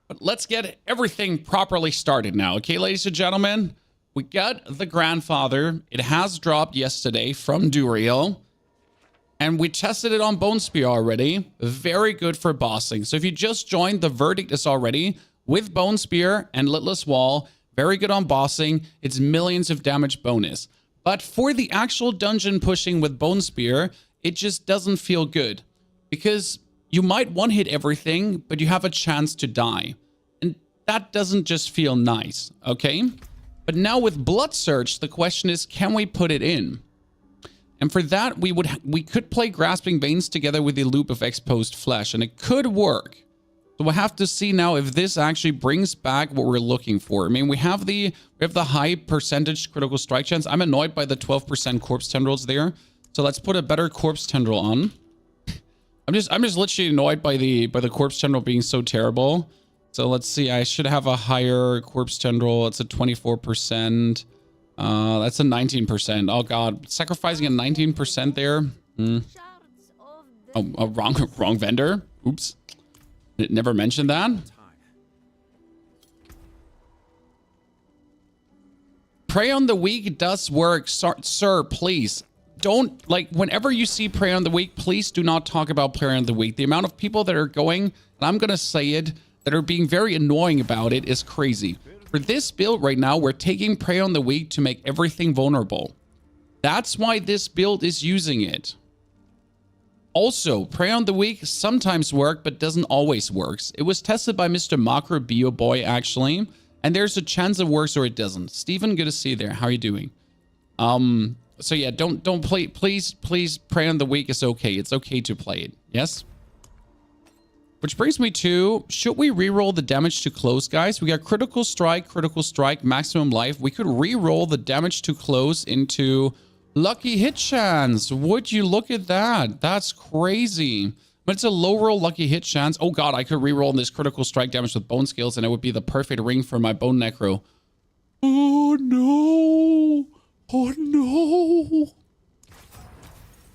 But let's get everything properly started now. Okay, ladies and gentlemen, we got the grandfather. It has dropped yesterday from Duriel. And we tested it on Bone Spear already. Very good for bossing. So if you just joined, the verdict is already with Bone Spear and Litless Wall. Very good on bossing. It's millions of damage bonus. But for the actual dungeon pushing with Bone Spear, it just doesn't feel good. Because you might one-hit everything, but you have a chance to die. And that doesn't just feel nice, okay? But now with Blood Search, the question is, can we put it in? And for that, we could play Grasping Veins together with the loop of Exposed Flesh, and it could work. So we'll have to see now if this actually brings back what we're looking for. I mean, we have the high percentage critical strike chance. I'm annoyed by the 12% corpse tendrils there. So let's put a better corpse tendril on. I'm just literally annoyed by the corpse tendril being so terrible. So let's see. I should have a higher corpse tendril. It's a 24%. That's a 19%. Oh god, sacrificing a 19% there. Oh, wrong vendor. Oops. It never mentioned that. Prey on the Weak does work, sir. Please don't, like, whenever you see Prey on the Weak, please do not talk about Prey on the Weak. The amount of people that are going, and I'm gonna say it, that are being very annoying about it is crazy. For this build right now, we're taking Prey on the Weak to make everything vulnerable. That's why this build is using it. Also, Prey on the Weak sometimes works, but doesn't always work. It was tested by Mr. Macro Bio Boy, actually. And there's a chance it works or it doesn't. Steven, good to see you there. How are you doing? So yeah, don't play. Please, Prey on the Weak is okay. It's okay to play it. Yes? Which brings me to, should we reroll the damage to close, guys? We got critical strike, maximum life. We could reroll the damage to close into lucky hit chance. Would you look at that? That's crazy. But it's a low roll lucky hit chance. Oh god, I could reroll this critical strike damage with bone scales and it would be the perfect ring for my bone necro. Oh no. Oh no.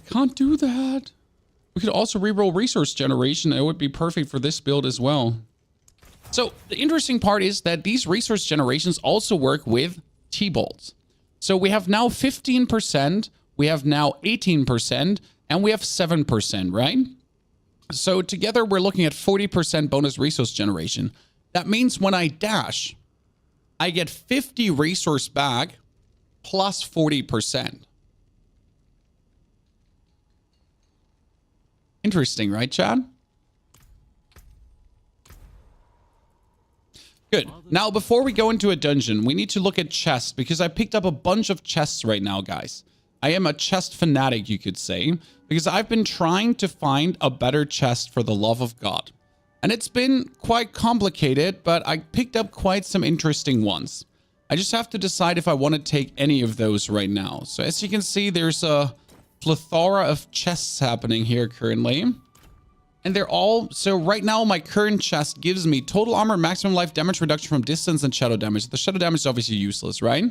Can't do that. We could also reroll resource generation. It would be perfect for this build as well. So the interesting part is that these resource generations also work with T-bolts. So we have now 15%, we have now 18%, and we have 7%, right? So together we're looking at 40% bonus resource generation. That means when I dash, I get 50 resource back plus 40%. Interesting, right, Chad? Good. Now, before we go into a dungeon, we need to look at chests because I picked up a bunch of chests right now, guys. I am a chest fanatic, you could say, because I've been trying to find a better chest for the love of God. And it's been quite complicated, but I picked up quite some interesting ones. I just have to decide if I want to take any of those right now. So as you can see, there's a plethora of chests happening here currently. And they're all, so right now my current chest gives me total armor, maximum life, damage reduction from distance, and shadow damage. The shadow damage is obviously useless, right?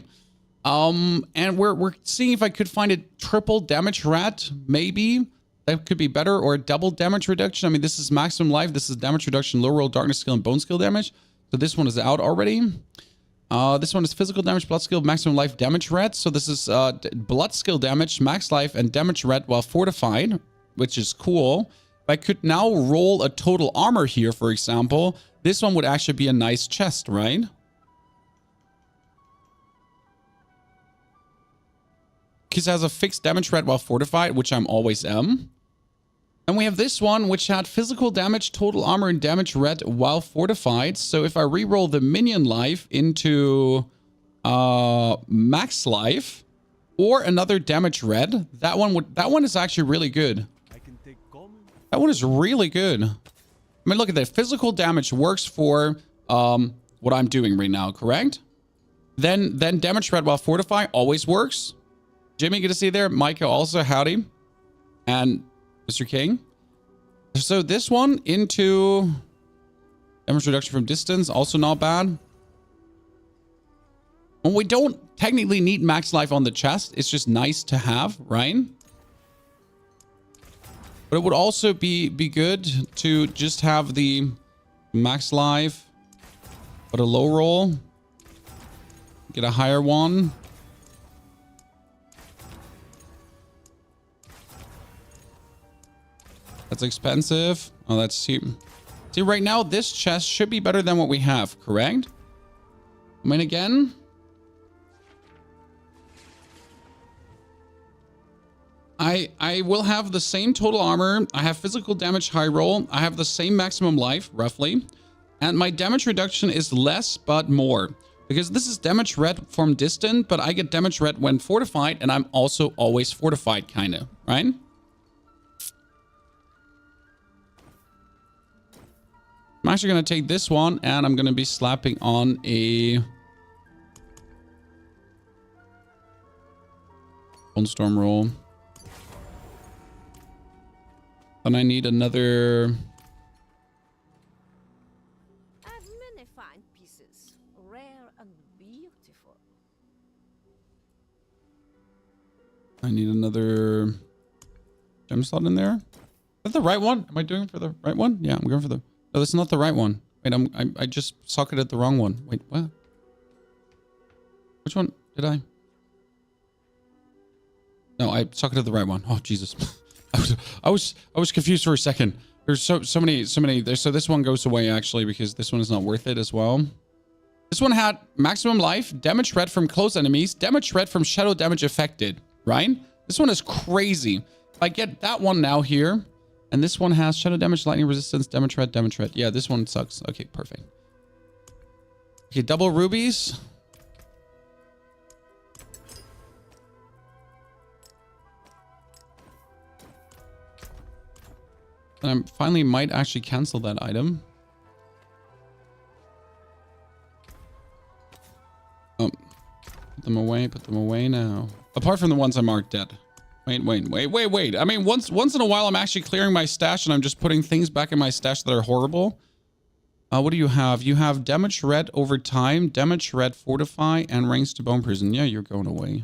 And we're seeing if I could find a triple damage rat, maybe. That could be better, or a double damage reduction. I mean, this is maximum life, this is damage reduction, low roll, darkness skill, and bone skill damage. So this one is out already. This one is physical damage, blood skill, maximum life, damage red. So this is blood skill damage, max life, and damage red while fortified, which is cool. If I could now roll a total armor here, for example, this one would actually be a nice chest, right? Because it has a fixed damage red while fortified, which I'm always am. And we have this one, which had physical damage, total armor, and damage red while fortified. So if I reroll the minion life into max life or another damage red, that one is actually really good. That one is really good. I mean, look at that. Physical damage works for what I'm doing right now, correct? Then damage red while fortified always works. Jimmy, good to see you there. Micah also, howdy. And Mr. King. So this one into damage reduction from distance, also not bad. And we don't technically need max life on the chest. It's just nice to have, right? But it would also be good to just have the max life Put a low roll. Get a higher one. That's expensive. Oh, that's cheap. See, right now, this chest should be better than what we have, correct? I mean, again... I will have the same total armor. I have physical damage high roll. I have the same maximum life, roughly. And my damage reduction is less, but more. Because this is damage red from distant, but I get damage red when fortified, and I'm also always fortified, kind of, right? I'm actually going to take this one, and I'm going to be slapping on a... Storm roll. Then I need another... I have many fine pieces, rare and beautiful. I need another gem slot in there. Is that the right one? Am I doing it for the right one? Yeah, I'm going for the... No, that's not the right one. Wait, I just socketed the wrong one. Wait, what? Which one did I? No, I socketed the right one. Oh, Jesus. I was confused for a second. There's so many. So this one goes away actually because this one is not worth it as well. This one had maximum life, damage red from close enemies, damage red from shadow damage affected, right? This one is crazy. If I get that one now here, and this one has shadow damage, lightning resistance, damage red, damage red. Yeah, this one sucks. Okay, perfect. Okay, double rubies. And I finally might actually cancel that item. Oh, put them away now. Apart from the ones I marked dead. Wait. I mean, once in a while, I'm actually clearing my stash and I'm just putting things back in my stash that are horrible. What do you have? You have damage red over time, damage red fortify, and rings to bone prison. Yeah, you're going away.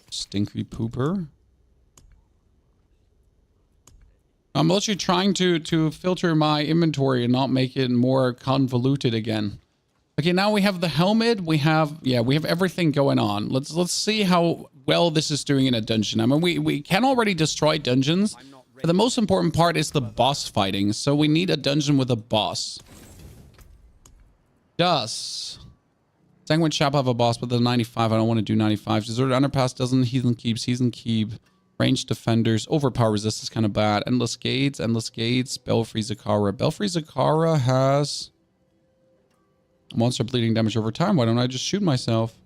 Stinky pooper. I'm literally trying to filter my inventory and not make it more convoluted again. Okay, now we have the helmet. We have everything going on. Let's see how well this is doing in a dungeon. I mean, we can already destroy dungeons, but the most important part is the boss fighting. So we need a dungeon with a boss. Does Sanguine Shop have a boss, but the 95? I don't want to do 95. Deserted Underpass doesn't. Heathen Keep. Ranged defenders, overpower resist is kind of bad. Endless Gates, Belfry Zakara. Belfry Zakara has monster bleeding damage over time. Why don't I just shoot myself?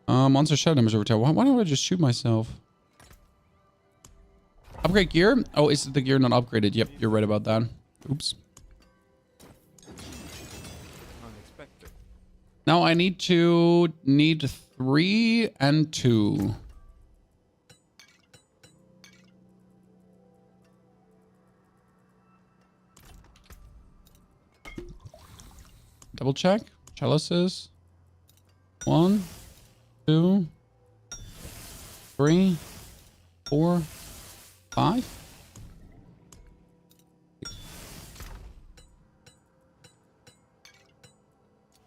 Monster shadow damage over time. Why don't I just shoot myself? Upgrade gear? Oh, is the gear not upgraded? Yep, you're right about that. Oops. Unexpected. Now I need 3 and 2. Double check. Chalices. 1, 2, 3, 4, 5.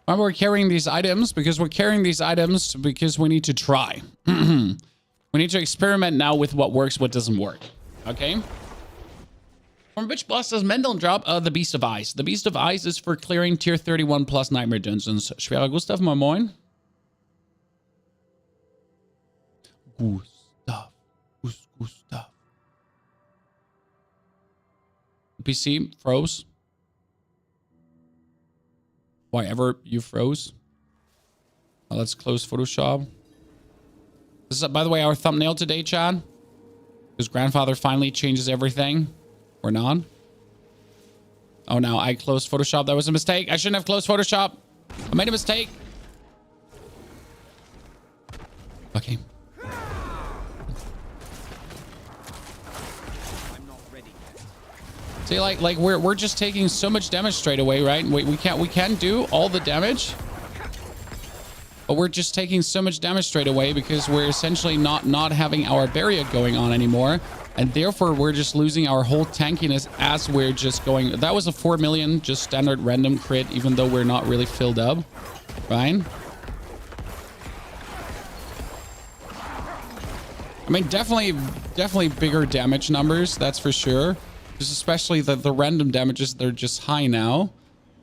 Why we're carrying these items? Because we're carrying these items because we need to try. We need to experiment now with what works, what doesn't work. Okay? From which boss does Mendel drop? The Beast of Ice. The Beast of Ice is for clearing tier 31 plus Nightmare Dungeons. Schwerer Gustav, moin moin. Gustav. PC froze. Why ever you froze? Let's close Photoshop. This is, by the way, our thumbnail today, Chad. Because grandfather finally changes everything. Or not. Oh, no, I closed Photoshop. That was a mistake. I shouldn't have closed Photoshop. I made a mistake. Okay. See, like we're just taking so much damage straight away, right? We can't do all the damage, but we're just taking so much damage straight away because we're essentially not having our barrier going on anymore. And therefore, we're just losing our whole tankiness as we're just going. That was a 4 million just standard random crit, even though we're not really filled up. Fine. I mean, definitely bigger damage numbers, that's for sure. Just especially the random damages, they're just high now.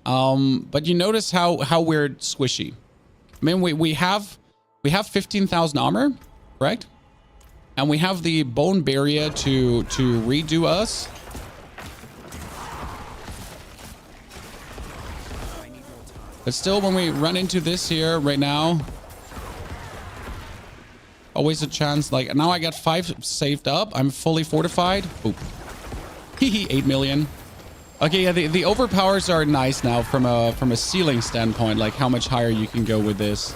But you notice how we're squishy. I mean, we have 15,000 armor, correct? And we have the bone barrier to redo us. But still, when we run into this here right now, always a chance. Like now I got 5 saved up. I'm fully fortified. Oop. Hehe, 8 million. Okay, yeah, the overpowers are nice now from a ceiling standpoint, like how much higher you can go with this.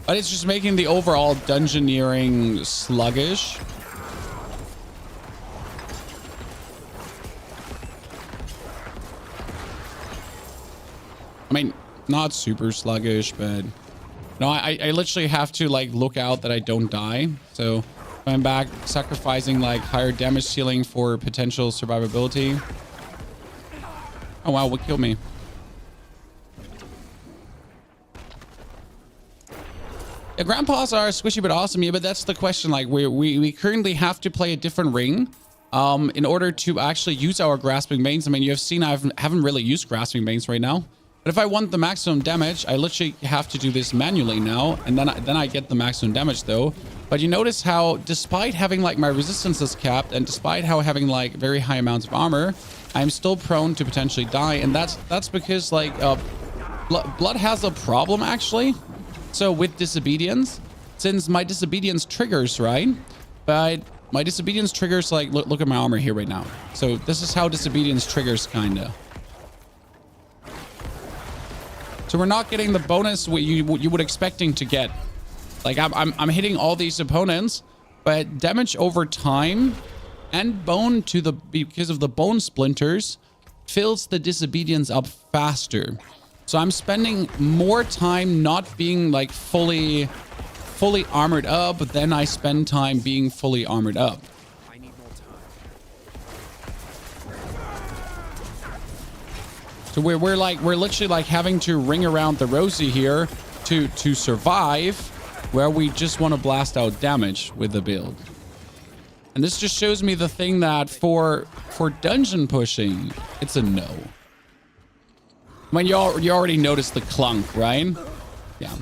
But it's just making the overall dungeoneering sluggish. I mean, not super sluggish, but no, I literally have to like look out that I don't die. So going back, sacrificing like higher damage ceiling for potential survivability. Oh wow, what killed me? Yeah, grandpas are squishy but awesome. Yeah, but that's the question. Like we currently have to play a different ring in order to actually use our grasping mains. I mean, you have seen I haven't really used grasping mains right now. But if I want the maximum damage, I literally have to do this manually now, and then I get the maximum damage though. But you notice how, despite having like my resistance is capped, and despite how having like very high amounts of armor, I'm still prone to potentially die, and that's because like blood has a problem actually. So with disobedience, since my disobedience triggers, right? But my disobedience triggers like look at my armor here right now. So this is how disobedience triggers kinda. So we're not getting the bonus you would expecting to get. Like I'm hitting all these opponents, but damage over time and bone because of the bone splinters fills the disobedience up faster. So I'm spending more time not being like fully armored up, but then I spend time being fully armored up. I need more time. So we're literally like having to ring around the rosy here to survive, where we just want to blast out damage with the build. And this just shows me the thing that for dungeon pushing, it's a no. I mean, you already noticed the clunk, right? Yeah.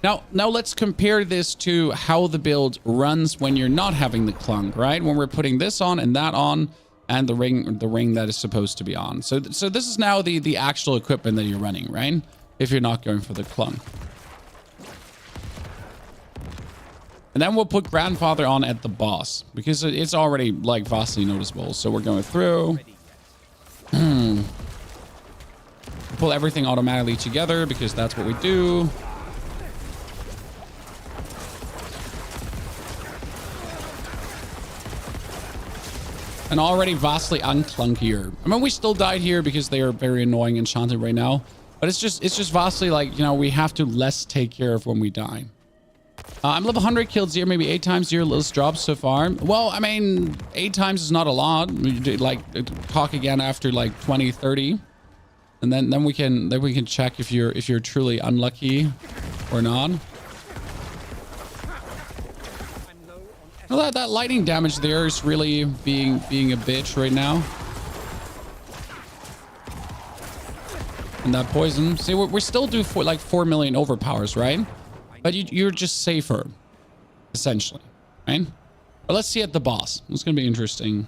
Now let's compare this to how the build runs when you're not having the clunk, right? When we're putting this on and that on, and the ring that is supposed to be on. So this is now the actual equipment that you're running, right? If you're not going for the clunk. And then we'll put grandfather on at the boss because it's already like vastly noticeable. So we're going through. Pull everything automatically together because that's what we do. And already vastly unclunkier. I mean, we still died here because they are very annoying enchanted right now. But it's just vastly like, you know, we have to less take care of when we die. I'm level 100, killed 0, maybe 8 times 0 list drops so far. Well, I mean, 8 times is not a lot. We do, like, talk again after like 20, 30. And then we can check if you're truly unlucky or not. Well, that lightning damage there is really being a bitch right now. And that poison. See, we still do like 4 million overpowers, right? But you're just safer, essentially, right? But let's see at the boss. It's gonna be interesting.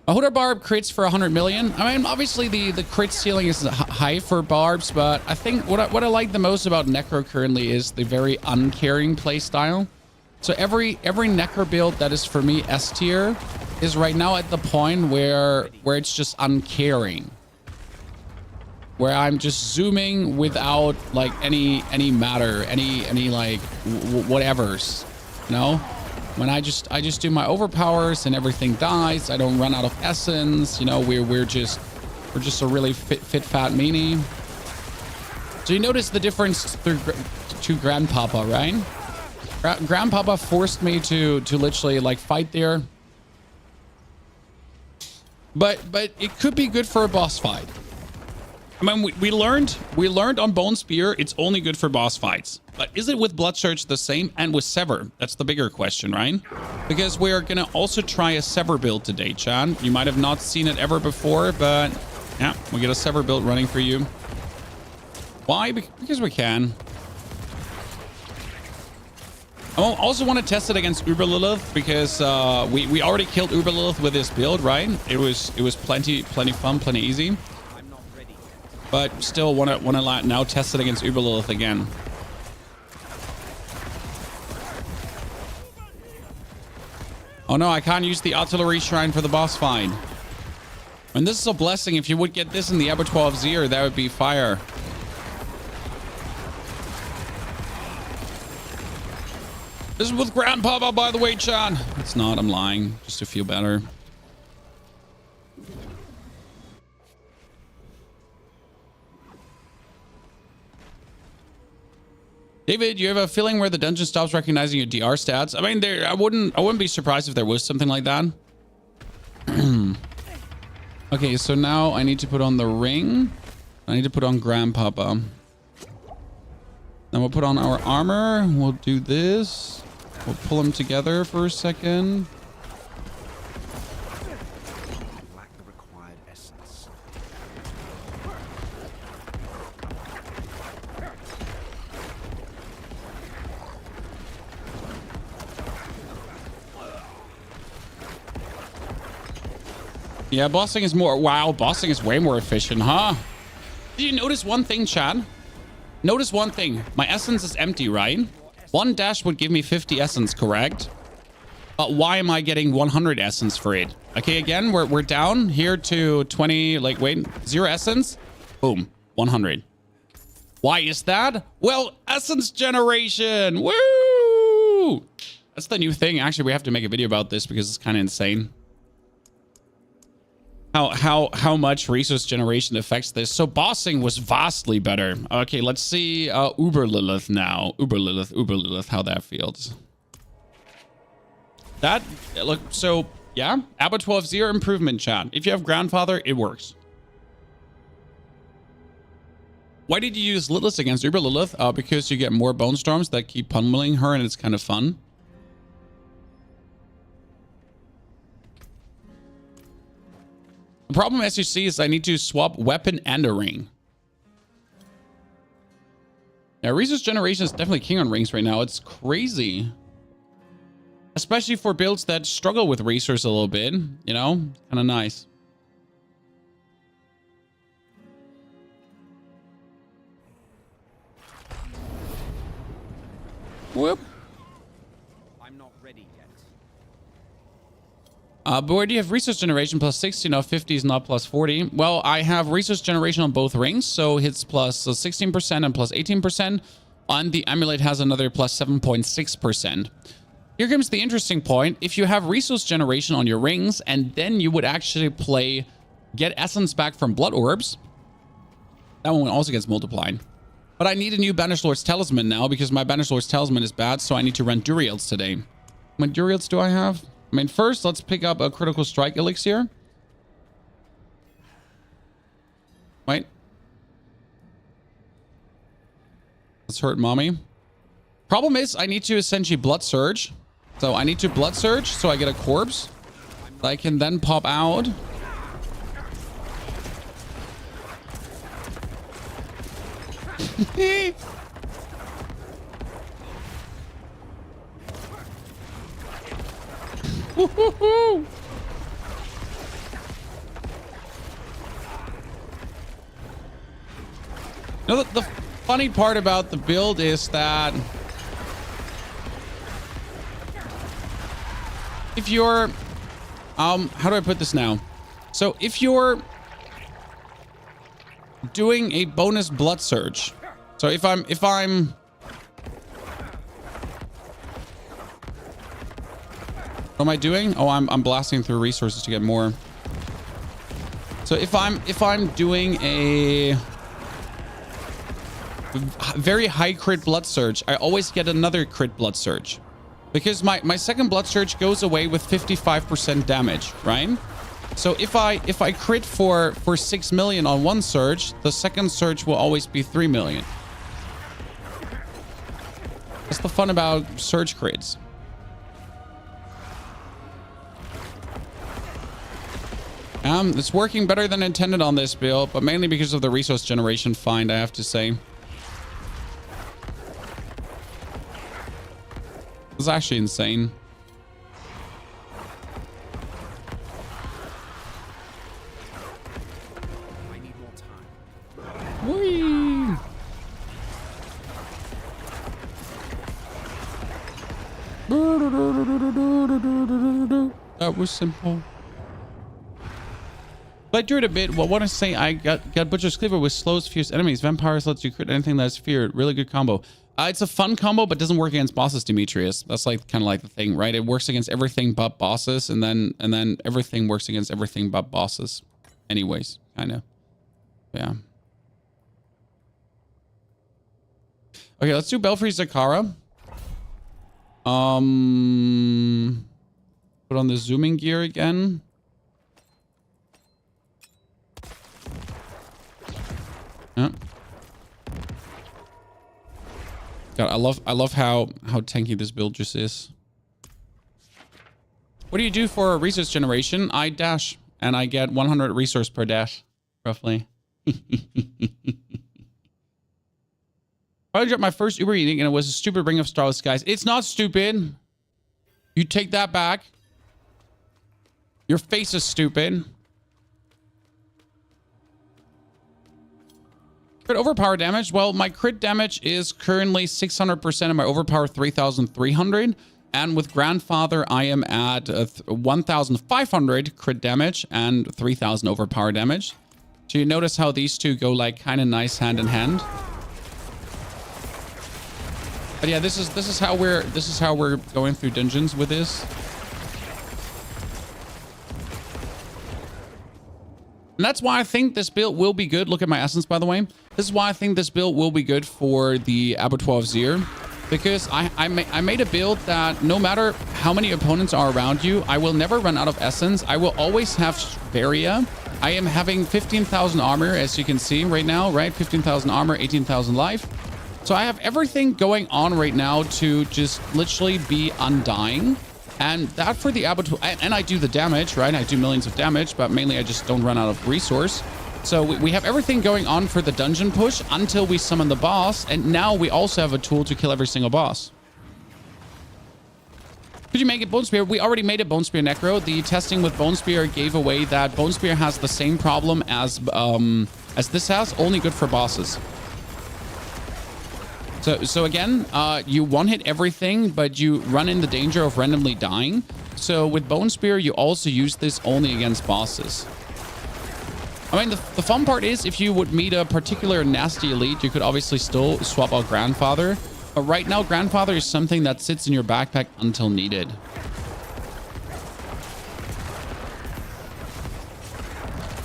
A Huda Barb crits for 100 million. I mean, obviously the crit ceiling is high for barbs, but I think what I like the most about Necro currently is the very uncaring playstyle. So every Necro build that is for me S tier is right now at the point where it's just uncaring. Where I'm just zooming without like any matter, any like whatevers, you know? When I just do my overpowers and everything dies, I don't run out of essence, you know, we're just a really fit fat meanie. So you notice the difference to Grandpapa, right? Grandpapa forced me to literally like fight there. But it could be good for a boss fight. I mean, we learned on Bone Spear, it's only good for boss fights. But is it with Blood Surge the same? And with Sever? That's the bigger question, right? Because we're going to also try a Sever build today, Chan. You might have not seen it ever before, but yeah, we get a Sever build running for you. Why? Because we can. I also want to test it against Uber Lilith because we already killed Uber Lilith with this build, right? It was plenty fun, plenty easy. But still want to now test it against Uber Lilith again. Oh no, I can't use the artillery shrine for the boss fight. And this is a blessing. If you would get this in the Abattoir of Zir, that would be fire. This is with Grandpapa, by the way, Chan. It's not, I'm lying, just to feel better. David, you have a feeling where the dungeon stops recognizing your DR stats? I mean, I wouldn't be surprised if there was something like that. Okay, so now I need to put on the ring. I need to put on Grandpapa. Then we'll put on our armor. We'll do this. We'll pull them together for a second. Lack the required essence. Yeah, bossing is more... Wow, bossing is way more efficient, huh? Did you notice one thing, Chad? Notice one thing. My essence is empty, right? One dash would give me 50 essence, correct? But why am I getting 100 essence for it? Okay, again, we're down here to 20... Like, wait, 0 essence. Boom, 100. Why is that? Well, essence generation. Woo! That's the new thing. Actually, we have to make a video about this because it's kind of insane. How much resource generation affects this. So bossing was vastly better. Okay, let's see Uber Lilith now. Uber Lilith, how that feels. That, look, so yeah, Abattoir of Zir improvement, chat. If you have Grandfather, it works. Why did you use Lilith against Uber Lilith? Because you get more Bone Storms that keep pummeling her and it's kind of fun. The problem, as you see, is I need to swap weapon and a ring. Yeah, resource generation is definitely king on rings right now. It's crazy. Especially for builds that struggle with resource a little bit. You know? Kind of nice. Whoop. I'm not ready yet. But where do you have resource generation plus 60? No, 50 is not plus 40. Well, I have resource generation on both rings. So it's plus 16% and plus 18%. And the amulet has another plus 7.6%. Here comes the interesting point. If you have resource generation on your rings, and then you would actually get essence back from blood orbs, that one also gets multiplied. But I need a new Banished Lord's Talisman now because my Banished Lord's Talisman is bad, so I need to run Duriels today. How many Duriels do I have? I mean, first, let's pick up a critical strike elixir. Wait. Let's hurt mommy. Problem is, I need to essentially blood surge. So I need to blood surge so I get a corpse that I can then pop out. Woohoo! You know, the funny part about the build is that if you're how do I put this now? So if you're doing a bonus blood surge, so if I'm what am I doing? Oh, I'm blasting through resources to get more. So if I'm doing a very high crit blood surge, I always get another crit blood surge. Because my second blood surge goes away with 55% damage, right? So if I crit for 6 million on one surge, the second surge will always be 3 million. That's the fun about surge crits. It's working better than intended on this build, but mainly because of the resource generation find, I have to say. It's actually insane. I need more time. Whee! That was simple. Played through it a bit. Well, want to say I got Butcher's Cleaver with slows fierce enemies. Vampires lets you crit anything that's feared. Really good combo. It's a fun combo, but doesn't work against bosses, Demetrius. That's like kind of like the thing, right? It works against everything but bosses, and then everything works against everything but bosses. Anyways, kind of. Yeah. Okay, let's do Belfry Zakara. Put on the zooming gear again. Yeah. God, I love how tanky this build just is. What do you do for resource generation? I dash, and I get 100 resource per dash, roughly. I dropped my first Uber eating, and it was a stupid Ring of Starless Skies. It's not stupid. You take that back. Your face is stupid. Crit overpower damage. Well, my crit damage is currently 600% and my overpower 3,300. And with Grandfather, I am at 1,500 crit damage and 3,000 overpower damage. So you notice how these two go like kind of nice hand in hand. But yeah, this is how we're going through dungeons with this. And that's why I think this build will be good. Look at my essence, by the way. This is why I think this build will be good for the Abattoir of Zir. Because I made a build that no matter how many opponents are around you, I will never run out of essence. I will always have Varia. I am having 15,000 armor, as you can see right now, right? 15,000 armor, 18,000 life. So I have everything going on right now to just literally be undying. And that for the Abattoir, and I do the damage, right? I do millions of damage, but mainly I just don't run out of resource. So we have everything going on for the dungeon push until we summon the boss. And now we also have a tool to kill every single boss. Could you make it Bone Spear? We already made it Bone Spear Necro. The testing with Bone Spear gave away that Bone Spear has the same problem as this has, only good for bosses. So again, you one-hit everything, but you run in the danger of randomly dying. So with Bone Spear, you also use this only against bosses. I mean, the fun part is if you would meet a particular nasty elite, you could obviously still swap out Grandfather. But right now, Grandfather is something that sits in your backpack until needed.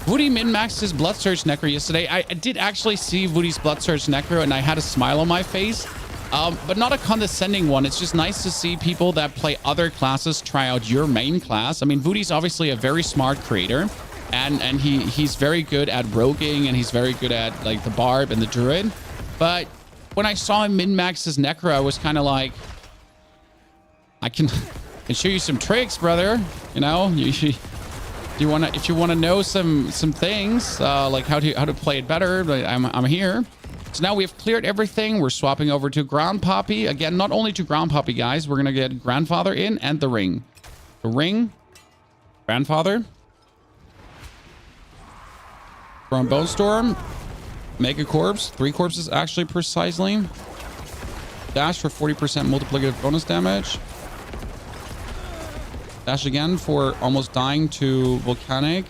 Woody min-maxed his Blood Surge Necro yesterday. I did actually see Woody's Blood Surge Necro, and I had a smile on my face. But not a condescending one. It's just nice to see people that play other classes try out your main class. I mean, Woody's obviously a very smart creator. And he's very good at roguing, and he's very good at like the barb and the druid. But when I saw him min-max his Necro, I was kind of like, I can show you some tricks, brother. You know, if you wanna know some things like how to play it better, I'm here. So now we've cleared everything. We're swapping over to Grandpappy again. Not only to Grandpappy, guys. We're gonna get Grandfather in and the ring. The ring, Grandfather. From Bone Storm, make a corpse. 3 corpses actually precisely. Dash for 40% multiplicative bonus damage. Dash again for almost dying to Volcanic.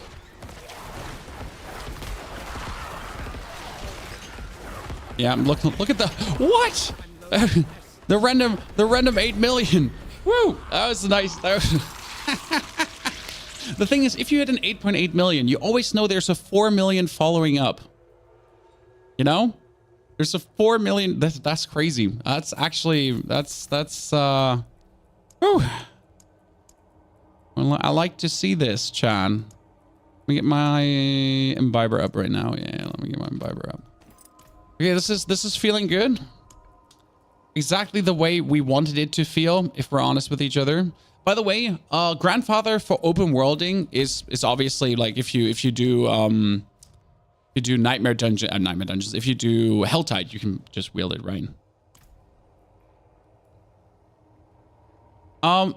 Yeah, look at the what? the random 8 million. Woo! That was nice. That was the thing is, if you hit an 8.8 million, you always know there's a 4 million following up. You know? There's a 4 million. That's crazy. That's actually, whew. Well, I like to see this, Chan. Let me get my imbiber up right now. Yeah, let me get my imbiber up. Okay, this is feeling good. Exactly the way we wanted it to feel, if we're honest with each other. By the way, grandfather for open worlding is obviously like if you do nightmare dungeons, if you do Helltide, you can just wield it, right?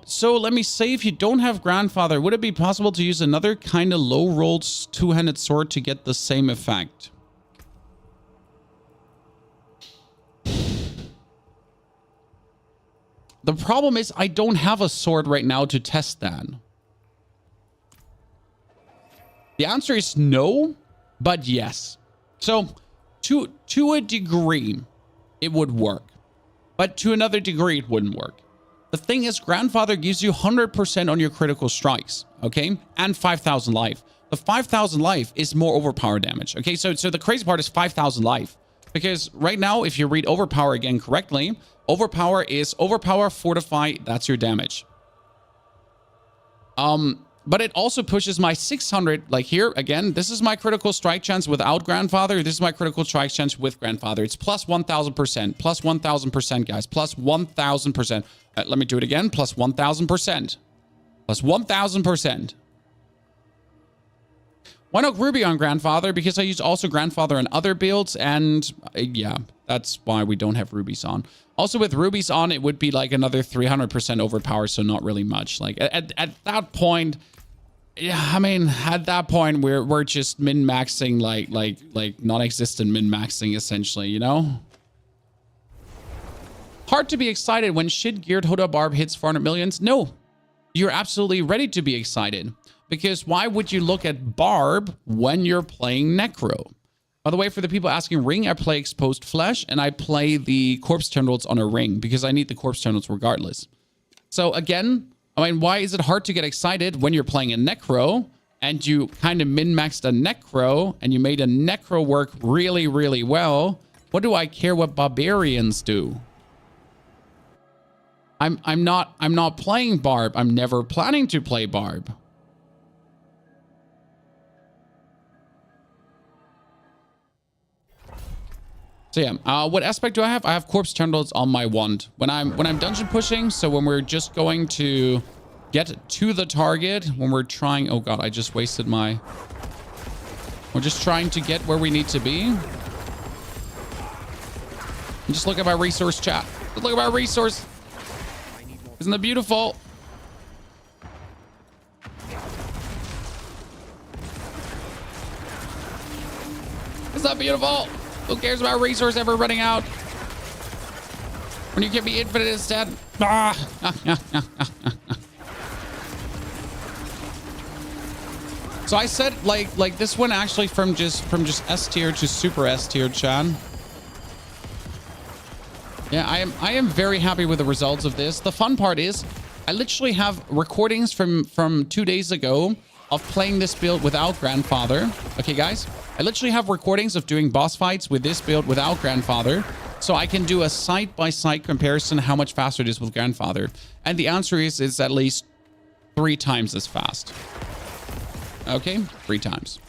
So let me say, if you don't have grandfather, would it be possible to use another kind of low rolled two-handed sword to get the same effect? The problem is I don't have a sword right now to test that. The answer is no, but yes. So to a degree, it would work. But to another degree, it wouldn't work. The thing is, grandfather gives you 100% on your critical strikes, okay? And 5,000 life. The 5,000 life is more overpower damage, okay? So the crazy part is 5,000 life. Because right now, if you read overpower again correctly, overpower is overpower, fortify, that's your damage. But it also pushes my 600, like here, again, this is my critical strike chance without grandfather. This is my critical strike chance with grandfather. It's plus 1,000%, plus 1,000%, guys, plus 1,000%. Let me do it again, plus 1,000%, plus 1,000%. Why not Ruby on grandfather? Because I use also grandfather on other builds, and yeah, that's why we don't have rubies on. Also with rubies on, it would be like another 300% overpower, so not really much. Like at that point, yeah, I mean, at that point we're just min-maxing like non-existent min-maxing essentially, you know? Hard to be excited when shit-geared Hoda Barb hits 400 millions? No, you're absolutely ready to be excited. Because why would you look at Barb when you're playing Necro? By the way, for the people asking ring, I play exposed flesh and I play the corpse tendrils on a ring because I need the corpse tendrils regardless. So again, I mean, why is it hard to get excited when you're playing a Necro and you kind of min-maxed a Necro and you made a Necro work really, really well? What do I care what barbarians do? I'm not playing Barb. I'm never planning to play Barb. So yeah, what aspect do I have? I have corpse tendrils on my wand. When I'm dungeon pushing, so when we're just going to get to the target, when we're trying, oh god, I just wasted my, we're just trying to get where we need to be. And just look at my resource, chat. Just look at my resource. Isn't that beautiful? Isn't that beautiful? Who cares about resource ever running out? When you give me infinite instead. Ah. So I said like this one actually from just S tier to super S tier, Chan. Yeah, I am very happy with the results of this. The fun part is I literally have recordings from 2 days ago of playing this build without grandfather. Okay, guys. I literally have recordings of doing boss fights with this build without grandfather. So I can do a side-by-side comparison how much faster it is with grandfather. And the answer is it's at least 3 times as fast. Okay, 3 times.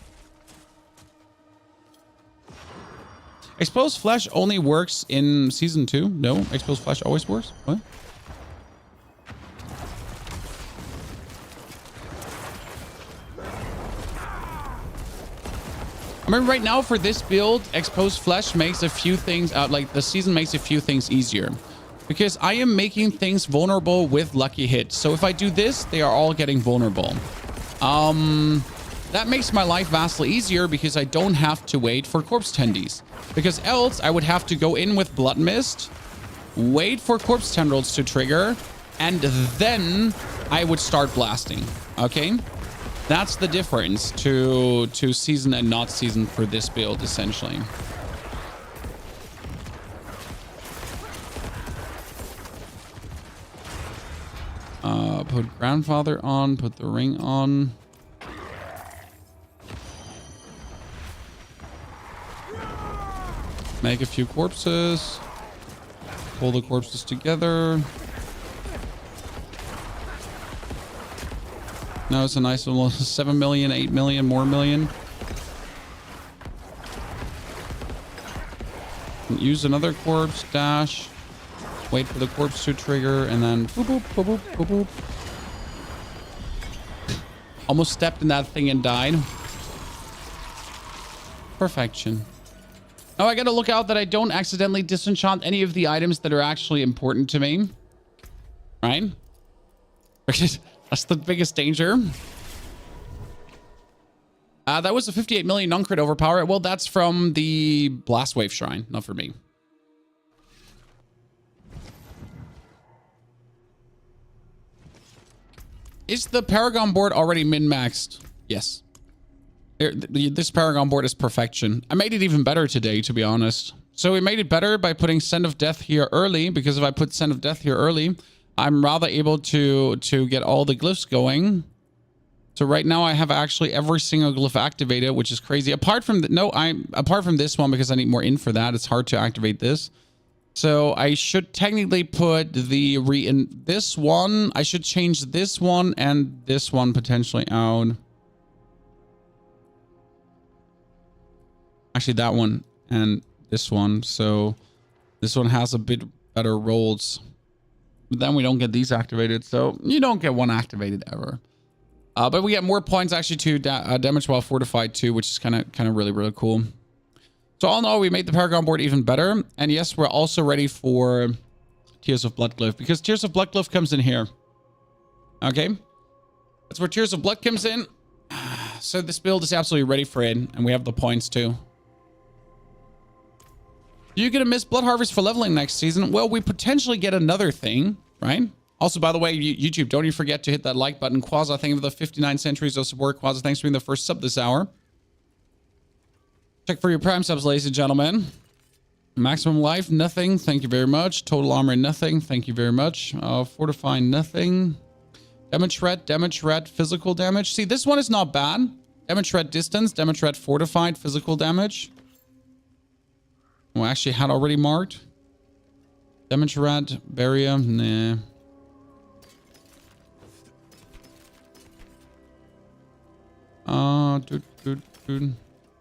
Exposed flesh only works in season 2. No, exposed flesh always works. What? I mean, right now for this build, exposed flesh makes a few things, like the season makes a few things easier. Because I am making things vulnerable with lucky hits. So if I do this, they are all getting vulnerable. That makes my life vastly easier because I don't have to wait for corpse tendies. Because else I would have to go in with blood mist, wait for corpse tendrils to trigger, and then I would start blasting. Okay? That's the difference to season and not season for this build, essentially. Put grandfather on, put the ring on. Make a few corpses. Pull the corpses together. Now it's a nice little 7 million, 8 million, more million. Use another corpse, dash. Wait for the corpse to trigger, and then boop, boop, boop, boop, boop, boop. Almost stepped in that thing and died. Perfection. Now I gotta look out that I don't accidentally disenchant any of the items that are actually important to me. Right? Because that's the biggest danger. That was a 58 million non-crit overpower. Well, that's from the Blast Wave Shrine, not for me. Is the Paragon board already min-maxed? Yes. This Paragon board is perfection. I made it even better today, to be honest. So we made it better by putting Scent of Death here early, because if I put Scent of Death here early, I'm rather able to get all the glyphs going. So right now I have actually every single glyph activated, which is crazy. Apart from this one, because I need more in for that. It's hard to activate this. So I should technically put this one. I should change this one and this one potentially out. Actually, that one and this one. So this one has a bit better rolls. But then we don't get these activated. So you don't get one activated ever. But we get more points actually to damage while fortified too, which is kind of really, really cool. So all in all, we made the Paragon board even better. And yes, we're also ready for Tears of Blood Glyph, because Tears of Blood Glyph comes in here. Okay. That's where Tears of Blood comes in. So this build is absolutely ready for it. And we have the points too. You're going to miss Blood Harvest for leveling next season. Well, we potentially get another thing, right? Also, by the way, YouTube, don't you forget to hit that like button. Quaza, thank you for the 59 centuries of support. Quaza, thanks for being the first sub this hour. Check for your prime subs, ladies and gentlemen. Maximum life, nothing. Thank you very much. Total armor, nothing. Thank you very much. Fortifying, nothing. Damage red, physical damage. See, this one is not bad. Damage red distance, damage red fortified, physical damage. Oh, I actually had already marked. Damage red, barrier, nah. Dude.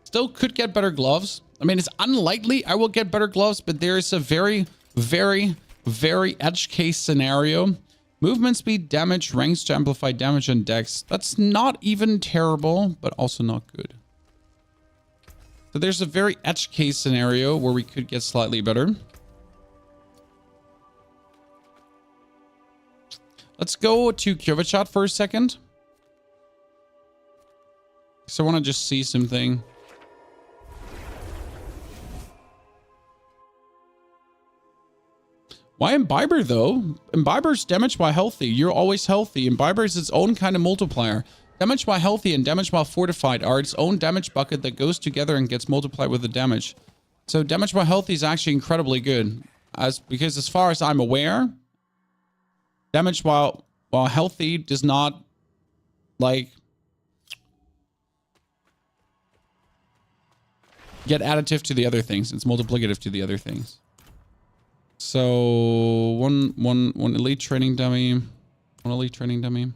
Still could get better gloves. I mean, it's unlikely I will get better gloves, but there is a very, very, very edge case scenario. Movement speed, damage, ranks to amplify damage, and dex. That's not even terrible, but also not good. So there's a very edge case scenario where we could get slightly better. Let's go to Kjovachat for a second. So I want to just see something. Why Imbiber though? Imbiber's damage while healthy. You're always healthy. Imbiber is its own kind of multiplier. Damage while healthy and damage while fortified are its own damage bucket that goes together and gets multiplied with the damage. So damage while healthy is actually incredibly good. Because as far as I'm aware, damage while healthy does not like get additive to the other things. It's multiplicative to the other things. So one elite training dummy. One elite training dummy.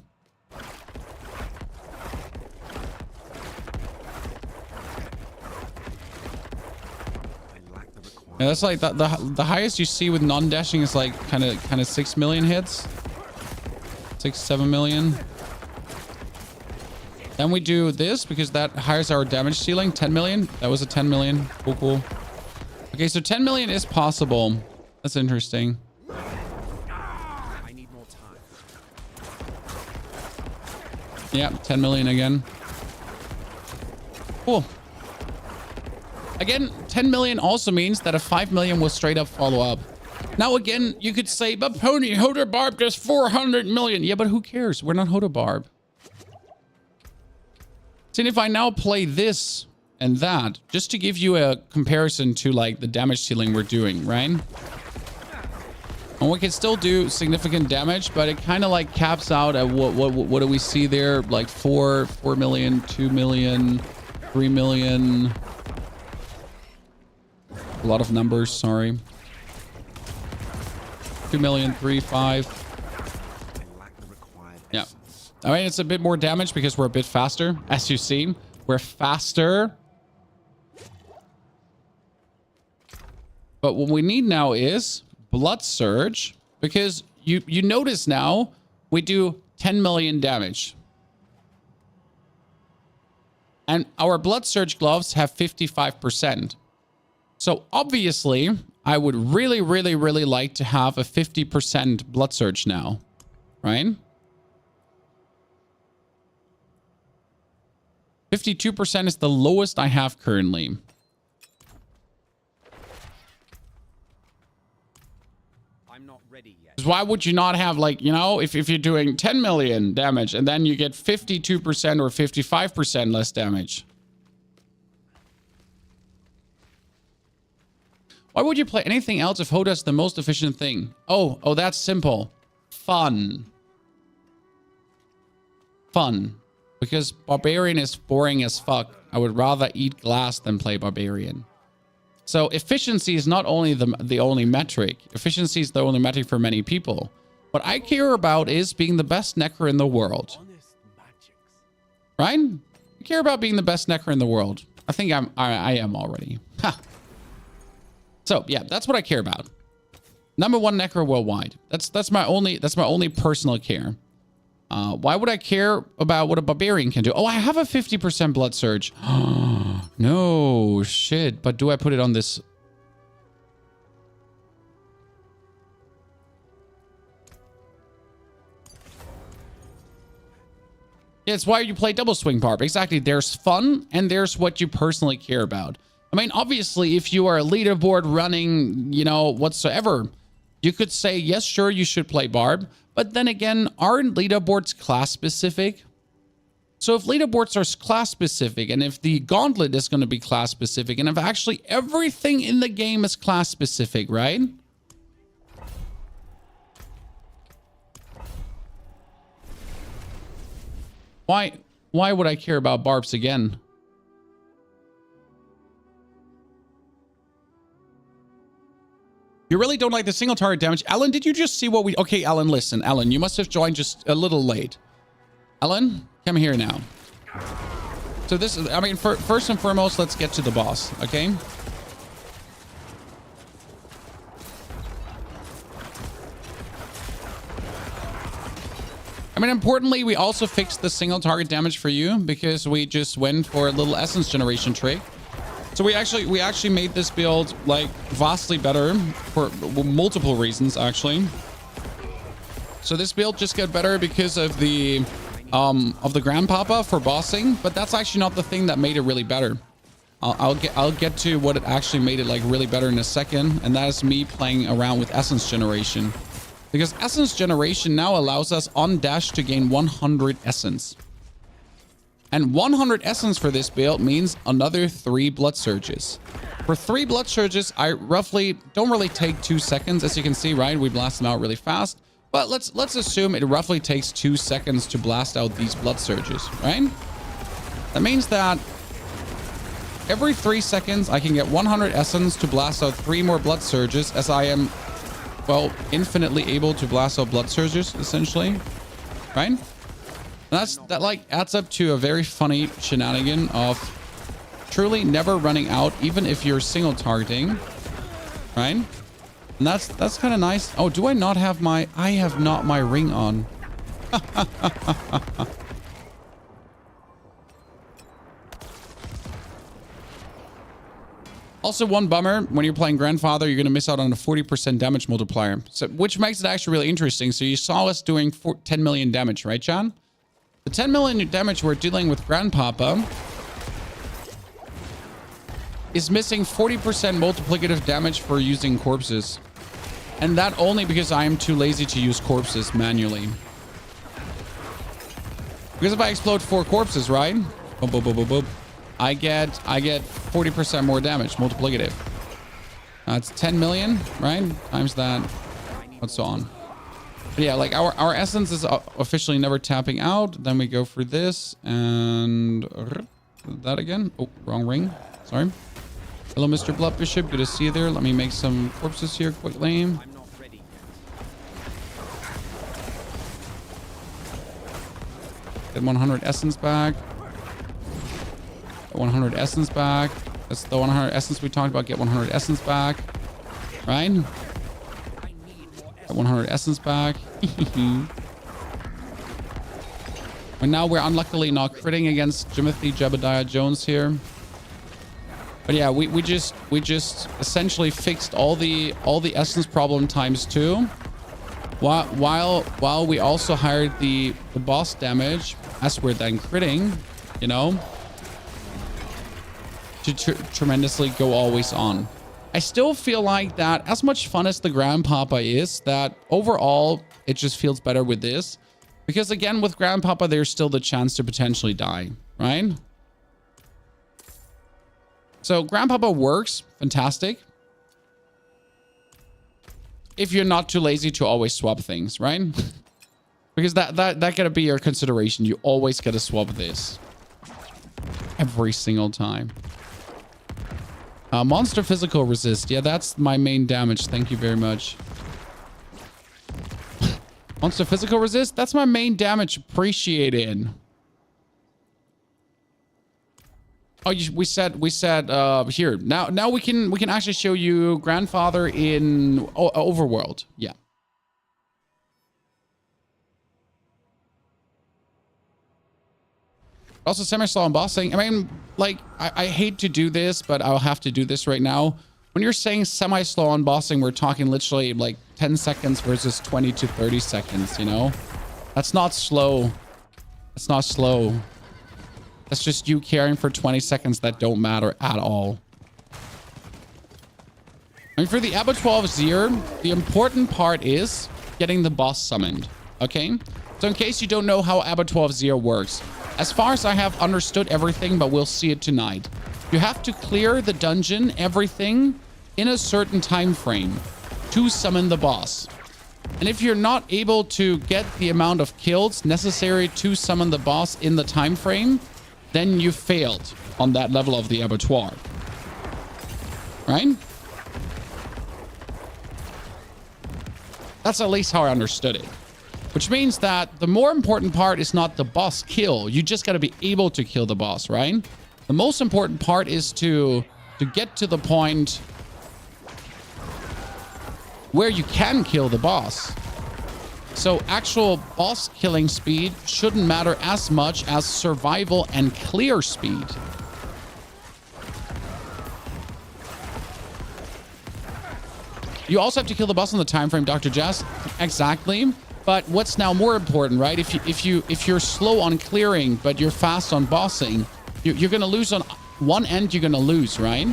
Yeah, that's like the highest you see with non-dashing is like kind of 6 million hits. 6-7 million. Then we do this because that hires our damage ceiling. 10 million. That was a 10 million. Cool. Okay, so 10 million is possible. That's interesting. I need more time. Yeah, 10 million again. Cool. Again, 10 million also means that a 5 million will straight up follow up. Now again, you could say, but Pony, Hoda Barb does 400 million. Yeah, but who cares? We're not Hoda Barb. See, if I now play this and that, just to give you a comparison to like the damage ceiling we're doing, right? And we can still do significant damage, but it kind of like caps out at what do we see there? Like 4 million, 2 million, 3 million. A lot of numbers, sorry. 2 million, 3, 5. I lack the required Yeah. essence. I mean, it's a bit more damage because we're a bit faster. As you see, we're faster. But what we need now is Blood Surge, because you notice now we do 10 million damage. And our Blood Surge gloves have 55%. So obviously, I would really, really, really like to have a 50% Blood Surge now, right? 52% is the lowest I have currently. I'm not ready yet. 'Cause why would you not have, like, you know, if you're doing 10 million damage and then you get 52% or 55% less damage? Why would you play anything else if Hoda's the most efficient thing? Oh, that's simple. Fun. Fun. Because Barbarian is boring as fuck. I would rather eat glass than play Barbarian. So efficiency is not only the only metric. Efficiency is the only metric for many people. What I care about is being the best necker in the world. Honest magics. Right? I care about being the best necker in the world. I think I am already. Ha. So yeah, that's what I care about. Number one necker worldwide. That's my only personal care. Why would I care about what a barbarian can do? Oh, I have a 50% blood surge. No shit. But do I put it on this? Yeah, it's why you play double swing barb. Exactly. There's fun and there's what you personally care about. I mean, obviously, if you are a leaderboard running, you know, whatsoever, you could say, yes, sure, you should play barb. But then again, aren't leaderboards class specific? So if leaderboards are class specific, and if the gauntlet is going to be class specific, and if actually everything in the game is class specific, right? Why would I care about barbs again? You really don't like the single target damage. Alan, did you just see what we... Okay, Alan, listen. Alan, you must have joined just a little late. Alan, come here now. So this is... I mean, first and foremost, let's get to the boss, okay? I mean, importantly, we also fixed the single target damage for you because we just went for a little essence generation trick. So we actually made this build like vastly better for multiple reasons, actually. So this build just got better because of the grandpapa for bossing, but that's actually not the thing that made it really better. I'll get to what it actually made it like really better in a second, and that is me playing around with essence generation. Because essence generation now allows us on dash to gain 100 essence. And 100 essence for this build means another 3 blood surges. For 3 blood surges, I roughly don't really take 2 seconds. As you can see, right? We blast them out really fast. But let's assume it roughly takes 2 seconds to blast out these blood surges, right? That means that every 3 seconds, I can get 100 essence to blast out 3 more blood surges, as I am, well, infinitely able to blast out blood surges, essentially, right? That like adds up to a very funny shenanigan of truly never running out, even if you're single targeting, right? And that's kind of nice. Oh, do I not have my... I have not my ring on. Also, one bummer, when you're playing Grandfather, you're going to miss out on a 40% damage multiplier, so, which makes it actually really interesting. So you saw us doing 10 million damage, right, John? The 10 million damage we're dealing with Grandpapa is missing 40% multiplicative damage for using corpses. And that only because I am too lazy to use corpses manually. Because if I explode 4 corpses, right? Boom, boom, boom, boom, boom. I get 40% more damage, multiplicative. That's 10 million, right? Times that, and so on. But yeah, like our essence is officially never tapping out. Then we go for this and that again. Oh, wrong ring. Sorry. Hello, Mr. Blood Bishop. Good to see you there. Let me make some corpses here quickly. I'm not ready yet. Get 100 essence back. 100 essence back. That's the 100 essence we talked about. Get 100 essence back. Right? Get 100 essence back. And now we're unluckily not critting against Jimothy Jebediah Jones here. But yeah, we just essentially fixed all the essence problem ×2. While we also hired the boss damage as we're then critting, you know, to tremendously go always on. I still feel like that as much fun as the Grandpapa is, that overall it just feels better with this. Because again, with Grandpapa, there's still the chance to potentially die, right? So Grandpapa works fantastic. If you're not too lazy to always swap things, right? Because that gotta be your consideration. You always gotta swap this. Every single time. Monster physical resist. Yeah, that's my main damage. Thank you very much. Monster physical resist. That's my main damage. Appreciated. Oh, we said here. Now we can actually show you Grandfather in Overworld. Yeah. Also, semi-slow on bossing. I mean, like, I hate to do this, but I'll have to do this right now. When you're saying semi-slow on bossing, we're talking literally like 10 seconds versus 20 to 30 seconds, you know? That's not slow. That's not slow. That's just you caring for 20 seconds that don't matter at all. I mean, for the Abattoir of Zir, the important part is getting the boss summoned, okay? So in case you don't know how Abattoir of Zir works, as far as I have understood everything, but we'll see it tonight, you have to clear the dungeon, everything, in a certain time frame to summon the boss. And if you're not able to get the amount of kills necessary to summon the boss in the time frame, then you failed on that level of the Abattoir. Right? That's at least how I understood it. Which means that the more important part is not the boss kill. You just got to be able to kill the boss, right? The most important part is to get to the point where you can kill the boss. So actual boss killing speed shouldn't matter as much as survival and clear speed. You also have to kill the boss on the time frame, Dr. Jazz. Exactly. But what's now more important, right? If you're slow on clearing, but you're fast on bossing, you're gonna lose on one end. You're gonna lose, right?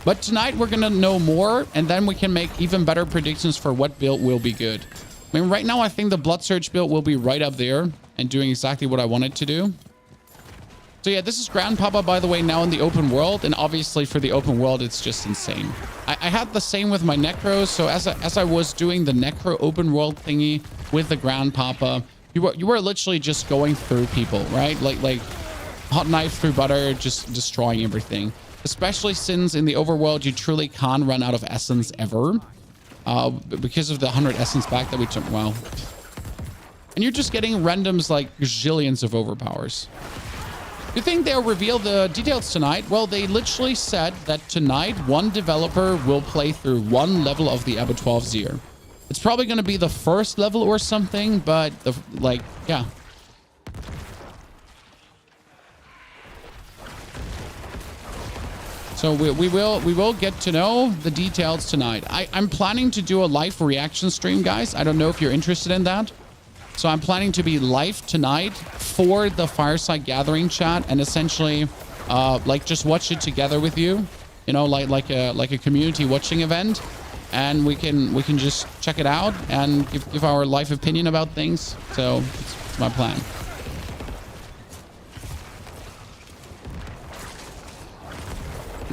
But tonight we're gonna know more, and then we can make even better predictions for what build will be good. I mean, right now I think the Blood Surge build will be right up there and doing exactly what I want it to do. So yeah, this is Grandpapa, by the way, now in the open world, and obviously for the open world, it's just insane. I had the same with my Necros, so as I was doing the Necro open world thingy with the Grandpapa, you were literally just going through people, right? Like hot knife through butter, just destroying everything. Especially since in the overworld, you truly can't run out of essence ever, because of the 100 essence back that we took. Wow. And you're just getting randoms like gazillions of overpowers. You think they'll reveal the details tonight? Well, they literally said that tonight one developer will play through one level of the Abattoir of Zir. It's probably going to be the first level or something, but yeah. So we will get to know the details tonight. I'm planning to do a live reaction stream, guys. I don't know if you're interested in that. So I'm planning to be live tonight for the Fireside Gathering chat and essentially like just watch it together with you, you know, like a community watching event, and we can just check it out and give our live opinion about things. So it's my plan.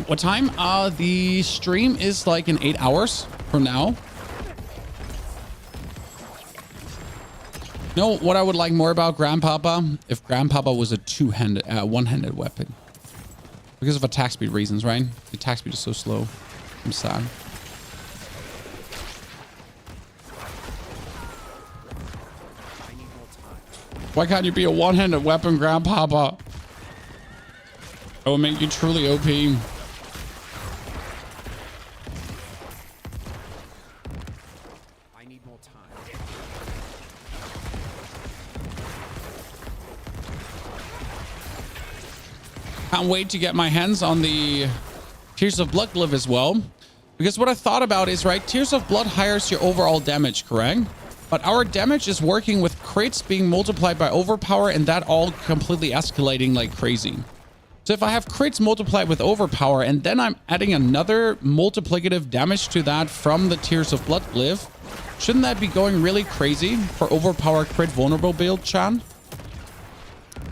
What time? The stream is like in 8 hours from now. You know what I would like more about Grandpapa? If Grandpapa was a one-handed weapon. Because of attack speed reasons, right? The attack speed is so slow. I'm sad. Why can't you be a one-handed weapon, Grandpapa? It will make you truly OP. I need more time. Can't wait to get my hands on the Tears of Blood glaive as well. Because what I thought about is, right, Tears of Blood hires your overall damage, correct? But our damage is working with crits being multiplied by overpower and that all completely escalating like crazy. So if I have crits multiplied with overpower and then I'm adding another multiplicative damage to that from the Tears of Blood glaive, shouldn't that be going really crazy for overpower crit vulnerable build, Chan?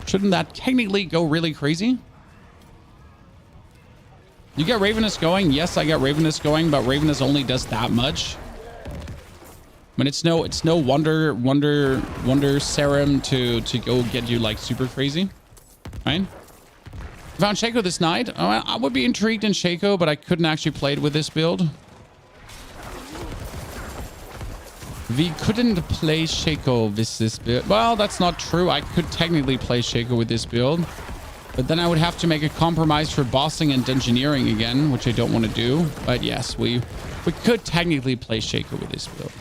Shouldn't that technically go really crazy? You get Ravenous going? Yes, I get Ravenous going, but Ravenous only does that much. I mean, it's no wonder serum to go get you like super crazy, right? I found Shaco this night. I would be intrigued in Shaco, but I couldn't actually play it with this build. We couldn't play Shaco with this build. Well, that's not true. I could technically play Shaco with this build, but then I would have to make a compromise for bossing and dungeoneering again, which I don't want to do. But yes, we could technically play Shaco with this build.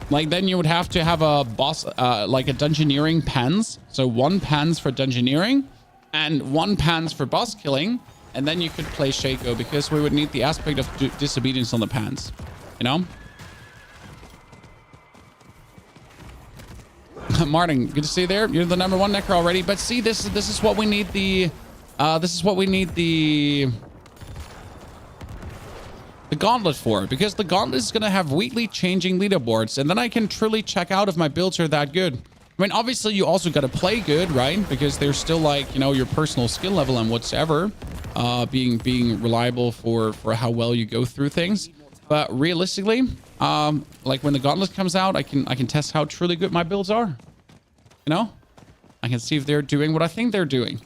Like, then you would have to have a boss, like a dungeoneering pans. So 1 pans for dungeoneering and 1 pans for boss killing. And then you could play Shaco because we would need the aspect of disobedience on the pans, you know? Martin, good to see you there. You're the #1 Necro already. But see, this is what we need the gauntlet for, because the gauntlet is going to have weekly changing leaderboards, and then I can truly check out if my builds are that good. I mean, obviously you also got to play good, right? Because there's still, like, you know, your personal skill level and whatsoever, being reliable for how well you go through things. But realistically, like when the gauntlet comes out, I can test how truly good my builds are. You know, I can see if they're doing what I think they're doing.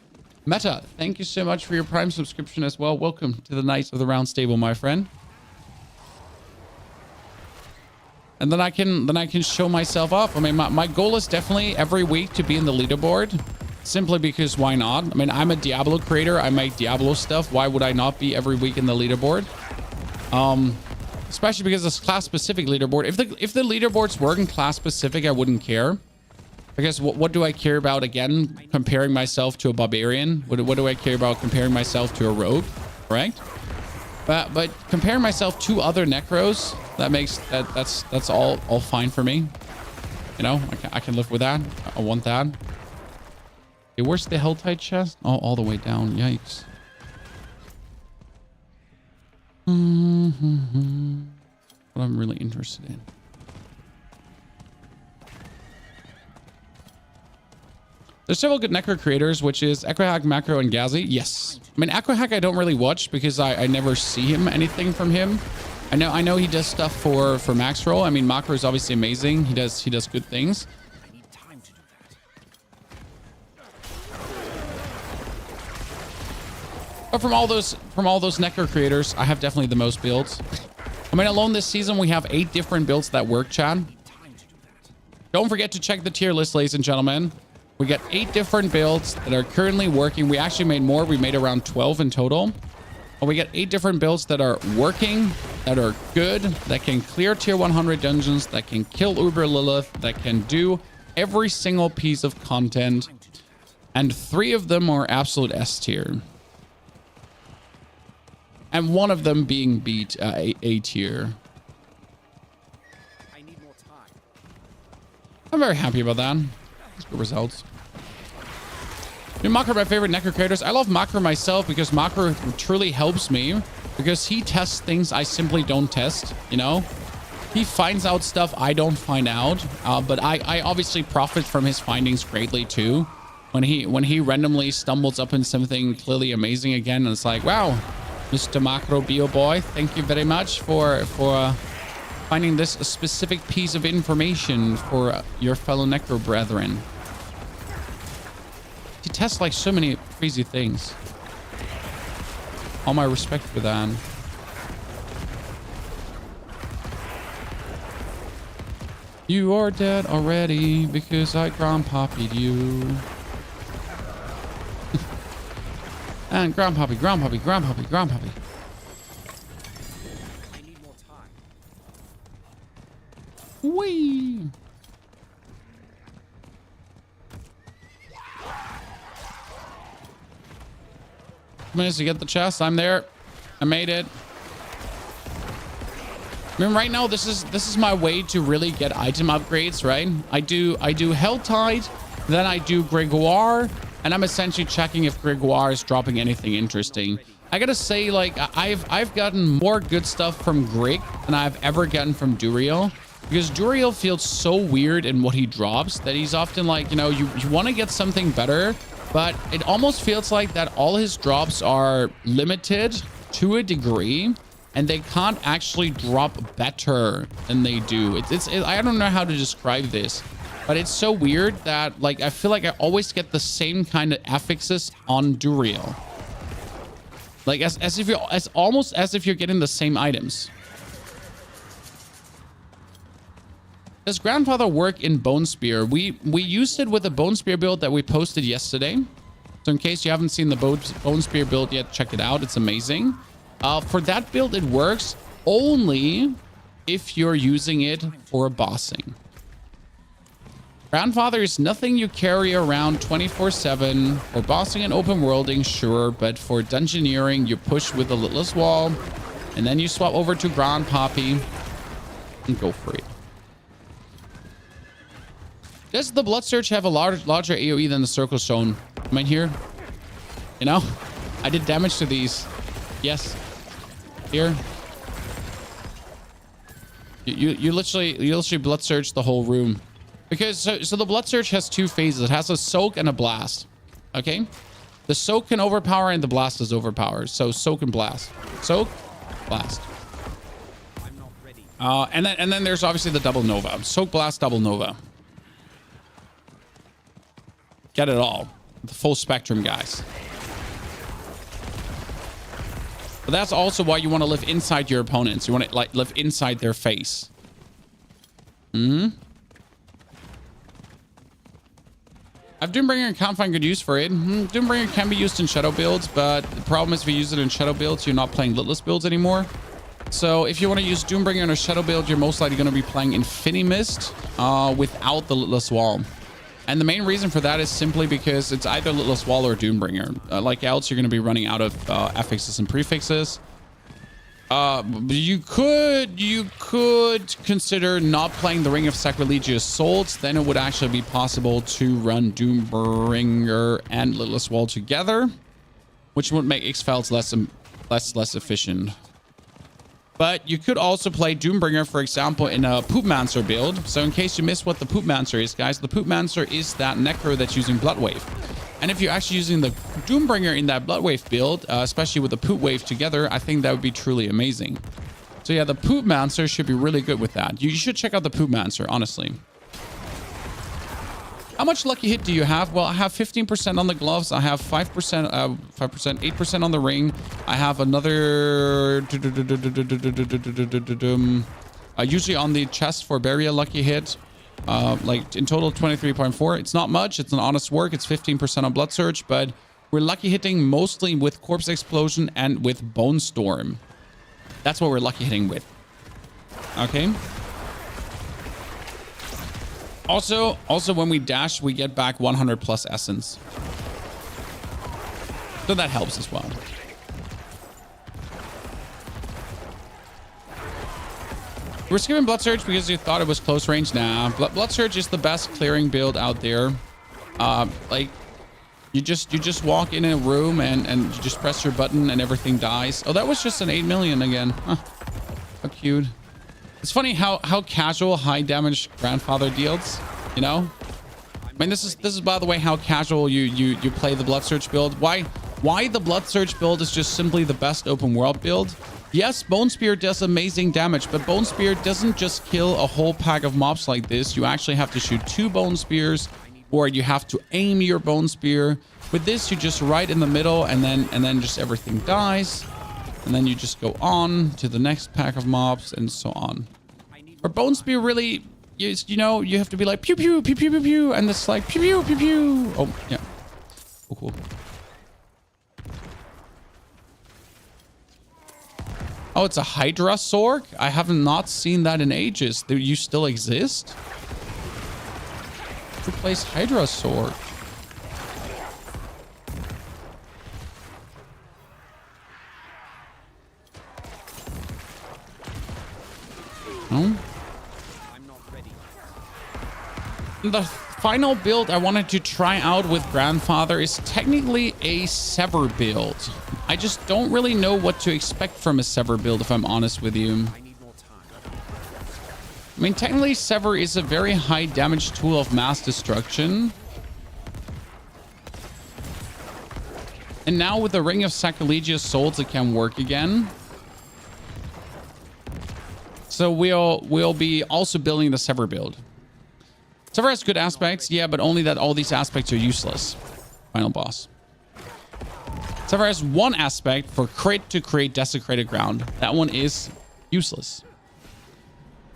Meta, thank you so much for your Prime subscription as well. Welcome to the Knights of the Round Stable, my friend. And then I can show myself off. I mean, my goal is definitely every week to be in the leaderboard, simply because why not? I mean, I'm a Diablo creator. I make Diablo stuff. Why would I not be every week in the leaderboard? Especially because it's class specific leaderboard. If the leaderboards weren't class specific, I wouldn't care. Because what do I care about, again, comparing myself to a barbarian? What do I care about comparing myself to a rogue, right? But comparing myself to other necros, that's all fine for me. You know, I can live with that. I want that. Okay, where's the Helltide chest? Oh, all the way down. Yikes. What I'm really interested in. There's several good necro creators, which is Echohack, Macro, and Gazi. Yes. I mean, Echohack I don't really watch because I never see anything from him. I know he does stuff for Max Roll. I mean, Macro is obviously amazing. He does good things. I need time to do that. But from all those necro creators, I have definitely the most builds. I mean, alone this season, we have 8 different builds that work, Chad. Don't forget to check the tier list, ladies and gentlemen. We got 8 different builds that are currently working. We actually made more. We made around 12 in total. And we got 8 different builds that are working, that are good, that can clear tier 100 dungeons, that can kill Uber Lilith, that can do every single piece of content. And 3 of them are absolute S tier. And 1 of them being beat A tier. I need more time. I'm very happy about that. Good results. Makro, my favorite necro creators. I love Makro myself because Makro truly helps me, because he tests things I simply don't test, you know? He finds out stuff I don't find out, but I obviously profit from his findings greatly too. When he randomly stumbles up in something clearly amazing again, and it's like, wow, Mr. Makro Bio Boy, thank you very much for finding this specific piece of information for your fellow necro brethren. He tests like so many crazy things. All my respect for that. You are dead already because I grandpappy'd you. And grandpappy. I need more time. Whee! Managed to get the chest. I'm there. I made it. I mean, right now this is my way to really get item upgrades, right? I do Helltide, then I do Gregoire, and I'm essentially checking if Gregoire is dropping anything interesting. I gotta say, like, I've gotten more good stuff from Grig than I've ever gotten from Duriel, because Duriel feels so weird in what he drops that he's often like, you know, you want to get something better, but it almost feels like that all his drops are limited to a degree, and they can't actually drop better than they do. I don't know how to describe this, but it's so weird that, like, I feel like I always get the same kind of affixes on Duriel. Like almost as if you're getting the same items. Does Grandfather work in Bone Spear? We used it with the Bone Spear build that we posted yesterday. So in case you haven't seen the Bone Spear build yet, check it out. It's amazing. For that build, it works only if you're using it for bossing. Grandfather is nothing you carry around 24/7. For bossing and open worlding, sure, but for dungeoneering, you push with the Littlest Wall, and then you swap over to Grandpappy and go for it. Does the Blood Surge have a larger AoE than the Circle Stone? Am I here? You know, I did damage to these. Yes. Here. You literally Blood Surge the whole room. Because so the Blood Surge has two phases. It has a soak and a blast. Okay? The soak can overpower and the blast is overpowered. So soak and blast. Soak, blast. I'm not ready. And then there's obviously the double nova. Soak, blast, double nova. Get it all. The full spectrum, guys. But that's also why you want to live inside your opponents. You want to like live inside their face. I have Doombringer and can't find good use for it. Doombringer can be used in shadow builds, but the problem is if you use it in shadow builds, you're not playing Litless builds anymore. So if you want to use Doombringer in a shadow build, you're most likely going to be playing Infinity Mist without the Litless Wall. And the main reason for that is simply because it's either Litless Wall or Doombringer. Like else, you're going to be running out of affixes and prefixes. You could consider not playing the Ring of Sacrilegious Souls. Then it would actually be possible to run Doombringer and Litless Wall together, which would make X-Files less efficient. But you could also play Doombringer, for example, in a Poopmancer build. So in case you missed what the Poopmancer is, guys, the Poopmancer is that Necro that's using Bloodwave. And if you're actually using the Doombringer in that Bloodwave build, especially with the Poop Wave together, I think that would be truly amazing. So yeah, the Poopmancer should be really good with that. You should check out the Poopmancer, honestly. How much lucky hit do you have? Well, I have 15% on the gloves. I have 8% on the ring. I have another usually on the chest for Barrier lucky hit. Like in total 23.4. It's not much. It's an honest work. It's 15% on Blood Surge, but we're lucky hitting mostly with Corpse Explosion and with Bone Storm. That's what we're lucky hitting with. Okay. Also when we dash, we get back 100 plus essence. So that helps as well. We're skipping Blood Surge because you thought it was close range. Nah, Blood Surge is the best clearing build out there. Like you just walk in a room and you just press your button and everything dies. Oh, that was just an 8 million again. Huh. How cute. It's funny how casual high damage Grandfather deals, you know? I mean, this is by the way how casual you play the Blood Surge build. Why the Blood Surge build is just simply the best open world build Yes, Bone Spear does amazing damage, but Bone Spear doesn't just kill a whole pack of mobs like this. You actually have to shoot 2 Bone Spears, or you have to aim your Bone Spear. With this, you just right in the middle, and then just everything dies. And then you just go on to the next pack of mobs, and so on. Or Bone Spear really, you know, you have to be like, pew, pew, pew, pew, pew, pew, and it's like, pew, pew, pew, pew. Oh, yeah. Oh, cool. Oh, it's a Hydra Sork? I have not seen that in ages. Do you still exist? Who plays Hydra Sork? No? I'm not ready. The final build I wanted to try out with Grandfather is technically a Sever build. I just don't really know what to expect from a Sever build, if I'm honest with you. I need more time. I mean, technically, Sever is a very high damage tool of mass destruction. And now with the Ring of Sacrilegious Souls, it can work again. So we'll be also building the Sever build. Sever has good aspects, yeah, but only that all these aspects are useless. Final boss. Sever has one aspect for crit to create desecrated ground. That one is useless.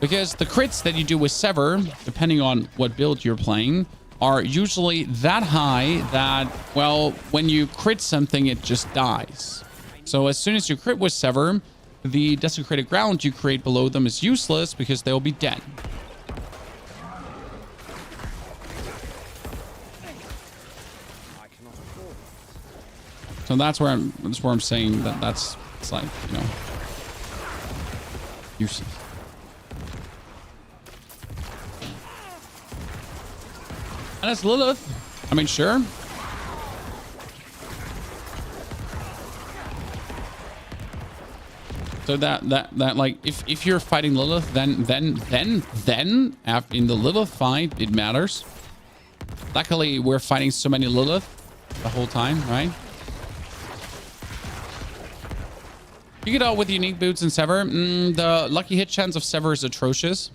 Because the crits that you do with Sever, depending on what build you're playing, are usually that high that, well, when you crit something, it just dies. So as soon as you crit with Sever, the desecrated ground you create below them is useless because they'll be dead. So that's where I'm saying that it's like, you know, useless. And it's Lilith. I mean, sure. So that like if you're fighting Lilith, then after in the Lilith fight, it matters. Luckily, we're fighting so many Lilith the whole time, right? You get out with unique boots and Sever. The lucky hit chance of Sever is atrocious.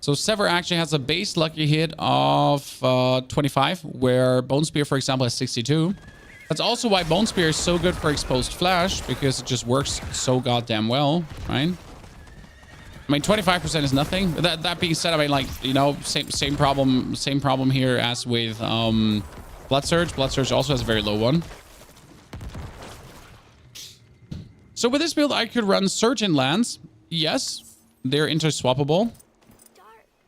So Sever actually has a base lucky hit of 25, where Bone Spear, for example, has 62. That's also why Bone Spear is so good for exposed flash, because it just works so goddamn well, right? I mean, 25% is nothing. That being said, I mean, like, you know, same problem here as with Blood Surge. Blood Surge also has a very low one. So with this build, I could run Surge and Lance. Yes, they're interswappable.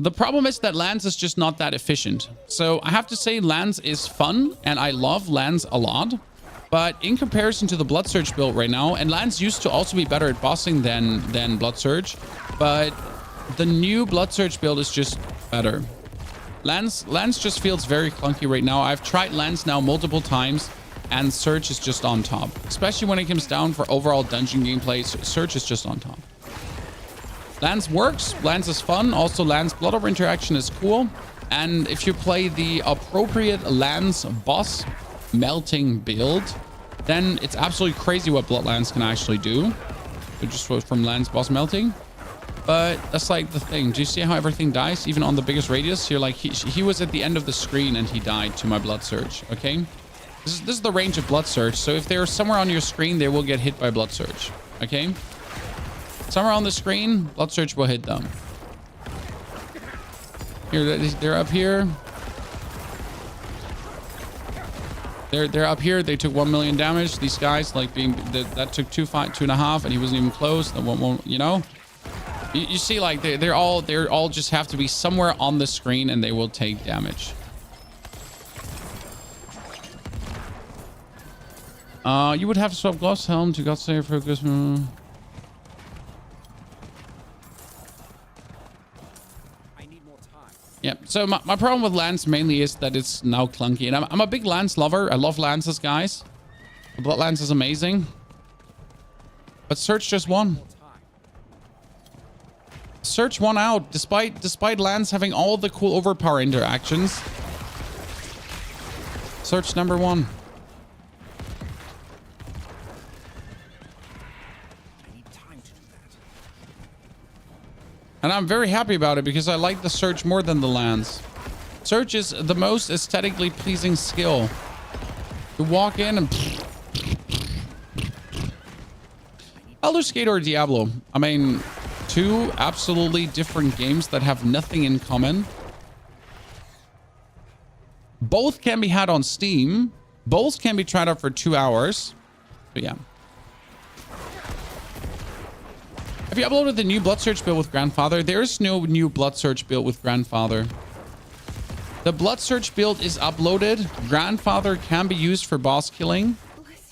The problem is that Lance is just not that efficient. So I have to say Lance is fun, and I love Lance a lot. But in comparison to the Blood Surge build right now, and Lance used to also be better at bossing than Blood Surge, but the new Blood Surge build is just better. Lance just feels very clunky right now. I've tried Lance now multiple times, and Surge is just on top. Especially when it comes down for overall dungeon gameplay, Surge is just on top. Lance works. Lance is fun. Also, Lance Blood Orb interaction is cool. And if you play the appropriate Lance boss melting build, then it's absolutely crazy what Blood Lance can actually do. So just from Lance boss melting. But that's like the thing. Do you see how everything dies? Even on the biggest radius? You're like, he was at the end of the screen and he died to my Blood Surge. Okay? This is the range of Blood Surge. So if they're somewhere on your screen, they will get hit by Blood Surge. Okay? Somewhere on the screen, Blood Surge will hit them. Here, they're up here. They're up here. They took 1 million damage. These guys, like being that took 2.5, and he wasn't even close. That won't, you know. You see, like they're all just have to be somewhere on the screen, and they will take damage. You would have to swap gloves, helm to Godslayer focus. Yeah, so my problem with Lance mainly is that it's now clunky. And I'm a big Lance lover. I love Lances, guys. The Blood Lance is amazing. But Surge just won. Surge won out, despite Lance having all the cool overpower interactions. Surge number 1. And I'm very happy about it because I like the Surge more than the Lance. Surge is the most aesthetically pleasing skill. You walk in and... Elder Skate or Diablo. I mean, two absolutely different games that have nothing in common. Both can be had on Steam. Both can be tried out for 2 hours. But yeah. Have you uploaded the new Blood Search build with Grandfather? There's no new Blood Search build with Grandfather. The Blood Search build is uploaded. Grandfather can be used for boss killing.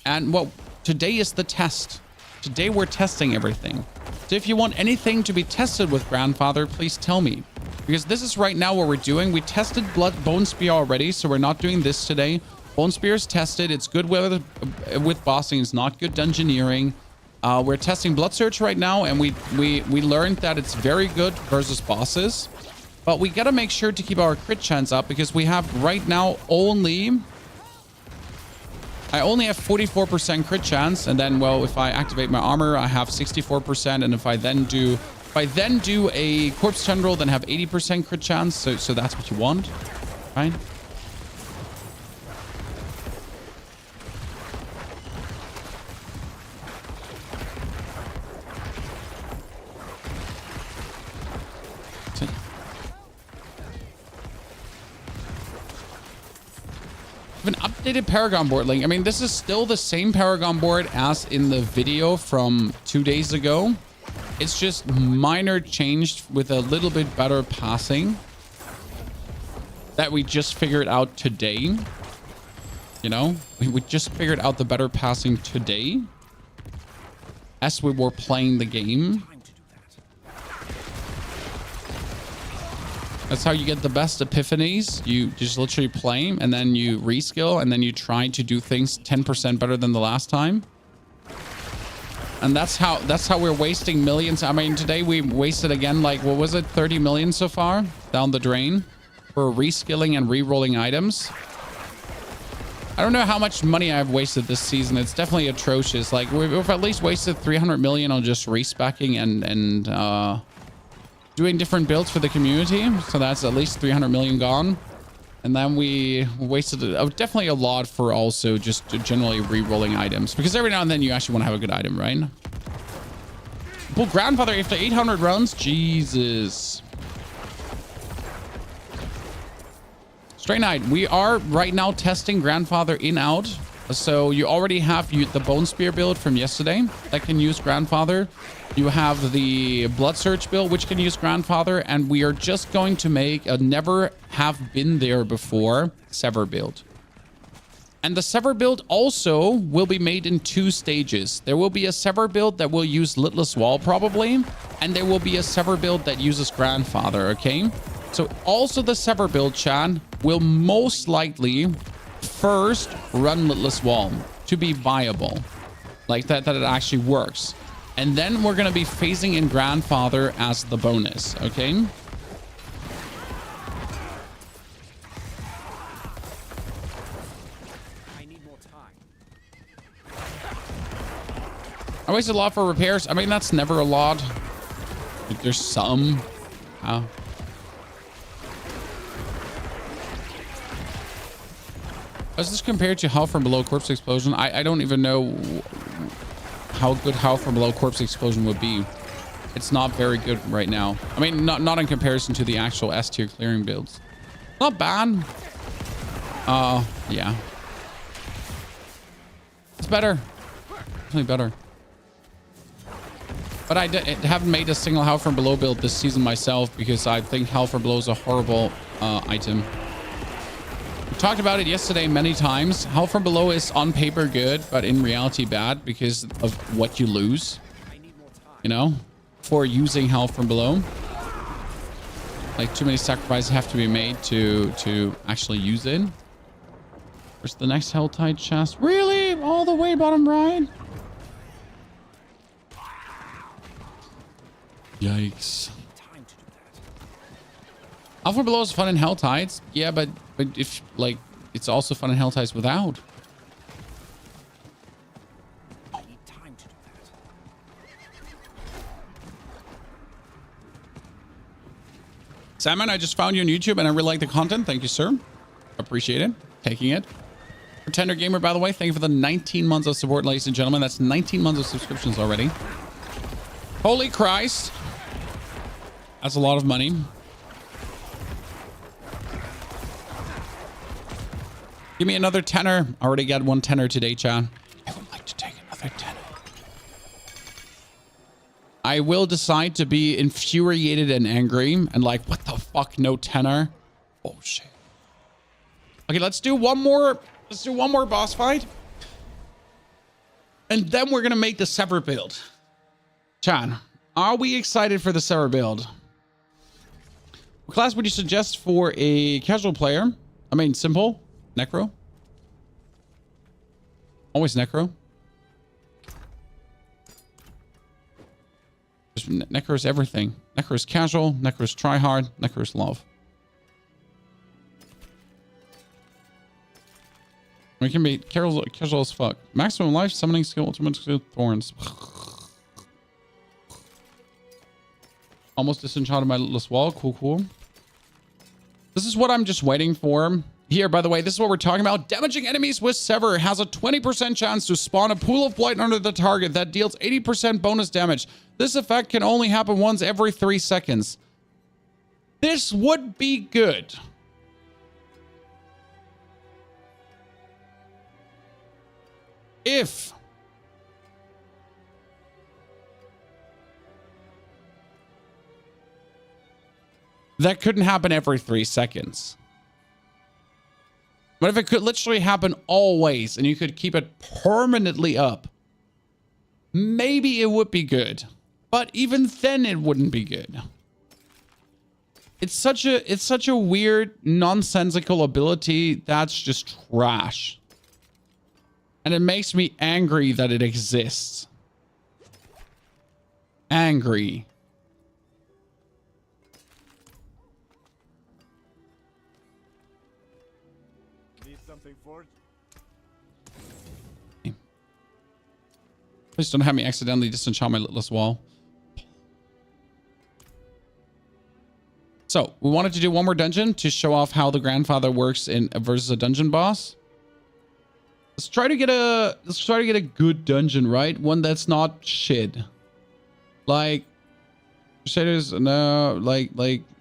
And well, today is the test. Today we're testing everything. So if you want anything to be tested with Grandfather, please tell me. Because this is right now what we're doing. We tested Bone Spear already, so we're not doing this today. Bone Spear is tested. It's good with bossing. It's not good dungeoneering. We're testing Blood Search right now, and we learned that it's very good versus bosses. But we got to make sure to keep our crit chance up because we have right now I only have 44% crit chance, and then, well, if I activate my armor, I have 64%, and if I then do a corpse tendril, then have 80% crit chance. So that's what you want, right? An updated Paragon board link. I mean, this is still the same Paragon board as in the video from 2 days ago. It's just minor changed with a little bit better passing that we just figured out today. You know, we just figured out the better passing today as we were playing the game. That's how you get the best epiphanies. You just literally play and then you reskill and then you try to do things 10% better than the last time. And that's how we're wasting millions. I mean, today we wasted again, like, what was it? 30 million so far down the drain for reskilling and re-rolling items. I don't know how much money I've wasted this season. It's definitely atrocious. Like, we've at least wasted 300 million on just respecking and doing different builds for the community. So that's at least 300 million gone. And then we wasted definitely a lot for also just generally re-rolling items, because every now and then you actually want to have a good item, right? Well, Grandfather after 800 runs, Jesus. Straight Knight, we are right now testing Grandfather in out. So you already have the Bone Spear build from yesterday that can use Grandfather. You have the Blood Search build, which can use Grandfather. And we are just going to make a never have been there before Sever build. And the Sever build also will be made in 2 stages. There will be a Sever build that will use Litless Wall probably. And there will be a Sever build that uses Grandfather, okay? So also the Sever build, Chan, will most likely first run Litless Wall to be viable, like that it actually works. And then we're going to be phasing in Grandfather as the bonus, okay? I need more time. I wasted a lot for repairs. I mean, that's never a lot. There's some. As this compared to Hell from Below Corpse Explosion, I don't even know how good Hell from Below Corpse Explosion would be. It's not very good right now. I mean, not in comparison to the actual S tier clearing builds. Not bad. Yeah. It's better. Definitely better. But I haven't made a single Hell from Below build this season myself because I think Hell from Below is a horrible item. We talked about it yesterday many times. Hell from Below is on paper good, but in reality bad because of what you lose, you know, for using Hell from Below. Like, too many sacrifices have to be made to actually use it. Where's the next Helltide chest? Really? All the way bottom right? Yikes. Hell from Below is fun in Helltides. Yeah, but if, like, it's also fun in Helltides without. I need time to do that. Salmon, I just found you on YouTube and I really like the content. Thank you, sir. Appreciate it. Taking it. Pretender Gamer, by the way, thank you for the 19 months of support, ladies and gentlemen. That's 19 months of subscriptions already. Holy Christ. That's a lot of money. Give me another tenner. I already got one tenner today, chat. I would like to take another tenner. I will decide to be infuriated and angry and like, what the fuck, no tenor? Oh shit. Okay, let's do one more. Let's do one more boss fight. And then we're gonna make the Sever build. Chan, are we excited for the Sever build? What class would you suggest for a casual player? I mean, simple. Necro. Always Necro. Necro is everything. Necro is casual. Necro is try hard. Necro is love. We can be casual as fuck. Maximum life, summoning skill, ultimate skill, thorns. Almost disenchanted my littlest wall. Cool, cool. This is what I'm just waiting for. Here, by the way, this is what we're talking about. Damaging enemies with Sever has a 20% chance to spawn a pool of blight under the target that deals 80% bonus damage. This effect can only happen once every 3 seconds. This would be good. If that couldn't happen every 3 seconds. But if it could literally happen always and you could keep it permanently up, maybe it would be good. But even then it wouldn't be good. It's such a weird, nonsensical ability that's just trash. And it makes me angry that it exists. Angry. Please don't have me accidentally disenchant my littlest wall. So we wanted to do one more dungeon to show off how the grandfather works in versus a dungeon boss. Let's try to get a good dungeon, right? One that's not shit. Like Crusaders, no, like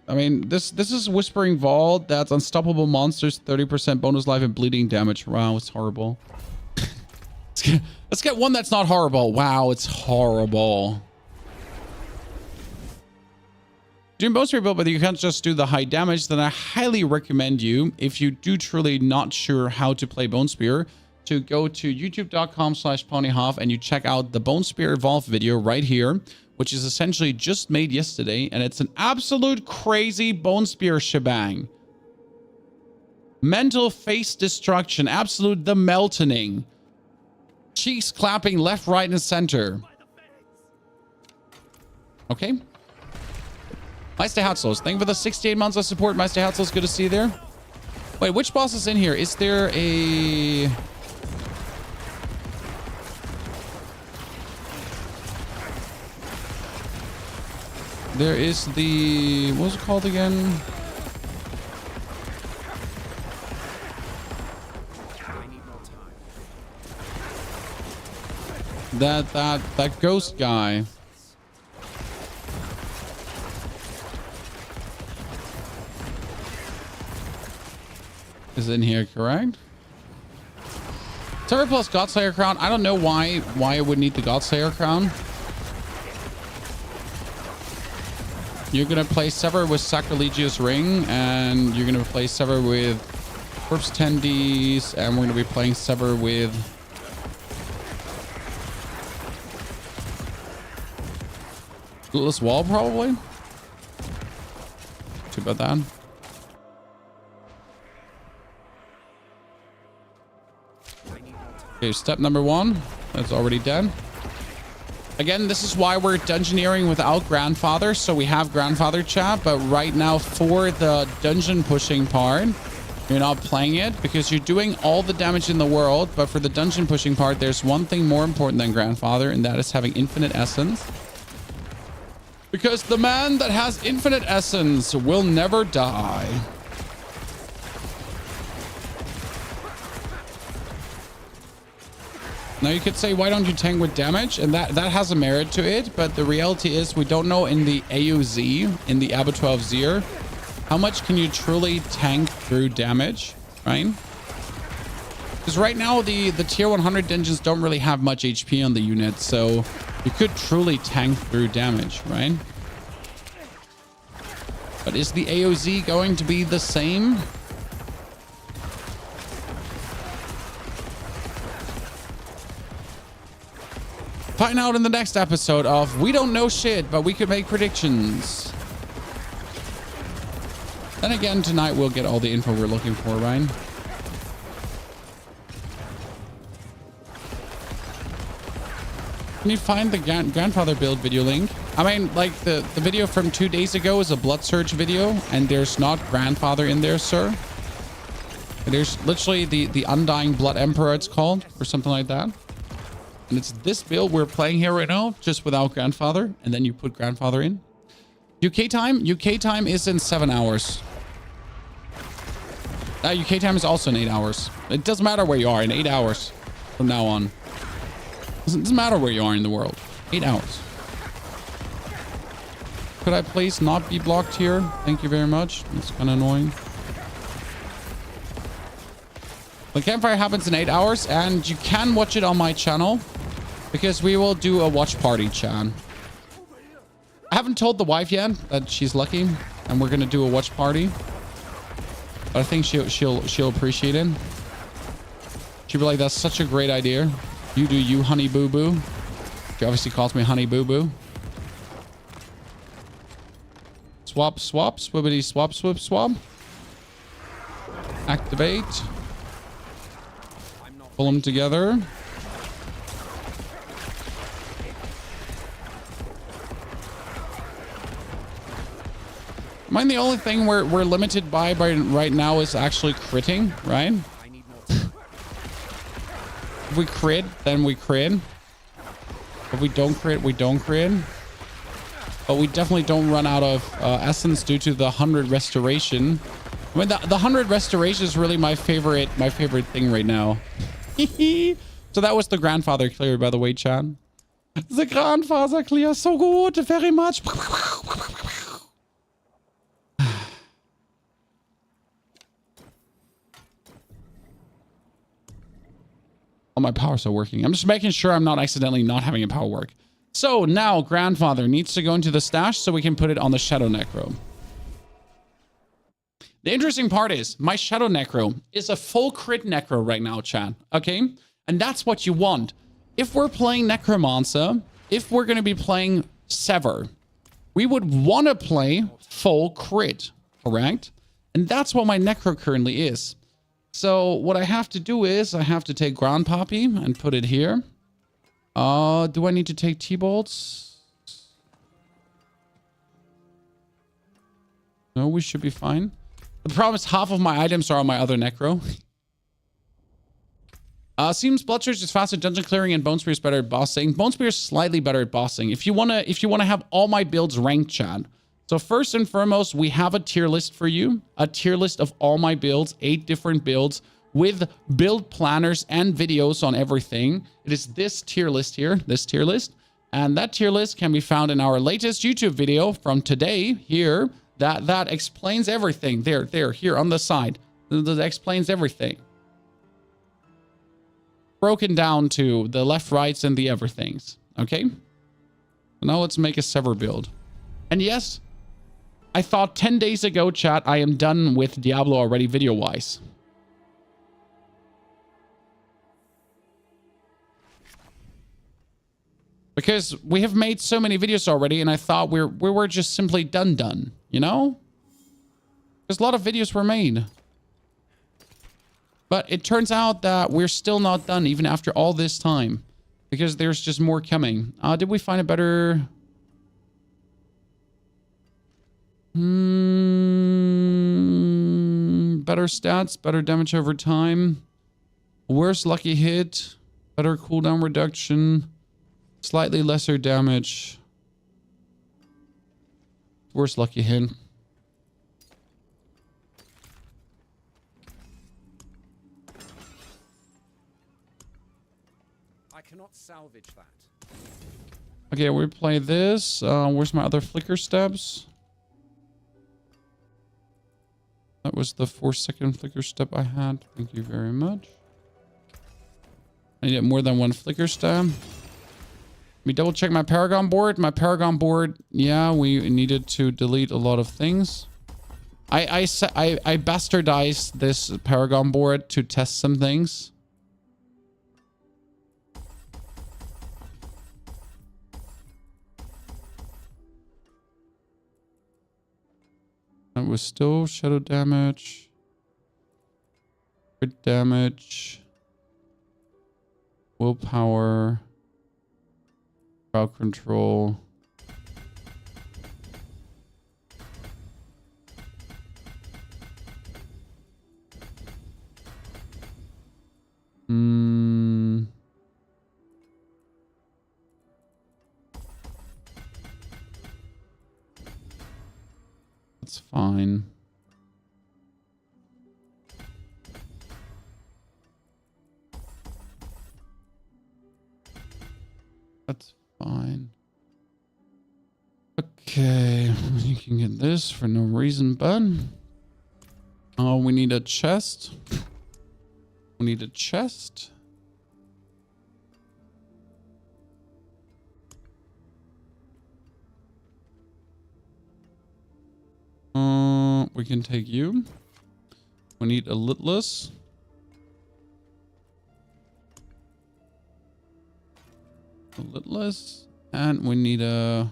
I mean, this is Whispering Vault. That's unstoppable monsters, 30% bonus life and bleeding damage. Wow, it's horrible. Let's get one that's not horrible. Wow, it's horrible. Doing Bone Spear build, but you can't just do the high damage, then I highly recommend you, if you do truly not sure how to play Bone Spear, to go to youtube.com/ponyhof and you check out the Bone Spear Evolve video right here, which is essentially just made yesterday, and it's an absolute crazy Bone Spear shebang. Mental face destruction, absolute the meltoning. Cheeks clapping left, right, and center. Okay. Meister Hatzlos, thank you for the 68 months of support. Meister Hatzlos, good to see you there. Wait, which boss is in here? Is there a... There is the... What was it called again? That ghost guy. Is in here, correct? Sever plus Godslayer crown. I don't know why I would need the Godslayer crown. You're gonna play Sever with Sacrilegious Ring, and you're gonna play Sever with Corpse Tendies, and we're gonna be playing Sever with Littlest Wall, probably. Too bad that. Okay, step number 1. That's already done. Again, this is why we're dungeoneering without Grandfather. So we have Grandfather chat, but right now for the dungeon pushing part, you're not playing it because you're doing all the damage in the world. But for the dungeon pushing part, there's one thing more important than Grandfather, and that is having infinite essence. Because the man that has infinite essence will never die. Now you could say, why don't you tank with damage? And that has a merit to it. But the reality is we don't know in the AUZ, in the ABBA 12 Zier, how much can you truly tank through damage, right? Because right now the tier 100 dungeons don't really have much HP on the unit. So you could truly tank through damage, right? But is the AOZ going to be the same? Find out in the next episode of We Don't Know Shit, but we could make predictions. Then again, tonight we'll get all the info we're looking for, Ryan. Can you find the grandfather build video link? I mean, like the video from 2 days ago is a blood surge video, and there's not grandfather in there, sir. There's literally the Undying Blood Emperor, it's called, or something like that. And it's this build we're playing here right now, just without grandfather, and then you put grandfather in. UK time is in 7 hours. UK time is also in 8 hours. It doesn't matter where you are, in 8 hours from now on. Doesn't matter where you are in the world. 8 hours. Could I please not be blocked here? Thank you very much. It's kind of annoying. The campfire happens in 8 hours, and you can watch it on my channel because we will do a watch party, Chan. I haven't told the wife yet that she's lucky, and we're gonna do a watch party. But I think she'll appreciate it. She'll be like, "That's such a great idea. You do you, honey boo boo." She obviously calls me honey boo boo. Swap, swap, swibbity swap, swip, swap. Activate. Pull them together. I mean, the only thing we're limited by right now is actually critting, right? If we crit, then we crit. If we don't crit, we don't crit. But we definitely don't run out of essence due to the 100 restoration. I mean, the 100 restoration is really my favorite thing right now. So that was the grandfather clear, by the way, Chan. The grandfather clear, so good, very much. All my powers are working. I'm just making sure I'm not accidentally not having a power work. So now grandfather needs to go into the stash so we can put it on the Shadow Necro. The interesting part is my Shadow Necro is a full crit Necro right now, chat. Okay? And that's what you want. If we're playing Necromancer, if we're going to be playing Sever, we would want to play full crit, correct? And that's what my Necro currently is. So what I have to do is I have to take Grandpappy and put it here. Do I need to take T-bolts? No, we should be fine. The problem is half of my items are on my other Necro. Seems Bloodsurge is faster at dungeon clearing and Bone Spear is better at bossing. Bone Spear is slightly better at bossing. If you wanna have all my builds ranked, Chad. So first and foremost, we have a tier list for you. A tier list of all my builds, 8 different builds with build planners and videos on everything. It is this tier list here, this tier list. And that tier list can be found in our latest YouTube video from today here. That explains everything. There, here on the side. That explains everything. Broken down to the left, rights, and the everythings. Okay? Now let's make a Sever build. And yes, I thought 10 days ago, chat, I am done with Diablo already video-wise. Because we have made so many videos already, and I thought we were just simply done, you know? Because a lot of videos were made. But it turns out that we're still not done, even after all this time. Because there's just more coming. Did we find a better... better stats, better damage over time, worse lucky hit, better cooldown reduction, slightly lesser damage. Where's Lucky Hint? I cannot salvage that. Okay, we play this. Where's my other flicker steps? That was the 4-second flicker step I had. Thank you very much. I need more than one flicker step. Let me double check my Paragon board. My Paragon board, yeah, we needed to delete a lot of things. I bastardized this Paragon board to test some things. It was still shadow damage. Crit damage. Willpower. Crowd control. That's fine. That's fine. Okay, you can get this for no reason, bud. Oh, we need a chest. We need a chest. We can take you. We need a litless. A litless. And we need a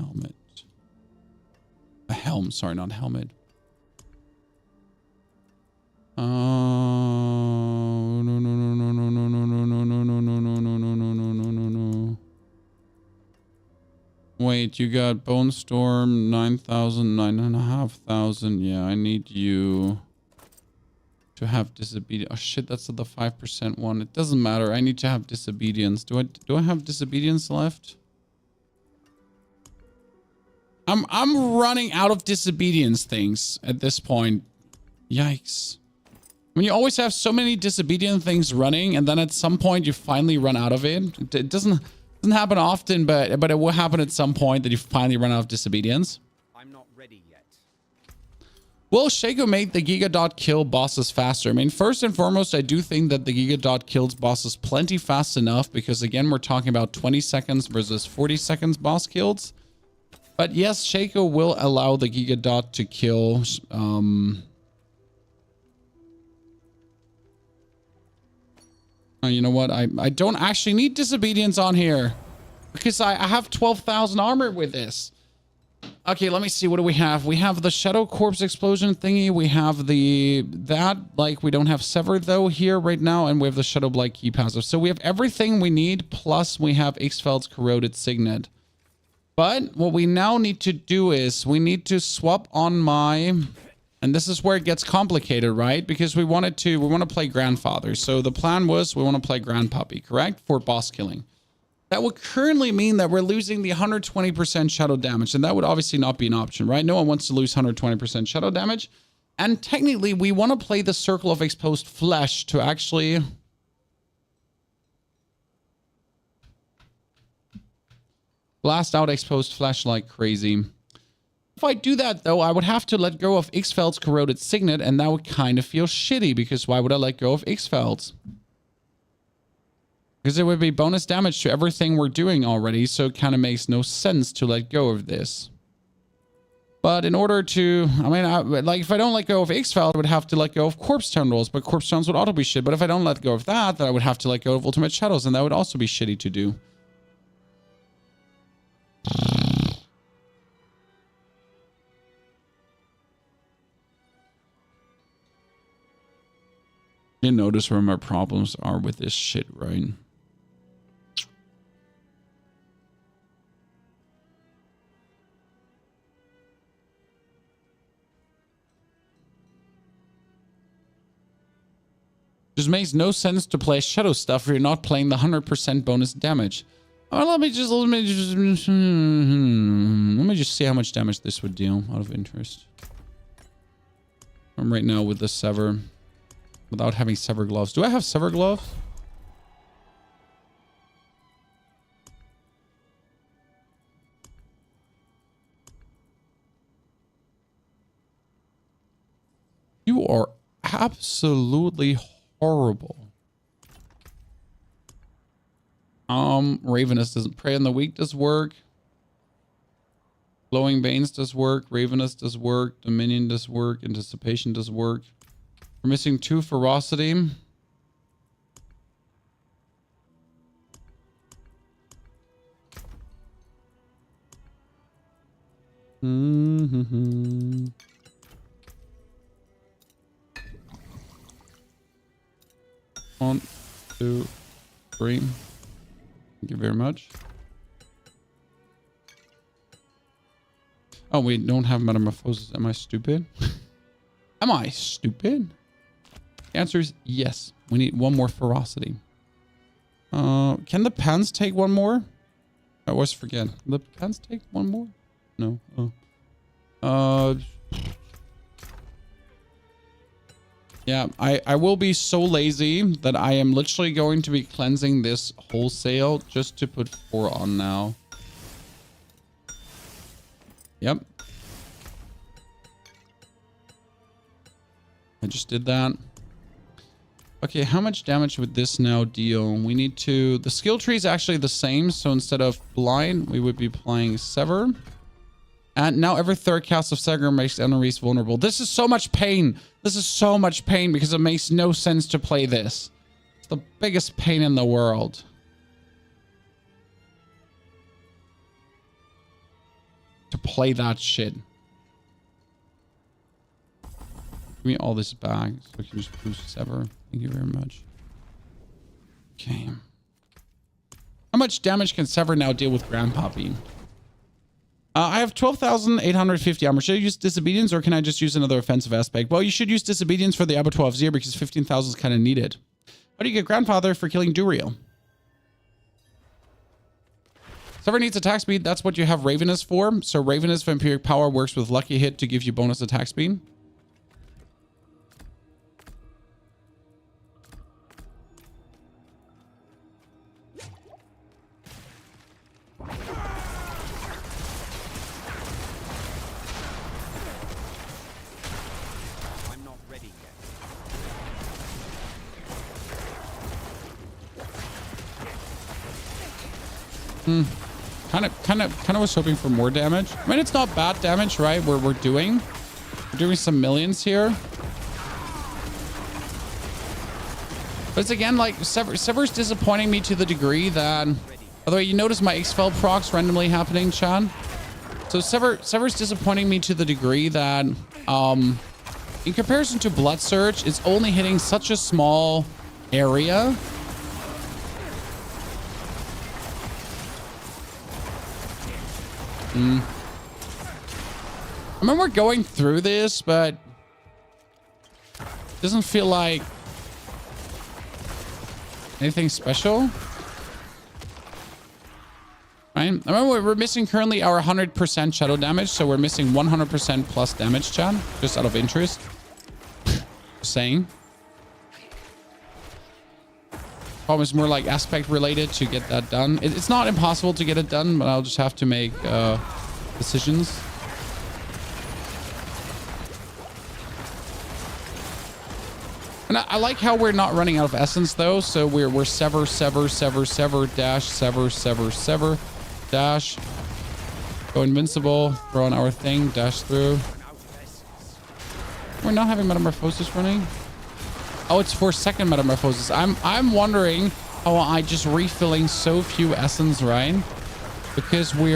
helmet. A helm, sorry, not helmet. No, no, no, no, no, no, no, no, no, no, no, no, no, no, no, no, no, no, no. Wait, you got Bone Storm, 9,000, 9,500. Yeah, I need you to have disobedience. Oh shit, that's the 5% one. It doesn't matter. I need to have disobedience. Do I have disobedience left? I'm running out of disobedience things at this point. Yikes. When you always have so many disobedient things running, and then at some point you finally run out of it. It doesn't happen often, but it will happen at some point that you finally run out of disobedience. I'm not ready yet. Will Shaco make the Giga Dot kill bosses faster? I mean, first and foremost, I do think that the Giga Dot kills bosses plenty fast enough, because again, we're talking about 20 seconds versus 40 seconds boss kills. But yes, Shaco will allow the Giga Dot to kill you know what? I don't actually need disobedience on here, because I have 12,000 armor with this. Okay, let me see. What do we have? We have the Shadow Corpse Explosion thingy. We have we don't have Sever though here right now. And we have the Shadow Blight Key passive. So we have everything we need. Plus we have Ixfeld's Corroded Signet. But what we now need to do is we need to swap on my... And this is where it gets complicated, right? Because we want to play Grandfather. So the plan was we want to play Grandpuppy, correct? For boss killing. That would currently mean that we're losing the 120% shadow damage. And that would obviously not be an option, right? No one wants to lose 120% shadow damage. And technically, we want to play the Circle of Exposed Flesh to actually... blast out Exposed Flesh like crazy. If I do that, though, I would have to let go of Ixfeld's Corroded Signet, and that would kind of feel shitty, because why would I let go of Ixfeld's? Because it would be bonus damage to everything we're doing already, so it kind of makes no sense to let go of this. But in order to... I mean, like, if I don't let go of Ixfeld, I would have to let go of Corpse Town rolls, but Corpse Towns would auto be shit. But if I don't let go of that, then I would have to let go of Ultimate Shadows, and that would also be shitty to do. You notice where my problems are with this shit, right? Just makes no sense to play shadow stuff if you're not playing the 100% bonus damage. Oh, let me just see how much damage this would deal out of interest. I'm right now with the sever without having sever gloves. Do I have sever gloves? You are absolutely horrible. Ravenous doesn't. Prey on the Weak does work. Glowing Veins does work. Ravenous does work. Dominion does work. Anticipation does work. We're missing 2 Ferocity. Mm-hmm. 1, 2, 3. Thank you very much. Oh, we don't have Metamorphosis. Am I stupid? Am I stupid? The answer is yes. We need 1 more Ferocity. Can the pens take 1 more? I always forget. The pens take 1 more? No. Oh. Yeah, I will be so lazy that I am literally going to be cleansing this wholesale just to put 4 on now. Yep. I just did that. Okay, how much damage would this now deal? We need to... The skill tree is actually the same, so instead of blind, we would be playing Sever. And now every 3rd cast of Sever makes enemies vulnerable. This is so much pain. This is so much pain because it makes no sense to play this. It's the biggest pain in the world. To play that shit. Give me all this back so I can just boost Sever. Thank you very much. Okay. How much damage can Sever now deal with Grandpappy? I have 12,850 armor. Should I use Disobedience or can I just use another offensive aspect? Well, you should use Disobedience for the Abattoir of Zir because 15,000 is kind of needed. How do you get Grandfather for killing Duriel? Sever needs attack speed. That's what you have Ravenous for. So Ravenous Vampiric Power works with Lucky Hit to give you bonus attack speed. Kind of was hoping for more damage. I mean, it's not bad damage, right? We're doing some millions here. But it's again like Sever's disappointing me to the degree that. By the way, you notice my X-Fel procs randomly happening, Chan. So Sever's disappointing me to the degree that, in comparison to Blood Surge, it's only hitting such a small area. I remember going through this, but it doesn't feel like anything special. Right? I remember we're missing currently our 100% shadow damage, so we're missing 100% plus damage, Chan, just out of interest. Saying. Problem is more like aspect related to get that done. It's not impossible to get it done, but I'll just have to make decisions. And I like how we're not running out of essence though. So we're sever, dash, sever, dash. Go invincible, throw on our thing, dash through. We're not having metamorphosis running. Oh, it's 4-second metamorphosis. I'm wondering how I just refilling so few essence, right? Because we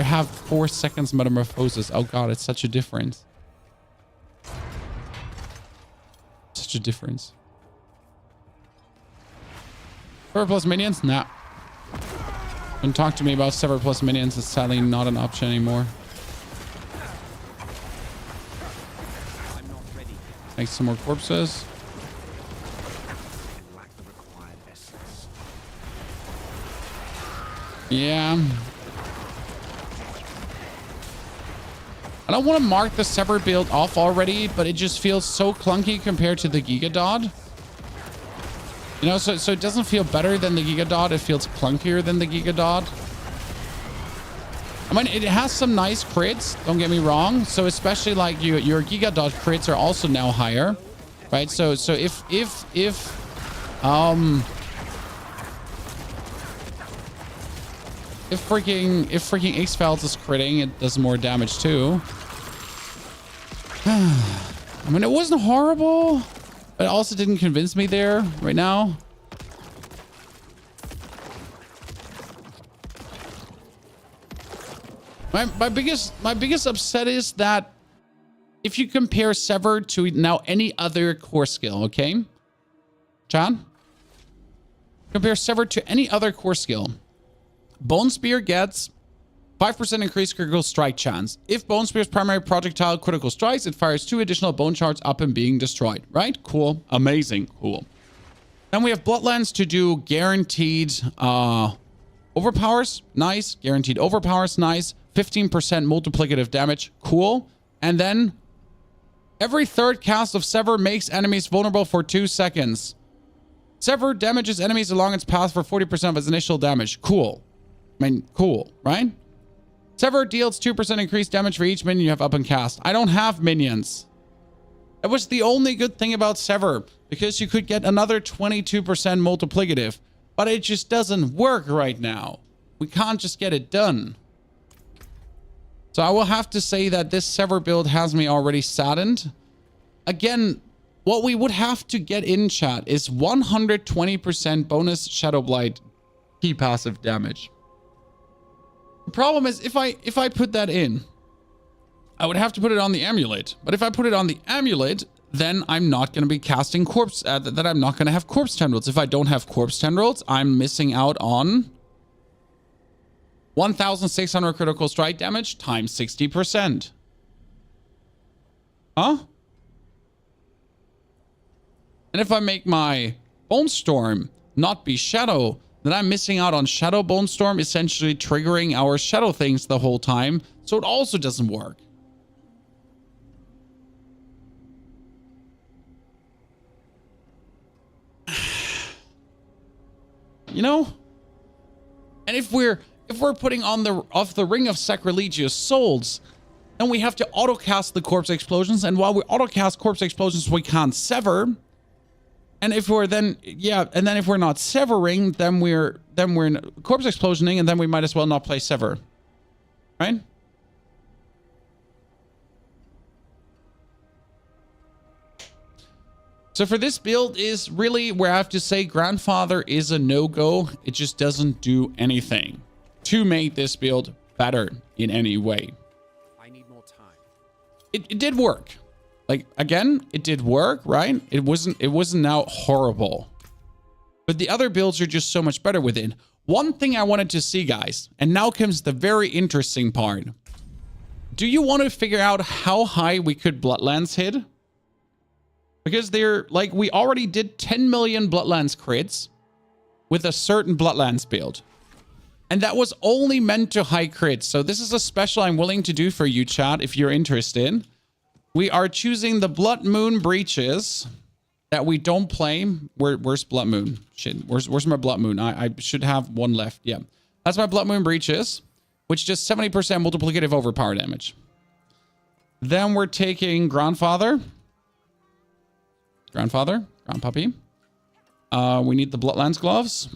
have 4 seconds metamorphosis. Oh god, it's such a difference. Such a difference. Sever plus minions? Nah. Don't talk to me about Sever plus minions. It's sadly not an option anymore. Make some more corpses. Yeah. I don't want to mark the Sever build off already, but it just feels so clunky compared to the Gigadot. You know, so it doesn't feel better than the Gigadot. It feels clunkier than the Gigadot. I mean, it has some nice crits, don't get me wrong. So especially like your Gigadot crits are also now higher, right? So if freaking X-Files is critting, it does more damage too. I mean, it wasn't horrible, but it also didn't convince me there right now. My biggest upset is that if you compare Sever to now any other core skill, okay? John? Compare Sever to any other core skill. Bone Spear gets 5% increased critical strike chance. If Bone Spear's primary projectile critical strikes, it fires 2 additional bone shards up and being destroyed. Right? Cool. Amazing. Cool. Then we have Bloodlands to do guaranteed overpowers. Nice. Guaranteed overpowers. Nice. 15% multiplicative damage. Cool. And then every third cast of Sever makes enemies vulnerable for 2 seconds. Sever damages enemies along its path for 40% of its initial damage. Cool. I mean, cool, right? Sever deals 2% increased damage for each minion you have up and cast. I don't have minions. That was the only good thing about Sever, because you could get another 22% multiplicative, but it just doesn't work right now. We can't just get it done. So I will have to say that this Sever build has me already saddened. Again, what we would have to get in chat is 120% bonus Shadow Blight key passive damage. The problem is if I put that in, I would have to put it on the amulet. But if I put it on the amulet, then I'm not going to be casting corpse. That I'm not going to have corpse tendrils. If I don't have corpse tendrils, I'm missing out on 1,600 critical strike damage times 60%. Huh? And if I make my Bone Storm not be Shadow, then I'm missing out on Shadow Bone Storm, essentially triggering our Shadow things the whole time. So it also doesn't work. You know? And if we're putting on the Ring of Sacrilegious Souls, then we have to autocast the Corpse Explosions. And while we autocast Corpse Explosions, we can't Sever. And if we're then, yeah, and then if we're not severing, then we're corpse explosioning, and then we might as well not play Sever, right? So for this build is really where I have to say Grandfather is a no-go. It just doesn't do anything to make this build better in any way. I need more time. It did work. Like, again, it did work, right? It wasn't now horrible. But the other builds are just so much better with it. One thing I wanted to see, guys, and now comes the very interesting part. Do you want to figure out how high we could Bloodlands hit? Because they're, like, we already did 10 million Bloodlands crits with a certain Bloodlands build. And that was only meant to high crits. So this is a special I'm willing to do for you, chat, if you're interested. We are choosing the Blood Moon breaches that we don't play. Where's Blood Moon? Shit, where's my Blood Moon? I should have one left. Yeah, that's my Blood Moon breaches, which just 70% multiplicative overpower damage. Then we're taking Grandpuppy. We need the Bloodlands gloves.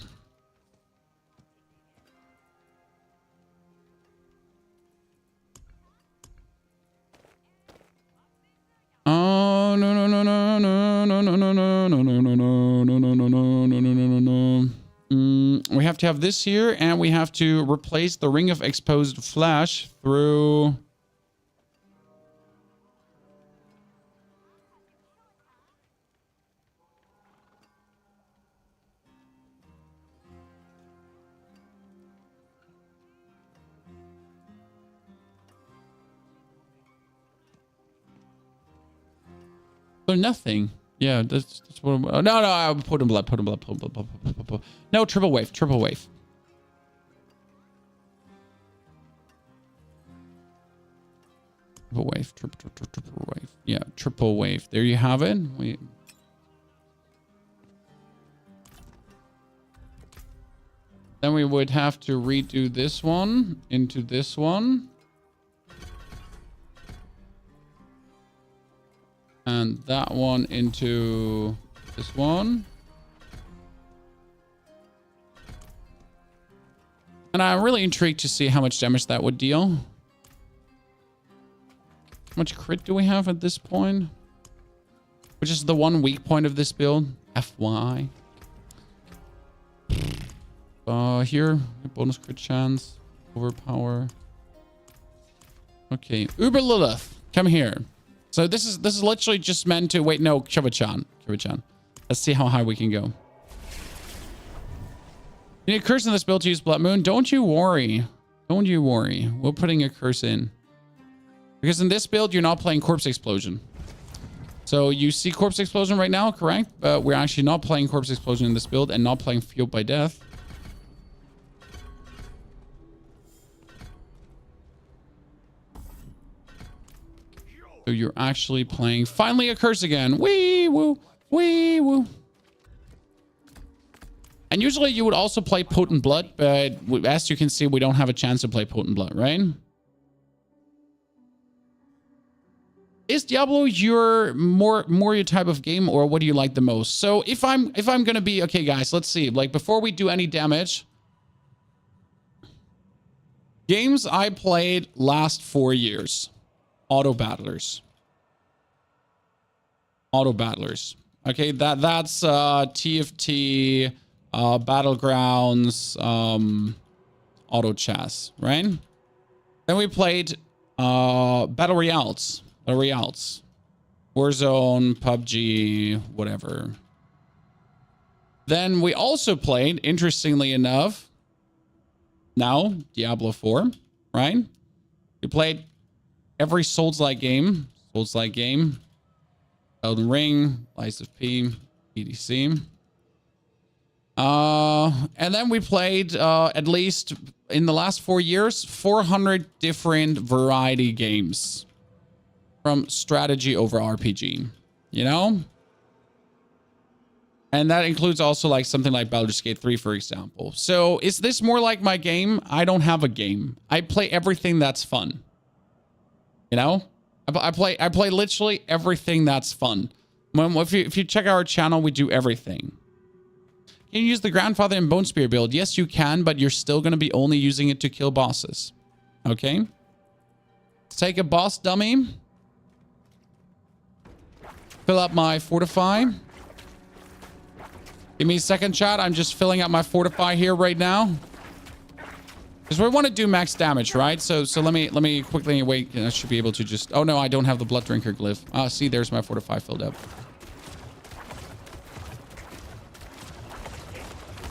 Oh no. We have to have this here, and we have to replace the Ring of Exposed Flesh through. So nothing. Yeah, that's what I'm, no, I'll put in blood. No, triple wave. Triple wave, triple wave. Yeah, triple wave. There you have it. Then we would have to redo this one into this one. And that one into this one. And I'm really intrigued to see how much damage that would deal. How much crit do we have at this point? Which is the one weak point of this build. FY. Here, bonus crit chance, overpower. Okay, Uber Lilith, come here. So this is literally just meant to wait. No, Kivachan. Let's see how high we can go. You need a curse in this build to use Blood Moon. Don't you worry. Don't you worry. We're putting a curse in because in this build you're not playing Corpse Explosion. So you see Corpse Explosion right now, correct? But we're actually not playing Corpse Explosion in this build and not playing Fueled by Death. So you're actually playing finally a curse again. Wee woo, wee woo. And usually you would also play Potent Blood, but as you can see, we don't have a chance to play Potent Blood, right? Is Diablo your more your type of game, or what do you like the most? So if I'm gonna be okay, guys, let's see. Like before we do any damage, games I played last 4 years. Auto battlers. Okay, that's TFT, Battlegrounds, Auto Chess, right? Then we played Battle Royales. Warzone, PUBG, whatever. Then we also played, interestingly enough, now Diablo 4, right? We played every Souls-like game, Elden Ring, Lies of P, EDC. And then we played, at least in the last 4 years, 400 different variety games from strategy over RPG, you know? And that includes also like something like Baldur's Gate 3, for example. So is this more like my game? I don't have a game. I play everything that's fun. You know, I play literally everything that's fun. If you check our channel, we do everything. Can you use the Grandfather and Bone Spear build? Yes, you can, but you're still going to be only using it to kill bosses. Okay. Let's take a boss dummy. Fill up my Fortify. Give me a second, chat. I'm just filling up my Fortify here right now. Because we want to do max damage, right? So let me quickly wait. I should be able to just... Oh, no, I don't have the Blood Drinker glyph. Ah, see, there's my Fortify filled up.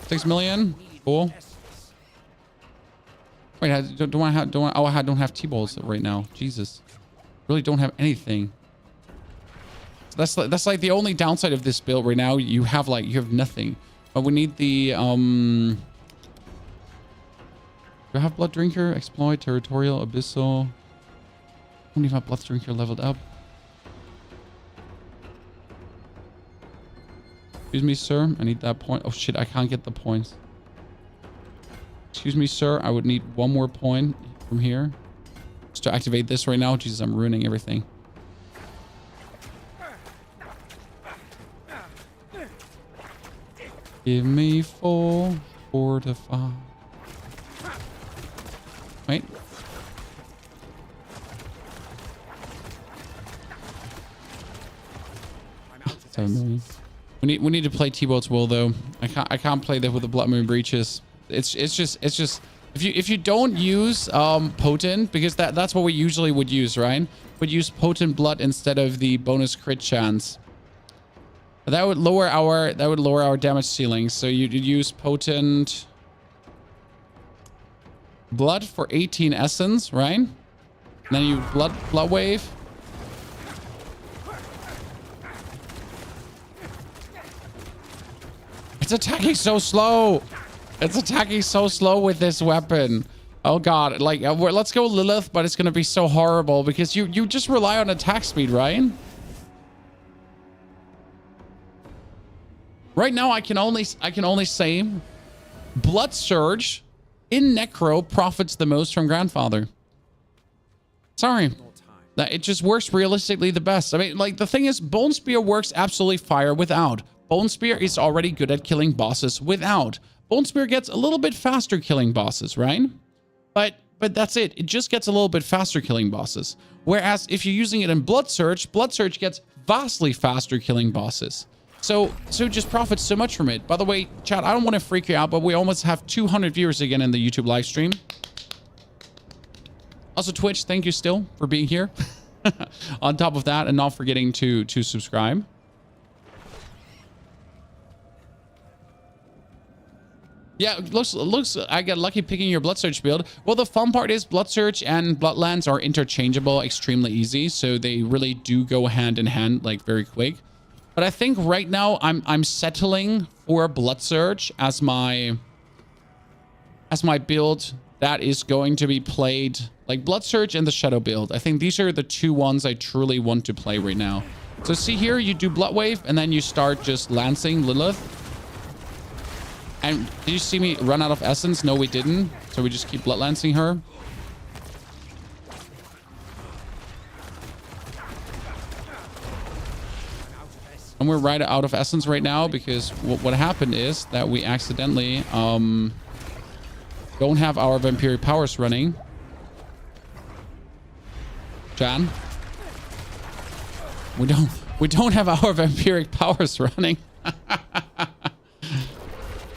6 million. Cool. Wait, I don't have T-balls right now. Jesus. Really don't have anything. So that's like the only downside of this build right now. You have nothing. But we need the do I have Blood Drinker, Exploit, Territorial, Abyssal? I don't even have Blood Drinker leveled up. Excuse me, sir. I need that point. Oh, shit. I can't get the points. Excuse me, sir. I would need one more point from here. Just to activate this right now. Jesus, I'm ruining everything. Give me 4 Fortify. Wait. We need to play T-Boat's Will though. I can't play that with the Blood Moon Breaches. It's just if you don't use potent, because that's what we usually would use, right? Would use potent blood instead of the bonus crit chance. That would lower our damage ceiling. So you'd use potent blood for 18 essence, right? And then you blood wave. It's attacking so slow. It's attacking so slow with this weapon. Oh god, like let's go Lilith, but it's gonna be so horrible because you just rely on attack speed, right? Right now, I can only say Blood Surge in Necro profits the most from Grandfather. Sorry. That it just works realistically the best. I mean, like the thing is, Bone Spear works absolutely fire without. Bone Spear is already good at killing bosses without. Bone Spear gets a little bit faster killing bosses, right? But that's it. It just gets a little bit faster killing bosses. Whereas if you're using it in Blood Surge gets vastly faster killing bosses. So it just profits so much from it. By the way, chat, I don't want to freak you out, but we almost have 200 viewers again in the YouTube live stream. Also, Twitch, thank you still for being here. On top of that, and not forgetting to subscribe. Yeah, looks I got lucky picking your Blood Surge build. Well, the fun part is Blood Surge and Bloodlands are interchangeable extremely easy, so they really do go hand in hand, like very quick. But I think right now I'm settling for Blood Surge as my build that is going to be played, like Blood Surge and the Shadow build. I think these are the two ones I truly want to play right now. So see here, you do Blood Wave and then you start just lancing Lilith. And did you see me run out of essence? No, we didn't. So we just keep Blood Lancing her. And we're right out of essence right now because what happened is that we accidentally don't have our vampiric powers running. Jan, we don't have our vampiric powers running.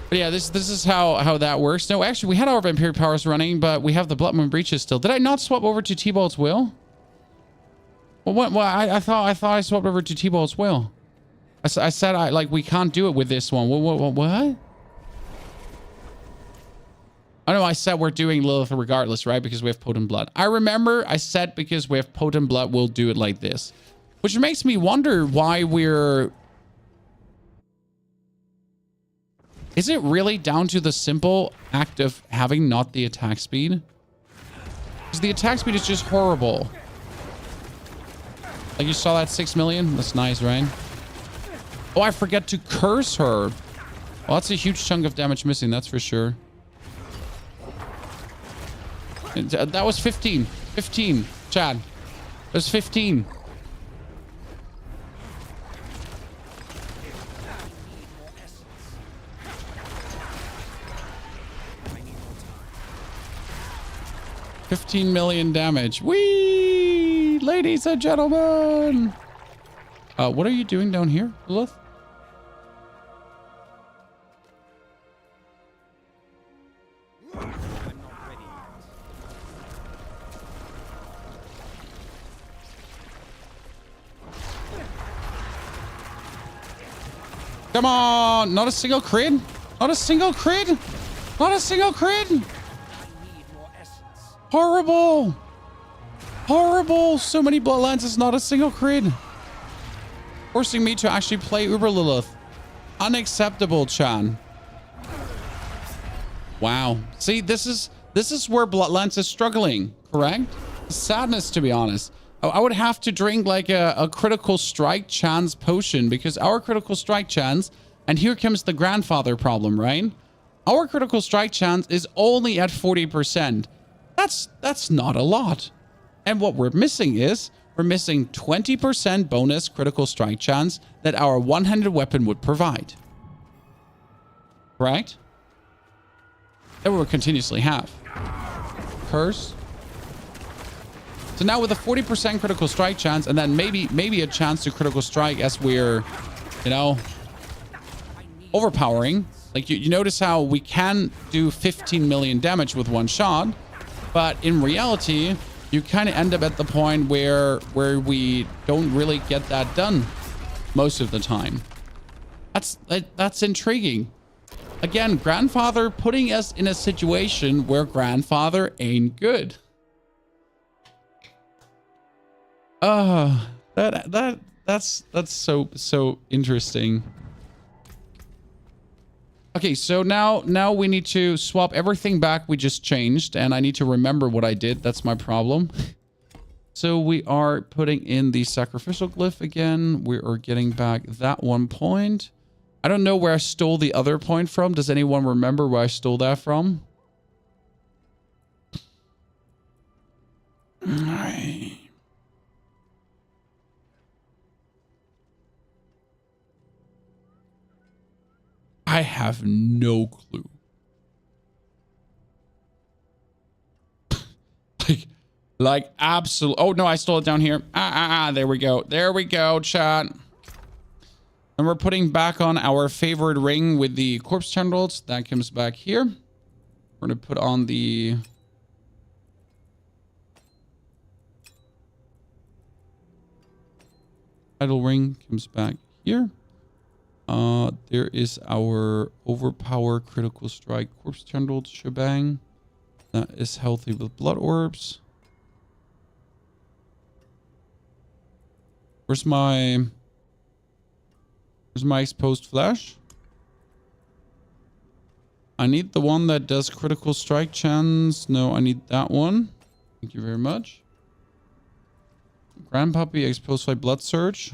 But yeah, this is how that works. No, actually, we had our vampiric powers running, but we have the Blood Moon breaches still. Did I not swap over to T-Bolt's will? Well, what? Well, I thought I swapped over to T-Bolt's will. I said like we can't do it with this one. What? Oh no, I said we're doing Lilith regardless, right? Because we have potent blood. I remember I said because we have potent blood, we'll do it like this. Which makes me wonder why we're... Is it really down to the simple act of having not the attack speed? Because the attack speed is just horrible. Like you saw that 6 million? That's nice, right? Oh, I forget to curse her. Well, that's a huge chunk of damage missing, that's for sure. That was 15. 15, Chad. That was 15. $15 million damage. Whee! Ladies and gentlemen! What are you doing down here, Lilith? Come on! Not a single crit? Not a single crit? Not a single crit? Horrible! Horrible! So many Bloodlands, not a single crit. Forcing me to actually play Uber Lilith. Unacceptable, Chan. Wow. See, this is where Bloodlands is struggling, correct? Sadness, to be honest. I would have to drink like a critical strike chance potion because our critical strike chance, and here comes the grandfather problem, right? Our critical strike chance is only at 40%. That's not a lot. And what we're missing is we're missing 20% bonus critical strike chance that our one-handed weapon would provide. Right? That we will continuously have. Curse. So now with a 40% critical strike chance and then maybe a chance to critical strike as we're, you know, overpowering. Like you notice how we can do 15 million damage with one shot, but in reality, you kind of end up at the point where we don't really get that done most of the time. That's intriguing. Again, Grandfather putting us in a situation where Grandfather ain't good. That's so interesting. Okay, so now we need to swap everything back we just changed, and I need to remember what I did. That's my problem. So we are putting in the sacrificial glyph again. We are getting back that 1 point. I don't know where I stole the other point from. Does anyone remember where I stole that from? I have no clue. like absolute. Oh no, I stole it down here. There we go. There we go, chat. And we're putting back on our favorite ring with the corpse tendrils. That comes back here. We're gonna put on the idle ring. Comes back here. There is our overpower critical strike corpse tendrils shebang. That is healthy with blood orbs. Where's my exposed flash? I need the one that does critical strike chance. No, I need that one. Thank you very much. Grandpuppy exposed by blood surge.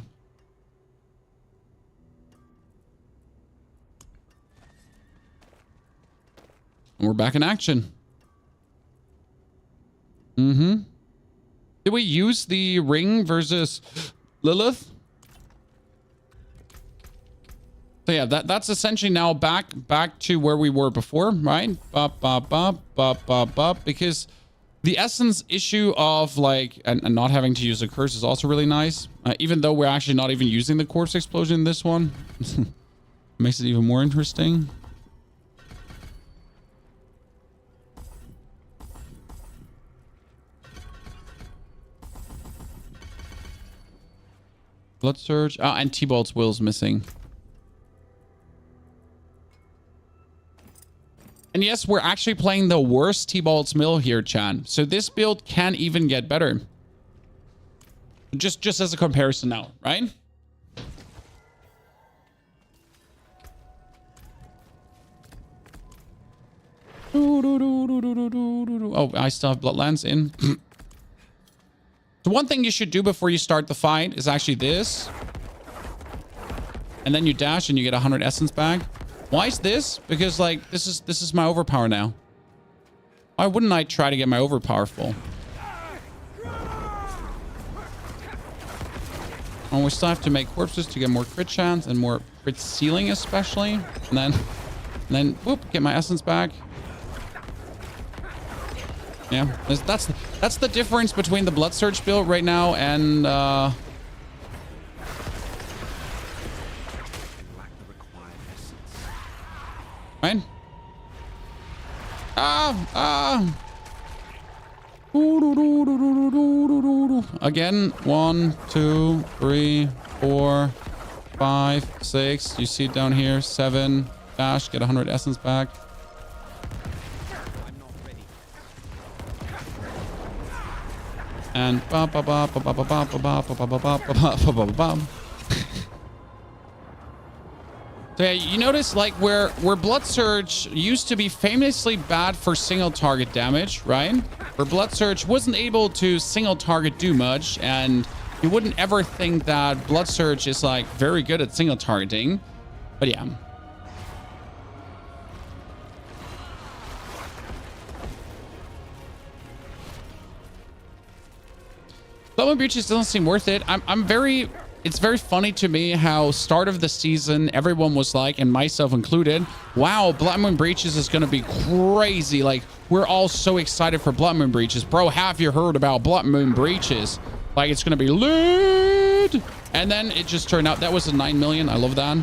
And we're back in action. Did we use the ring versus Lilith? So yeah, that's essentially now back to where we were before, right? Because the essence issue of like and not having to use a curse is also really nice. Even though we're actually not even using the corpse explosion in this one, makes it even more interesting. Blood surge. Oh, and T-Bolt's will's missing. And yes, we're actually playing the worst T-Bolt's mill here, Chan. So this build can even get better. Just as a comparison now, right? Oh, I still have Bloodlands in. The one thing you should do before you start the fight is actually this. And then you dash and you get 100 essence back. Why is this? Because like this is my overpower now. Why wouldn't I try to get my overpower full? Oh, we still have to make corpses to get more crit chance and more crit ceiling especially. And then whoop, get my essence back. Yeah, that's the difference between the blood surge build right now and right? Again, 1, 2, 3, 4, 5, 6. You see it down here. 7. Dash, get 100 essence back. And so yeah, you notice like where Blood Surge used to be famously bad for single target damage, right? Where Blood Surge wasn't able to single target do much, and you wouldn't ever think that Blood Surge is like very good at single targeting. But yeah. Bloodmoon Breaches doesn't seem worth it. It's very funny to me how start of the season, everyone was like, and myself included, wow, Bloodmoon Breaches is going to be crazy. Like, we're all so excited for Bloodmoon Breaches. Bro, have you heard about Bloodmoon Breaches? Like, it's going to be lit. And then it just turned out, that was a 9 million. I love that.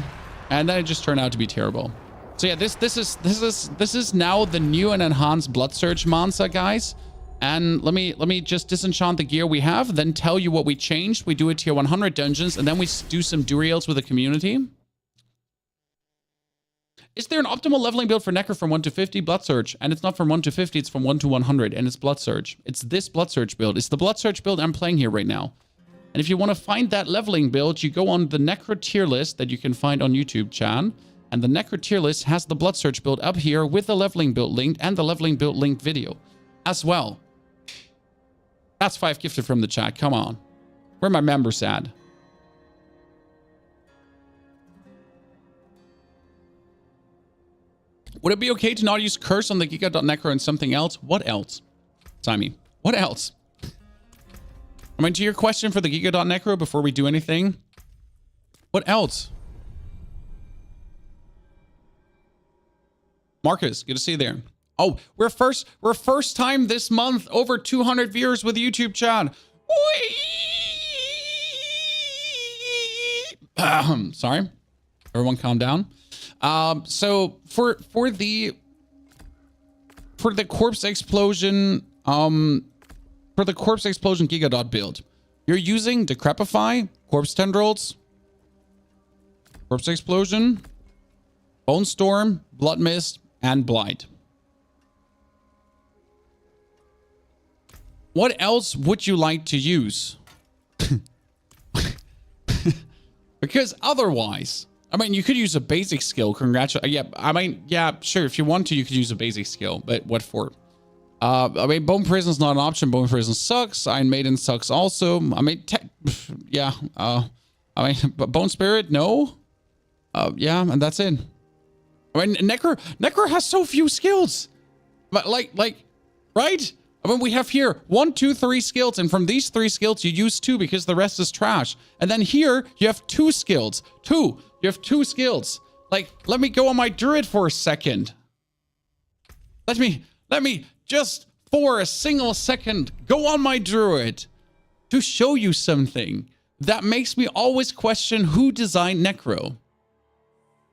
And then it just turned out to be terrible. So yeah, this is now the new and enhanced Blood Surge Mansa, guys. And let me just disenchant the gear we have, then tell you what we changed. We do a tier 100 dungeons, and then we do some Duriels with the community. Is there an optimal leveling build for Necro from 1 to 50? Blood Surge. And it's not from 1 to 50, it's from 1 to 100, and it's Blood Surge. It's this Blood Surge build. It's the Blood Surge build I'm playing here right now. And if you want to find that leveling build, you go on the Necro tier list that you can find on YouTube, Chan. And the Necro tier list has the Blood Surge build up here with the leveling build linked and the leveling build linked video as well. That's 5 gifted from the chat. Come on. Where are my members at? Would it be okay to not use curse on the Giga.necro and something else? What else? Simon, what else? I mean, to your question for the Giga.necro before we do anything, what else? Marcus, good to see you there. Oh, we're first time this month over 200 viewers with YouTube chat. Sorry. Everyone calm down. So for the corpse explosion, Giga build, you're using Decrepify, Corpse Tendrils, Corpse Explosion, Bone Storm, Blood Mist, and Blight. What else would you like to use? Because otherwise, I mean, you could use a basic skill. Congratulations. Yeah, I mean, yeah, sure. If you want to, you could use a basic skill, but what for? I mean, Bone Prison's not an option. Bone Prison sucks. Iron Maiden sucks also. I mean, yeah. I mean, but Bone Spirit, no. Yeah, and that's it. I mean, Necro has so few skills. But like, right? I mean, we have here 1, 2, 3 skills, and from these 3 skills, you use 2 because the rest is trash. And then here, you have 2 skills. You have 2 skills. Like, let me go on my Druid for a second. Let me just for a single second go on my Druid to show you something that makes me always question who designed Necro.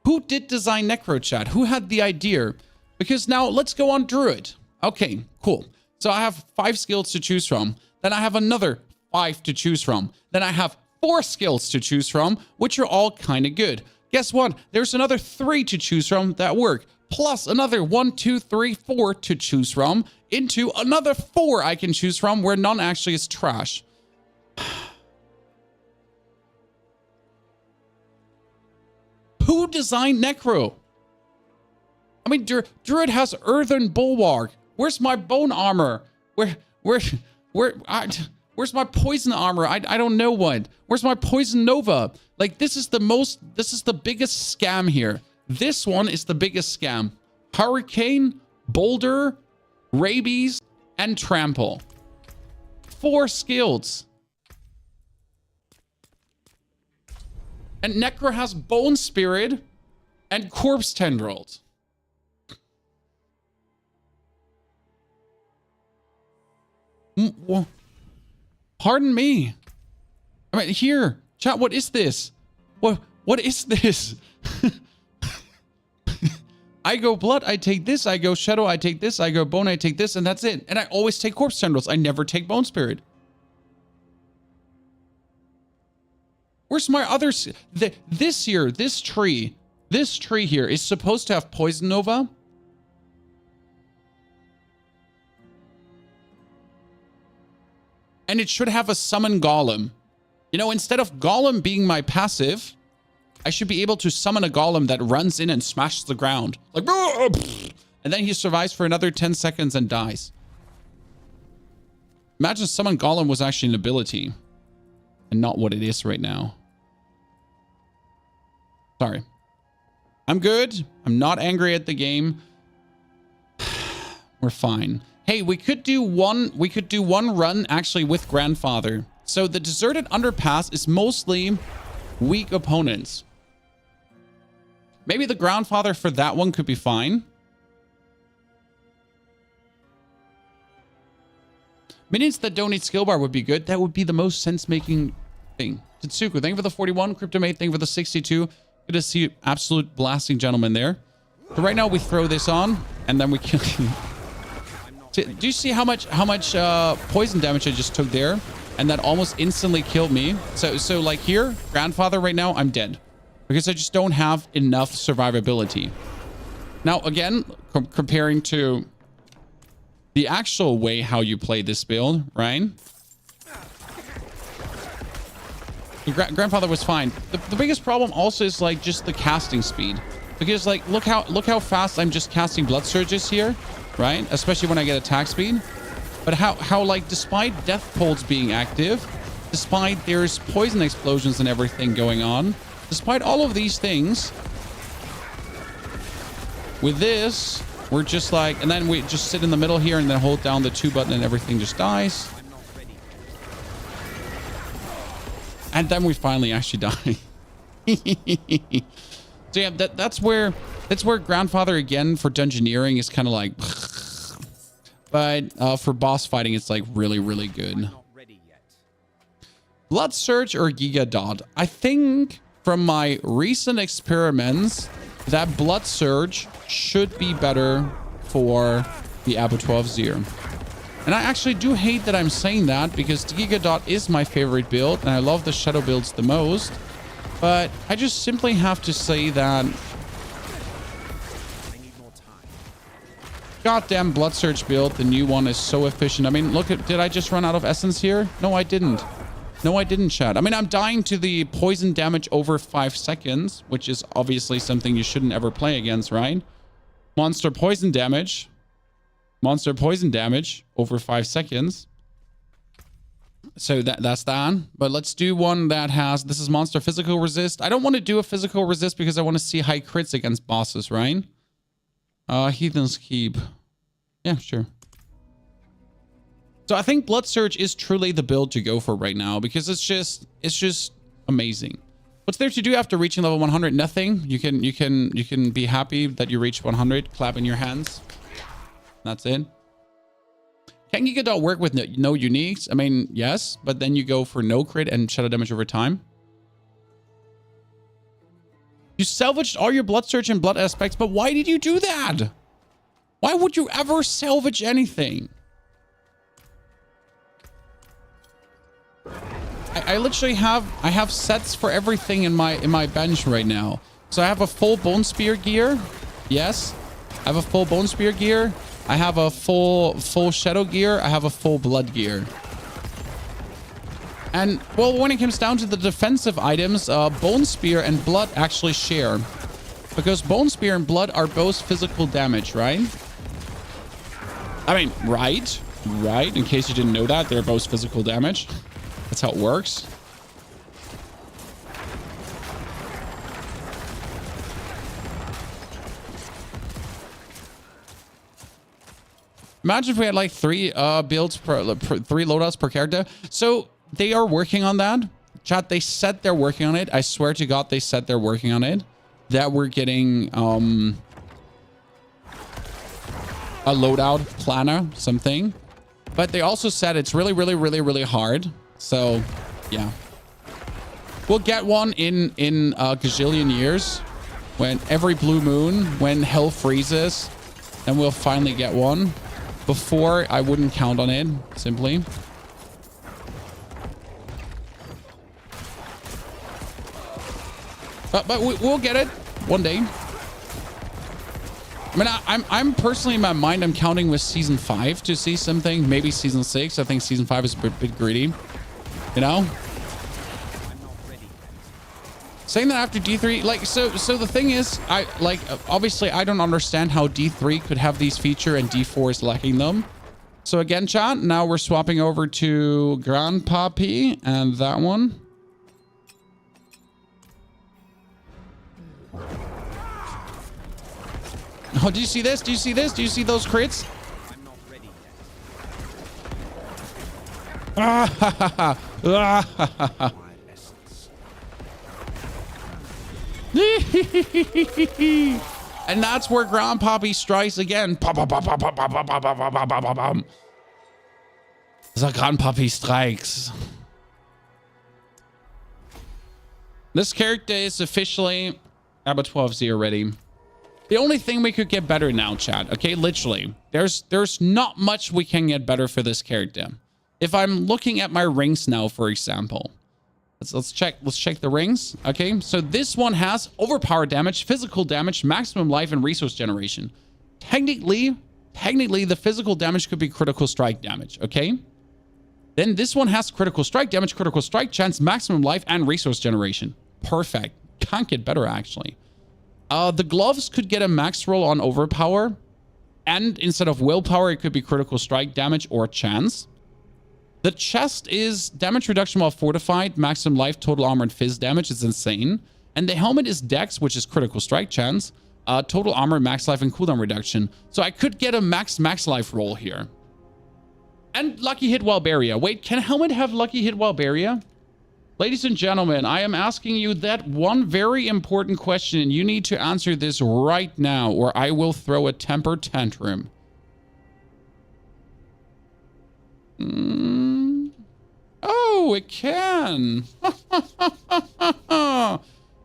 Who did design Necro, chat? Who had the idea? Because now let's go on Druid. Okay, cool. So I have 5 skills to choose from. Then I have another 5 to choose from. Then I have 4 skills to choose from, which are all kind of good. Guess what? There's another 3 to choose from that work. Plus another 1, 2, 3, 4 to choose from. Into another 4 I can choose from where none actually is trash. Who designed Necro? I mean, Druid has Earthen Bulwark. Where's my bone armor? Where's my poison armor? I don't know what. Where's my poison nova? Like, this is the biggest scam here. This one is the biggest scam. Hurricane, Boulder, Rabies, and Trample. 4 skills. And Necro has Bone Spirit and Corpse Tendrils. Well, pardon me. I mean, here, chat, what is this? What is this? I go blood, I take this. I go shadow, I take this. I go bone, I take this, and that's it. And I always take corpse tendrils. I never take bone spirit. Where's my other? This here, this tree here is supposed to have poison nova. And it should have a summon golem. You know, instead of golem being my passive, I should be able to summon a golem that runs in and smashes the ground. Like, and then he survives for another 10 seconds and dies. Imagine summon golem was actually an ability and not what it is right now. Sorry. I'm good. I'm not angry at the game. We're fine. Hey, we could do one run actually with Grandfather. So the deserted underpass is mostly weak opponents. Maybe the Grandfather for that one could be fine. Minions that don't need skill bar would be good. That would be the most sense-making thing. Tetsuko, thank you for the 41. Cryptomate, thank you for the 62. Good to see you, absolute blasting gentleman there. So right now we throw this on and then we kill him. Do you see how much poison damage I just took there? And that almost instantly killed me. So like here, Grandfather right now, I'm dead. Because I just don't have enough survivability. Now again, comparing to the actual way how you play this build, right? Grandfather was fine. The biggest problem also is like just the casting speed. Because like, look how fast I'm just casting blood surges here, right? Especially when I get attack speed. But how like, despite death pulse being active, despite there's poison explosions and everything going on, despite all of these things, with this, we're just like, and then we just sit in the middle here and then hold down the 2 button and everything just dies. And then we finally actually die. So yeah, that's where grandfather again for dungeoneering is kind of like, but for boss fighting, it's like really, really good. Blood Surge or Giga Dot? I think from my recent experiments that Blood Surge should be better for the P4wnyhof. And I actually do hate that I'm saying that because the Giga Dot is my favorite build and I love the shadow builds the most. But I just simply have to say that goddamn Blood Surge build, the new one, is so efficient. I mean, look at, did I just run out of essence here? No, I didn't. No, I didn't, chat. I mean, I'm dying to the poison damage over 5 seconds, which is obviously something you shouldn't ever play against, right? Monster poison damage over 5 seconds. So that's that. But let's do one that has, this is monster physical resist. I don't want to do a physical resist because I want to see high crits against bosses, right? Heathen's Keep. Yeah, sure. So I think Blood Surge is truly the build to go for right now because it's just amazing. What's there to do after reaching level 100? Nothing. You can be happy that you reached 100. Clap in your hands. That's it. Can Giga Dot work with no uniques? I mean, yes, but then you go for no crit and shadow damage over time. You salvaged all your Blood Surge and blood aspects, but why did you do that? Why would you ever salvage anything? I literally have sets for everything in my bench right now. So I have a full Bone Spear gear. Yes. I have a full Bone Spear gear. I have a full Shadow gear. I have a full Blood gear. And, well, when it comes down to the defensive items, Bone Spear and Blood actually share. Because Bone Spear and Blood are both physical damage, right? I mean, right? Right? In case you didn't know that, they're both physical damage. That's how it works. Imagine if we had like 3 builds per 3 loadouts per character. So they are working on that. Chat, they said they're working on it. I swear to God, they said they're working on it. That we're getting a loadout planner, something. But they also said it's really, really, really, really hard. So, yeah. We'll get one in a gazillion years. When every blue moon, when hell freezes, then we'll finally get one. Before, I wouldn't count on it, simply. But we'll get it one day. I mean, I'm personally in my mind, I'm counting with season 5 to see something. Maybe season 6. I think season 5 is a bit greedy. You know? Saying that after D3, like, so the thing is, obviously I don't understand how D3 could have these feature and D4 is lacking them. So again, chat, now we're swapping over to Grandpa P and that one. Oh, do you see this? Do you see this? Do you see those crits? I'm not ready yet. Ah, ha, ha, ha. Ah, ha, ha, ha. And that's where Grandpappy strikes again. The Grandpappy strikes. This character is officially P4wnyhof ready. The only thing we could get better now, chat, okay? Literally, there's not much we can get better for this character. If I'm looking at my rings now, for example, let's check the rings. Okay, so this one has overpower damage, physical damage, maximum life, and resource generation. Technically, the physical damage could be critical strike damage. Okay, then this one has critical strike damage, critical strike chance, maximum life, and resource generation. Perfect. Can't get better, actually. The gloves could get a max roll on overpower. And instead of willpower, it could be critical strike damage or chance. The chest is damage reduction while fortified, maximum life, total armor, and fizz damage. It's insane. And the helmet is dex, which is critical strike chance, total armor, max life, and cooldown reduction. So I could get a max life roll here. And lucky hit while barrier. Wait, can helmet have lucky hit while barrier? Ladies and gentlemen, I am asking you that one very important question. You need to answer this right now, or I will throw a temper tantrum. Oh, it can.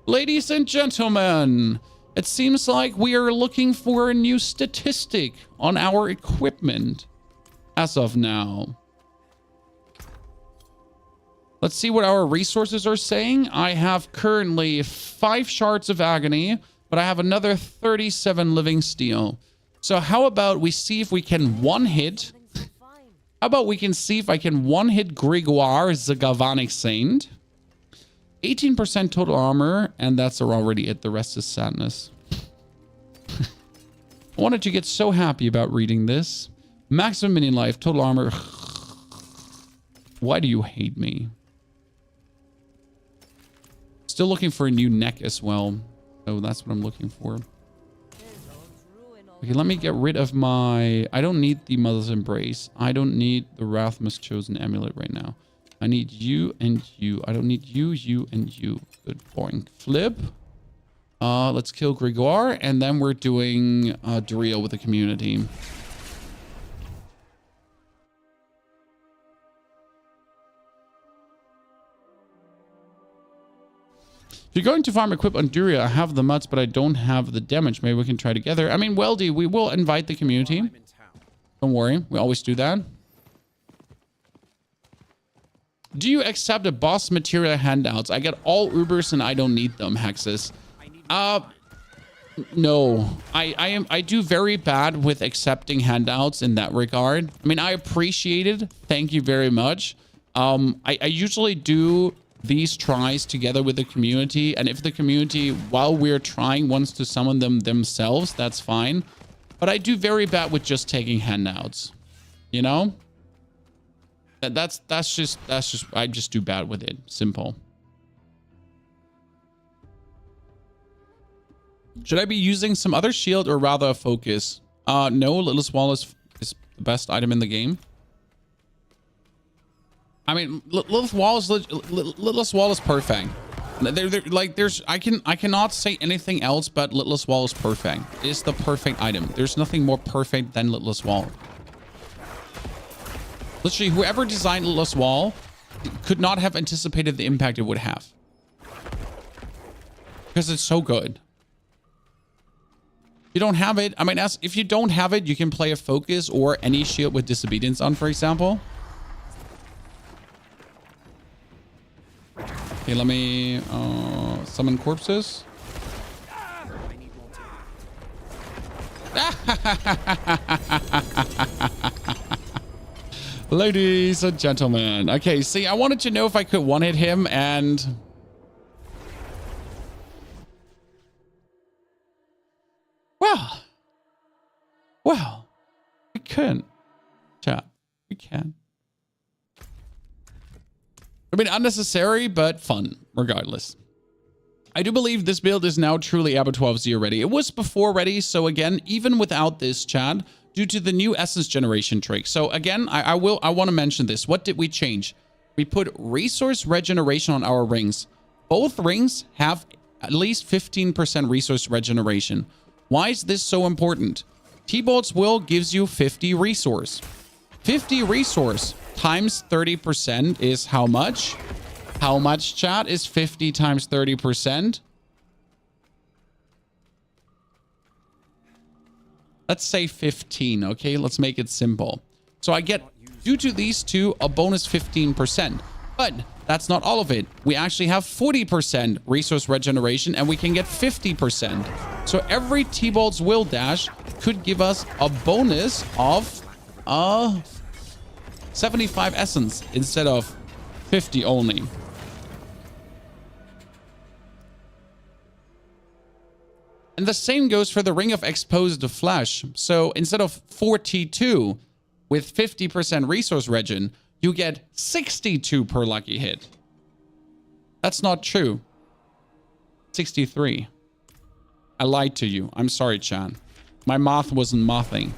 Ladies and gentlemen, it seems like we are looking for a new statistic on our equipment as of now. Let's see what our resources are saying. I have currently 5 shards of agony, but I have another 37 living steel. So how about we see if we can one-hit... How about we can see if I can one-hit Grégoire, the Galvanic Saint. 18% total armor, and that's already it. The rest is sadness. I wanted to get so happy about reading this. Maximum minion life, total armor. Why do you hate me? Still looking for a new neck as well. Oh, that's what I'm looking for. Okay, let me get rid of my... I don't need the Mother's Embrace. I don't need the Rathmas Chosen Amulet right now. I need you and you. I don't need you, you, and you. Good point. Flip. Let's kill Grégoire, and then we're doing Duriel with the community. If you're going to farm equip on Duriel, I have the mutts, but I don't have the damage. Maybe we can try together. I mean, Weldy, we will invite the community. Don't worry. We always do that. Do you accept a boss material handouts? I get all Ubers and I don't need them, Hexus. No. I do very bad with accepting handouts in that regard. I mean, I appreciate it. Thank you very much. I usually do these tries together with the community, and if the community, while we're trying, wants to summon them themselves, that's fine. But I do very bad with just taking handouts, you know? That's just I just do bad with it. Simple. Should I be using some other shield or rather a focus? No, Littlest Wall is the best item in the game. I mean, Littlest Wall is perfect. I cannot say anything else but Littlest Wall is perfect. It's the perfect item. There's nothing more perfect than Littlest Wall. Literally, whoever designed Littlest Wall could not have anticipated the impact it would have. Because it's so good. You don't have it. I mean, if you don't have it, you can play a focus or any shield with disobedience on, for example. Okay, let me summon corpses. Ladies and gentlemen. Okay, see, I wanted to know if I could one-hit him, and... Well, we can. Chat, we can. I mean, unnecessary, but fun, regardless. I do believe this build is now truly Abattoir Zero ready. It was before ready, so again, even without this, Chad, due to the new essence generation trick. So again, I want to mention this. What did we change? We put resource regeneration on our rings. Both rings have at least 15% resource regeneration. Why is this so important? T-Bolt's Will gives you 50 resource. 50 resource times 30% is how much? How much, chat, is 50 times 30%? Let's say 15, okay? Let's make it simple. So I get, due to these two, a bonus 15%. But that's not all of it. We actually have 40% resource regeneration, and we can get 50%. So every T-Bolt's Will dash could give us a bonus of 75 essence instead of 50 only. And the same goes for the Ring of Exposed Flesh. So instead of 42 with 50% resource regen, you get 62 per lucky hit. That's not true. 63. I lied to you. I'm sorry, Chan. My math wasn't mathing.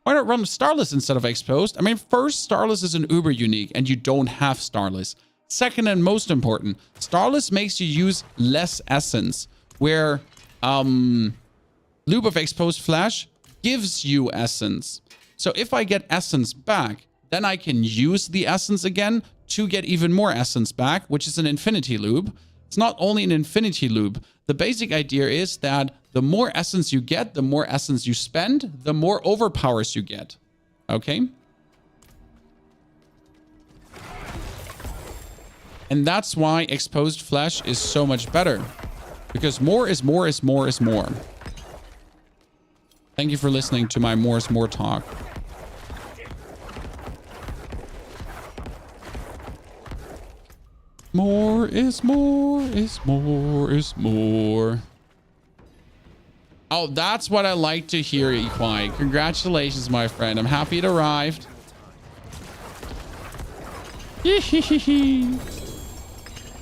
Why not run Starless instead of Exposed? I mean, first, Starless is an uber unique, and you don't have Starless. Second, and most important, Starless makes you use less essence, where Loop of Exposed Flash gives you essence. So if I get essence back, then I can use the essence again to get even more essence back, which is an infinity loop. It's not only an infinity loop. The basic idea is that the more essence you get, the more essence you spend, the more overpowers you get. Okay? And that's why Exposed Flesh is so much better. Because more is more is more is more. Thank you for listening to my more is more talk. More is more is more is more. Oh, that's what I like to hear, Equine. Congratulations, my friend. I'm happy it arrived.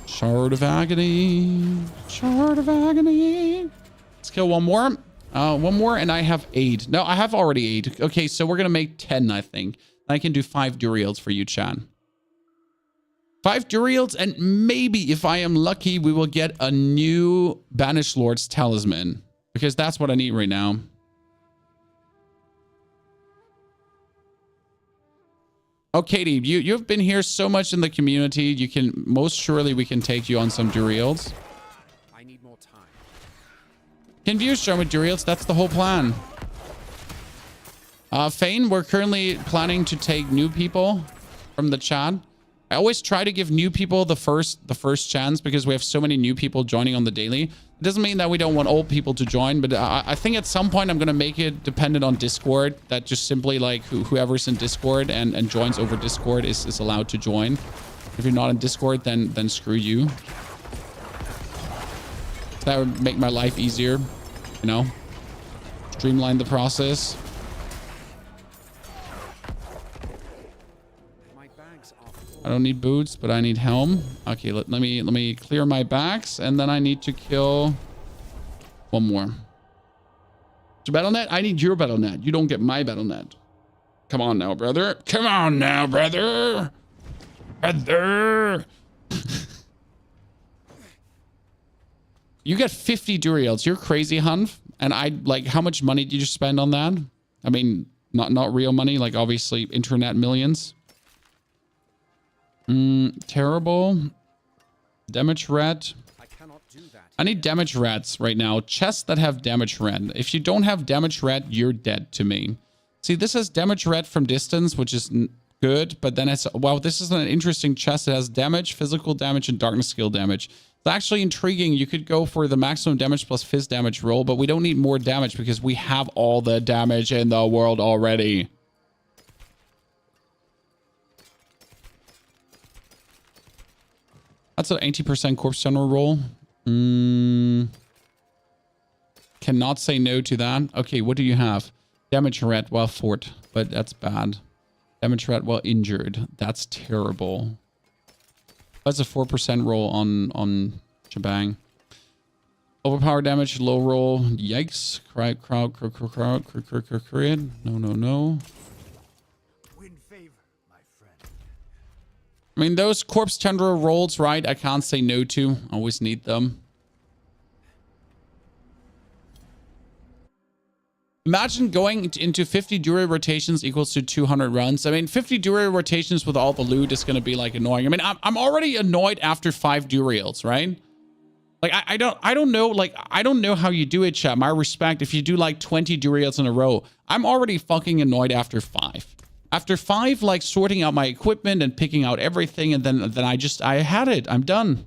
Shard of Agony. Shard of Agony. Let's kill one more. One more, and I have 8. No, I have already 8. Okay, so we're going to make 10, I think. I can do 5 Duriels for you, Chan. 5 Duriels, and maybe, if I am lucky, we will get a new Banished Lord's Talisman. Because that's what I need right now. Oh, Katie, you've been here so much in the community. You can, most surely we can take you on some Duriels. I need more time. Confused show with Duriels, that's the whole plan. Fane, we're currently planning to take new people from the chat. I always try to give new people the first chance because we have so many new people joining on the daily. It doesn't mean that we don't want old people to join, but I think at some point I'm going to make it dependent on Discord, that just simply like whoever's in Discord and joins over Discord is allowed to join. If you're not in Discord, then screw you. That would make my life easier, you know, streamline the process. I don't need boots, but I need helm. Okay, let me clear my backs, and then I need to kill one more. So BattleNet, I need your BattleNet. You don't get my BattleNet. Come on now, brother. Come on now, brother. Brother. You get 50 Duriels. You're crazy, Hunf. And how much money did you spend on that? I mean, not real money, like obviously internet millions. Terrible. Damage red. I cannot do that. I need damage reds right now. Chests that have damage red. If you don't have damage red, you're dead to me. See, this has damage red from distance, which is good. But then it's, wow, this is an interesting chest. It has damage, physical damage, and darkness skill damage. It's actually intriguing. You could go for the maximum damage plus fizz damage roll, but we don't need more damage because we have all the damage in the world already. That's an 80% corpse general roll. Cannot say no to that. Okay, what do you have? Damage red while fort, but that's bad. Damage red while injured. That's terrible. That's a 4% roll on Shebang. Overpower damage, low roll. Yikes. Crowd. No. I mean, those corpse tendril rolls, right? I can't say no to. Always need them. Imagine going into 50 Duriel rotations equals to 200 runs. I mean, 50 Duriel rotations with all the loot is going to be like annoying. I mean, I'm already annoyed after 5 Duriels, right? Like, I don't know. Like, I don't know how you do it, chat. My respect. If you do like 20 Duriels in a row, I'm already fucking annoyed after 5. After 5, like sorting out my equipment and picking out everything, and then I had it. I'm done.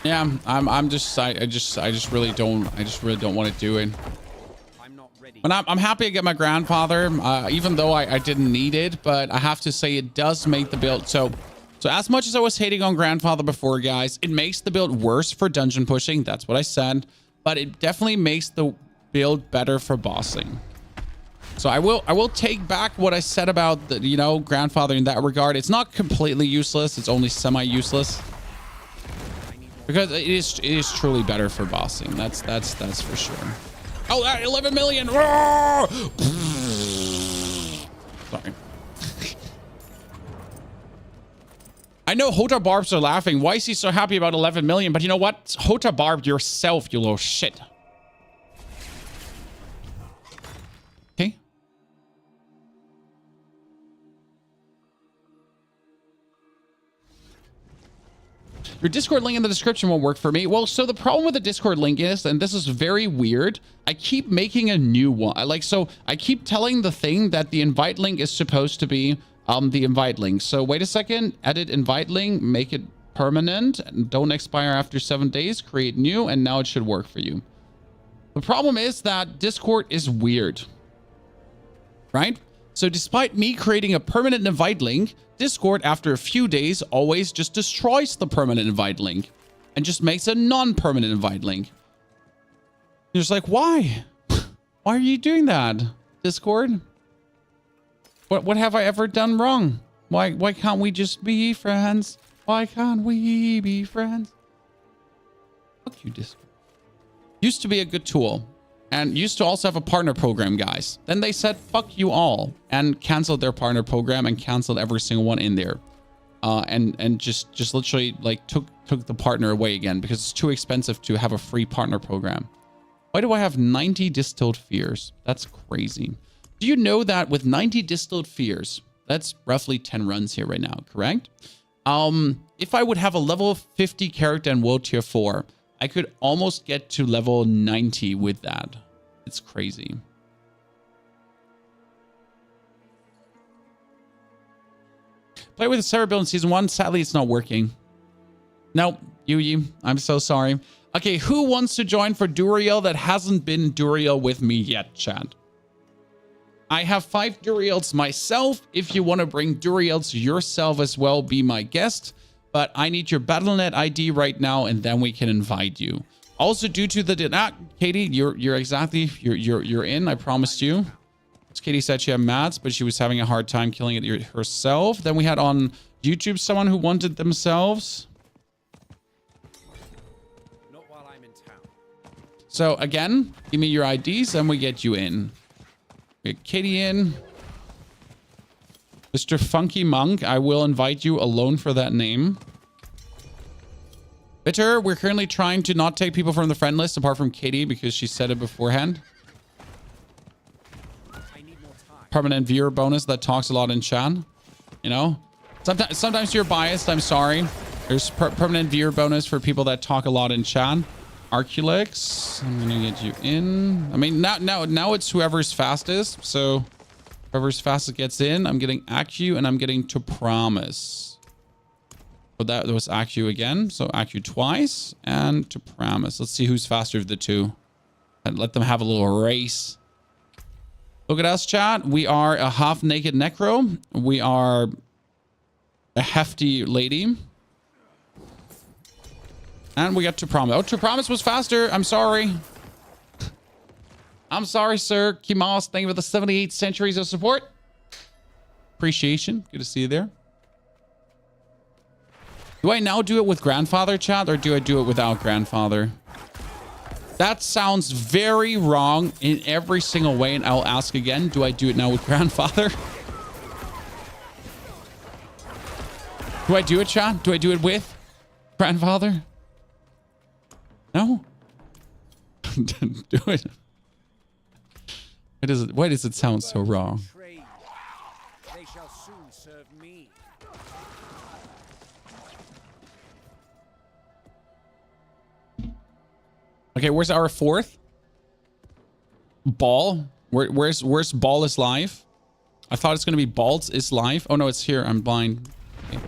Yeah, I just really don't want to do it. I'm not ready. But I'm happy to get my grandfather, even though I didn't need it, but I have to say it does make the build. So as much as I was hating on grandfather before, guys, it makes the build worse for dungeon pushing. That's what I said, but it definitely makes the build better for bossing. So I will take back what I said about the, you know, grandfather in that regard. It's not completely useless. It's only semi-useless. Because it is truly better for bossing. That's for sure. Oh, 11 million. Sorry. I know Hota Barbs are laughing. Why is he so happy about 11 million? But you know what? Hota Barb yourself, you little shit. Okay. Your Discord link in the description won't work for me. Well, so the problem with the Discord link is, and this is very weird, I keep making a new one. I keep telling the thing that the invite link is supposed to be the invite link. So wait a second, edit invite link, make it permanent, and don't expire after 7 days, create new, and now it should work for you. The problem is that Discord is weird, right? So despite me creating a permanent invite link, Discord, after a few days, always just destroys the permanent invite link and just makes a non-permanent invite link. You're just like, why? Why are you doing that, Discord? What have I ever done wrong? Why can't we just be friends? Why can't we be friends? Fuck you, Discord. Used to be a good tool. And used to also have a partner program, guys. Then they said, fuck you all, and canceled their partner program and canceled every single one in there. And just literally like took the partner away again because it's too expensive to have a free partner program. Why do I have 90 distilled fears? That's crazy. Do you know that with 90 distilled fears, that's roughly 10 runs here right now, correct? If I would have a level 50 character in World Tier 4, I could almost get to level 90 with that. It's crazy. Play with the server build in season 1. Sadly, it's not working. Nope. Yuyi, I'm so sorry. Okay, who wants to join for Duriel that hasn't been Duriel with me yet, chat? I have 5 Duriels myself. If you want to bring Duriels yourself as well, be my guest. But I need your Battle.net ID right now, and then we can invite you. Also, due to the Katie, you're in. I promised you. Katie said she had mats, but she was having a hard time killing it herself. Then we had on YouTube someone who wanted themselves. Not while I'm in town. So again, give me your IDs, and we get you in. We get Katie in. Mr. Funky Monk, I will invite you alone for that name. Bitter, we're currently trying to not take people from the friend list apart from Katie because she said it beforehand. I need more time. Permanent viewer bonus that talks a lot in chat. You know? Sometimes you're biased, I'm sorry. There's permanent viewer bonus for people that talk a lot in chat. Arculix, I'm gonna get you in. I mean, now it's whoever's fastest, so... Whoever's fastest gets in. I'm getting Acu and I'm getting To Promise. So that was Acu again. So Acu twice and To Promise. Let's see who's faster of the two. And let them have a little race. Look at us, chat. We are a half-naked necro. We are a hefty lady. And we got To Promise. Oh, To Promise was faster. I'm sorry. I'm sorry, sir. Kimas, thank you for the 78 centuries of support. Appreciation. Good to see you there. Do I now do it with grandfather, chat, or do I do it without grandfather? That sounds very wrong in every single way, and I'll ask again. Do I do it now with grandfather? Do I do it, chat? Do I do it with grandfather? No? Do it. Why does it sound so wrong? They shall soon serve me. Okay, where's our fourth? Ball? Where's Ball is live? I thought it's gonna be Balls is live. Oh no, it's here. I'm blind. Okay.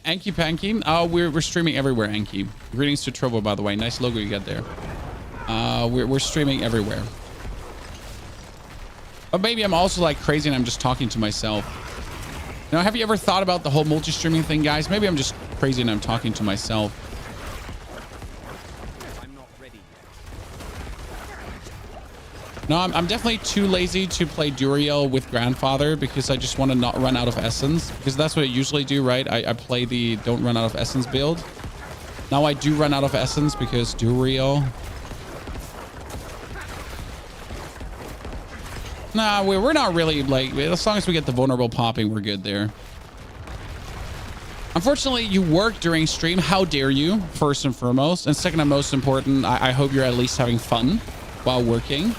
Anki Panky. We're streaming everywhere, Anki. Greetings to Trovo, by the way. Nice logo you got there. We're streaming everywhere. But maybe I'm also like crazy and I'm just talking to myself. You know, have you ever thought about the whole multi-streaming thing, guys? Maybe I'm just crazy and I'm talking to myself. I'm not ready yet. No, I'm definitely too lazy to play Duriel with Grandfather because I just want to not run out of essence. Because that's what I usually do, right? I play the don't run out of essence build. Now I do run out of essence because Duriel. Nah, we're not really, like, as long as we get the vulnerable popping, we're good there. Unfortunately, you work during stream. How dare you, first and foremost. And second and most important, I hope you're at least having fun while working.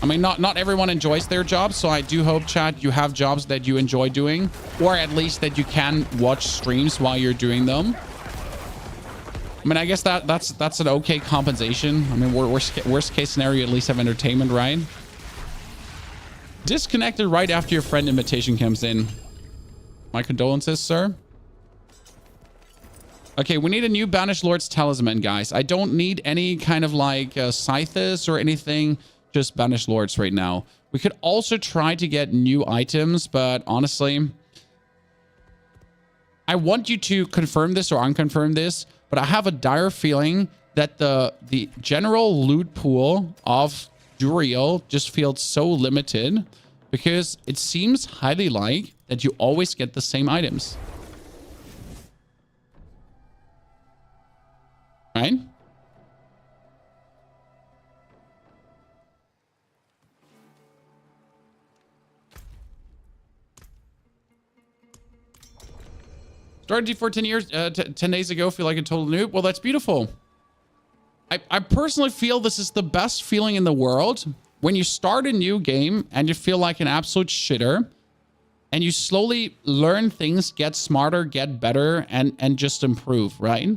I mean, not everyone enjoys their jobs, so I do hope, chat, you have jobs that you enjoy doing, or at least that you can watch streams while you're doing them. I mean, I guess that's an okay compensation. I mean, worst case scenario, at least have entertainment, right? Disconnected right after your friend invitation comes in. My condolences, sir. Okay, we need a new Banished Lord's Talisman, guys. I don't need any kind of like Scythus or anything. Just Banished Lords right now. We could also try to get new items, but honestly, I want you to confirm this or unconfirm this, but I have a dire feeling that the general loot pool of Duriel just feels so limited because it seems highly like that you always get the same items. Right? Started G4 10 years, 10 days ago, feel like a total noob. Well, that's beautiful. I personally feel this is the best feeling in the world when you start a new game and you feel like an absolute shitter and you slowly learn things, get smarter, get better, and just improve, right?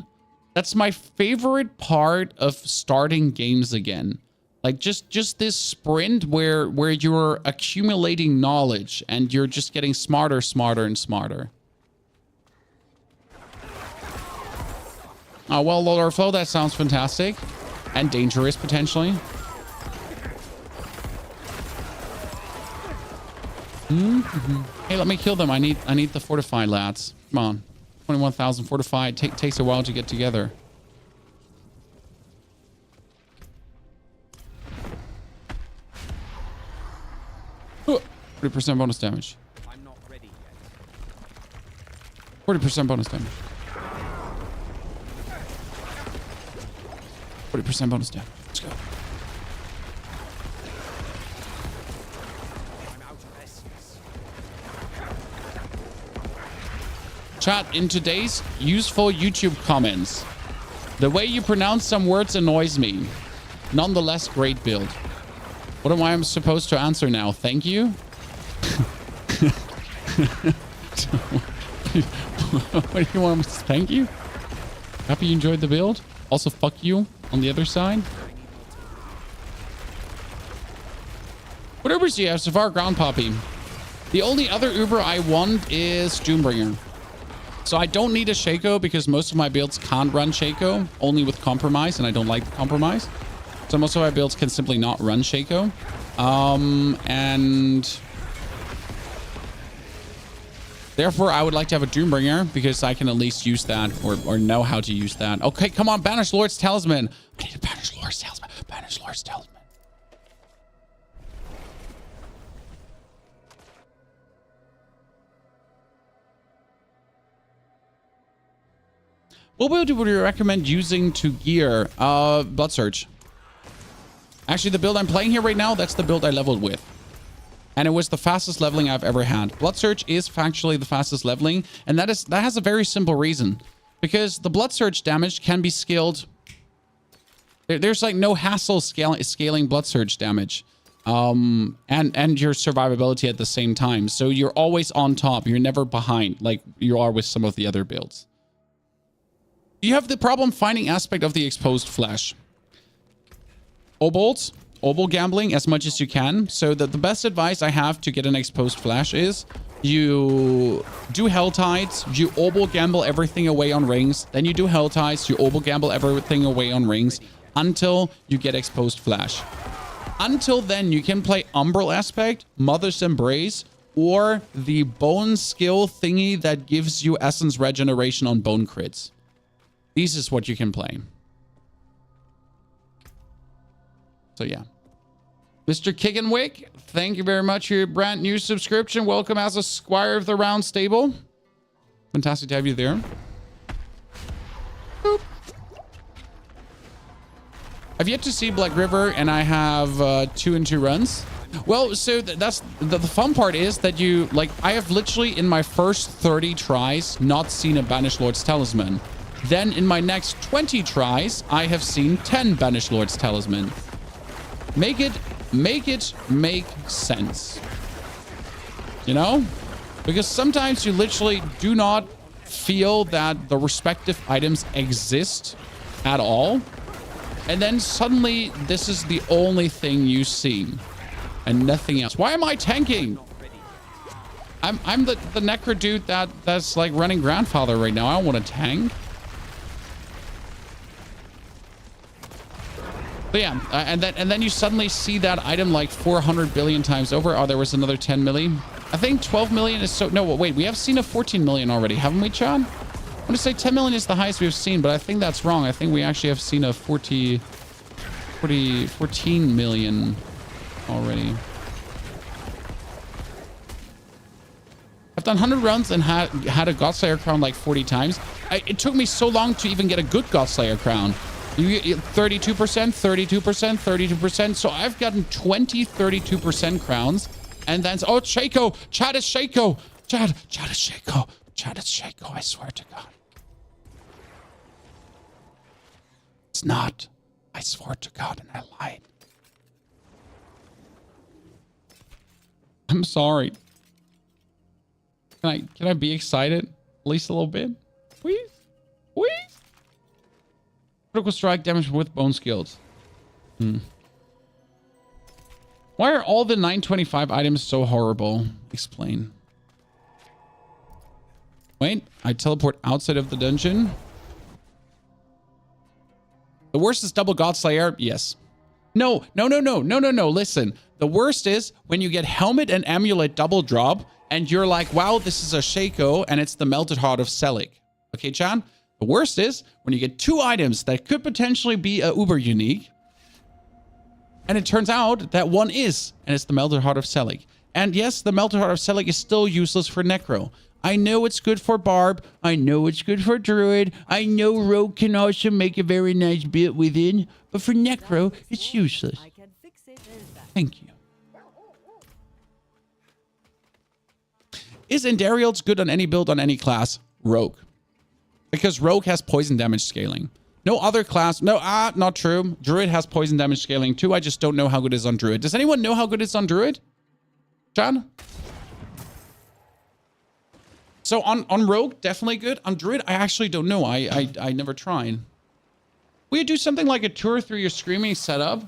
That's my favorite part of starting games again. Like just this sprint where you're accumulating knowledge and you're just getting smarter, smarter, and smarter. Oh, well, lower flow, that sounds fantastic. And dangerous, potentially. Hey, let me kill them. I need the fortified lads. Come on. 21,000 fortified. Takes a while to get together. Oh, 40% bonus damage. I'm not ready yet. 40% bonus damage. 40% bonus damage. Let's go. I'm out of essence. Chat, in today's useful YouTube comments, the way you pronounce some words annoys me. Nonetheless, great build. What am I supposed to answer now? Thank you? What do you want me to thank you? Happy you enjoyed the build? Also, fuck you on the other side. What Ubers do you have so far, Ground Poppy? The only other Uber I want is Doombringer. So I don't need a Shaco because most of my builds can't run Shaco, only with Compromise, and I don't like the Compromise. So most of my builds can simply not run Shaco. And therefore, I would like to have a Doombringer because I can at least use that or know how to use that. Okay, come on, Banished Lord's Talisman. I need a Banished Lord's Talisman. Banished Lord's Talisman. What build would you recommend using to gear Blood Surge? Actually, the build I'm playing here right now, that's the build I leveled with. And it was the fastest leveling I've ever had. Blood Surge is factually the fastest leveling. And that has a very simple reason. Because the Blood Surge damage can be scaled. There's like no hassle scaling Blood Surge damage. And your survivability at the same time. So you're always on top. You're never behind like you are with some of the other builds. You have the problem finding aspect of the exposed flesh. Obol gambling as much as you can. So the best advice I have to get an exposed flash is you do Hell Tides, you obel gamble everything away on rings, then you do Hell Tides, you obel gamble everything away on rings until you get Exposed Flash. Until then, you can play Umbral Aspect, Mother's Embrace, or the Bone Skill thingy that gives you Essence Regeneration on Bone crits. This is what you can play. So yeah. Mr. Kickenwick, thank you very much for your brand new subscription. Welcome as a Squire of the Round Stable. Fantastic to have you there. Boop. I've yet to see Black River, and I have 2 and 2 runs. Well, so that's the fun part is that you, like, I have literally in my first 30 tries not seen a Banished Lord's Talisman. Then in my next 20 tries, I have seen 10 Banished Lord's Talisman. Make it make sense. You know? Because sometimes you literally do not feel that the respective items exist at all. And then suddenly this is the only thing you see and nothing else. Why am I tanking? I'm the Necro dude that's like running Grandfather right now. I don't want to tank. But yeah, and then you suddenly see that item like 400 billion times over. Oh, there was another 10 milli. I think 12 million is so... No, wait, we have seen a 14 million already, haven't we, Chad? I'm going to say 10 million is the highest we've seen, but I think that's wrong. I think we actually have seen a 14 million already. I've done 100 runs and had a Godslayer crown like 40 times. It took me so long to even get a good Godslayer crown. You get 32%, 32%, 32%. So I've gotten 20, 32% crowns. And then, oh, Shaco. Chad is Shaco. Chad is Shaco. Chad is Shaco. I swear to God. It's not. I swore to God and I lied. I'm sorry. Can I be excited? At least a little bit? Please? Please? Critical strike damage with bone skills. Why are all the 925 items so horrible? Explain. Wait, I teleport outside of the dungeon. The worst is double Godslayer. Yes. No. Listen, the worst is when you get helmet and amulet double drop and you're like, wow, this is a Shaco and it's the Melted Heart of Selig. Okay, Chan? The worst is when you get 2 items that could potentially be a uber unique. And it turns out that one is, and it's the Melted Heart of Selig. And yes, the Melted Heart of Selig is still useless for Necro. I know it's good for Barb. I know it's good for Druid. I know Rogue can also make a very nice build within. But for Necro, it's useless. Thank you. Is Endariel's good on any build on any class? Rogue. Because Rogue has poison damage scaling. No other class. No, not true. Druid has poison damage scaling too. I just don't know how good it is on Druid. Does anyone know how good it's on Druid? John? So on Rogue, definitely good. On Druid, I actually don't know. I never tried. Will you do something like a tour through your streaming setup?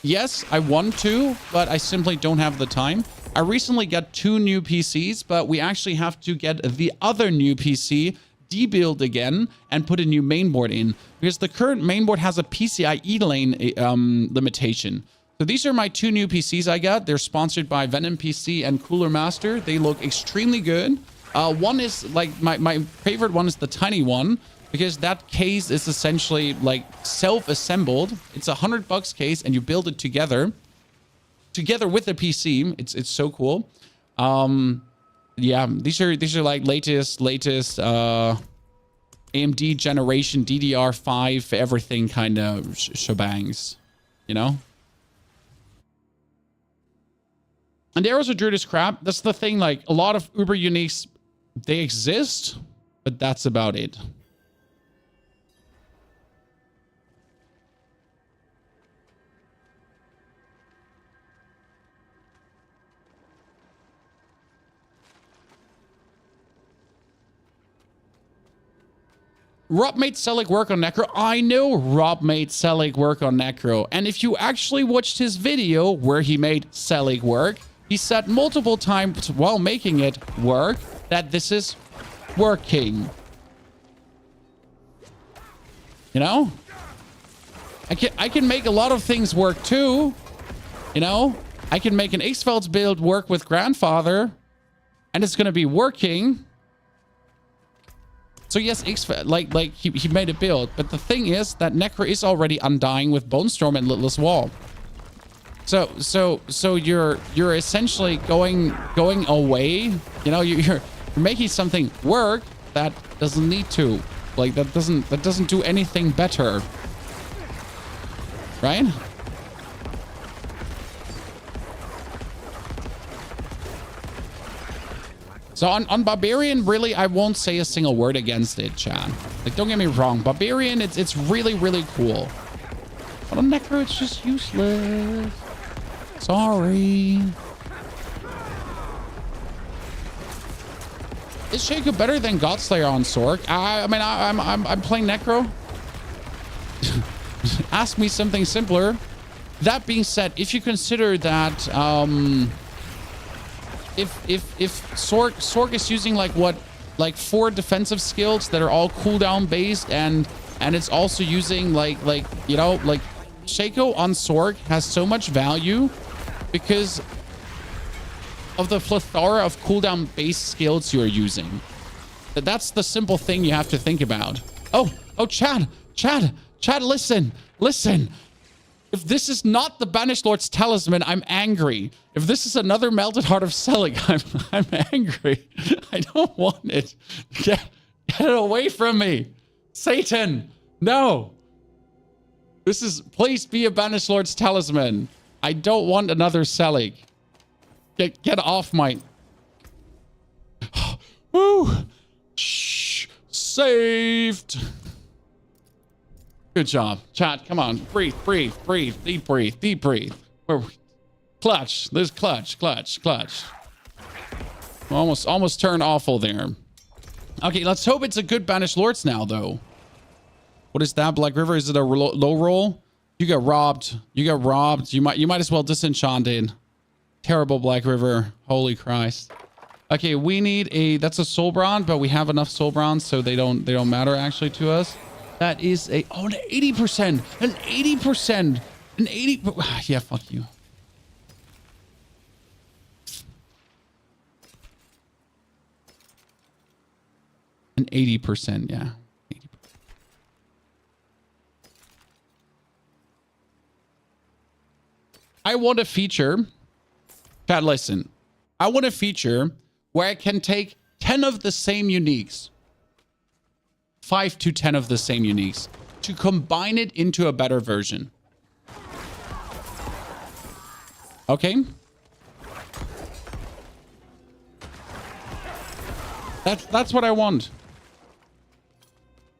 Yes, I want to, but I simply don't have the time. I recently got 2 new PCs, but we actually have to get the other new PC debuild again and put a new mainboard in because the current mainboard has a PCIe lane limitation. So these are my 2 new PCs I got. They're sponsored by Venom PC and Cooler Master. They look extremely good. One is like my favorite one is the tiny one because that case is essentially like self-assembled. It's $100 case and you build it together with the PC. It's so cool. Yeah, these are like latest AMD generation DDR5 everything kind of shebangs, you know? And the arrows of Druid is crap. That's the thing, like a lot of uber uniques, they exist, but that's about it. Rob made Selig work on Necro. I know Rob made Selig work on Necro. And if you actually watched his video where he made Selig work, he said multiple times while making it work that this is working. You know? I can make a lot of things work too. You know? I can make an X-Files build work with Grandfather. And it's gonna be working. So yes, like he made a build, but the thing is that Necro is already undying with Bone Storm and Littlest Wall. So you're essentially going away. You know, you're making something work that doesn't need to. Like that doesn't do anything better. Right? So on Barbarian, really, I won't say a single word against it, Chan. Like, don't get me wrong. Barbarian, it's really, really cool. But on Necro, it's just useless. Sorry. Is Shaco better than Godslayer on Sork? I mean, I'm playing Necro. Ask me something simpler. That being said, if you consider that, if Sork is using like 4 defensive skills that are all cooldown based, and it's also using like Shaco on Sork has so much value because of the plethora of cooldown based skills you're using. That's the simple thing you have to think about. Oh, Chad, listen. If this is not the Banished Lord's Talisman, I'm angry. If this is another Melted Heart of Selig, I'm angry. I don't want it. Get it away from me. Satan, no. This is, please be a Banished Lord's Talisman. I don't want another Selig. Get off my... Woo. Shh. Saved. Good job. Chat, come on. Breathe. Deep breathe. Clutch. There's clutch. Almost turned awful there. Okay, let's hope it's a good Banished Lords now, though. What is that, Black River? Is it a low roll? You got robbed. You might as well disenchant it. Terrible Black River. Holy Christ. Okay, we need a... That's a Soul Bronze, but we have enough Soul Bronze, so they don't matter actually to us. That is a... Oh, an 80%. An 80%. An 80... Yeah, fuck you. An 80%, yeah. 80%. I want a feature... Chat, listen. I want a feature where I can take 10 of the same uniques. 5 to 10 of the same uniques to combine it into a better version. Okay. That's what I want.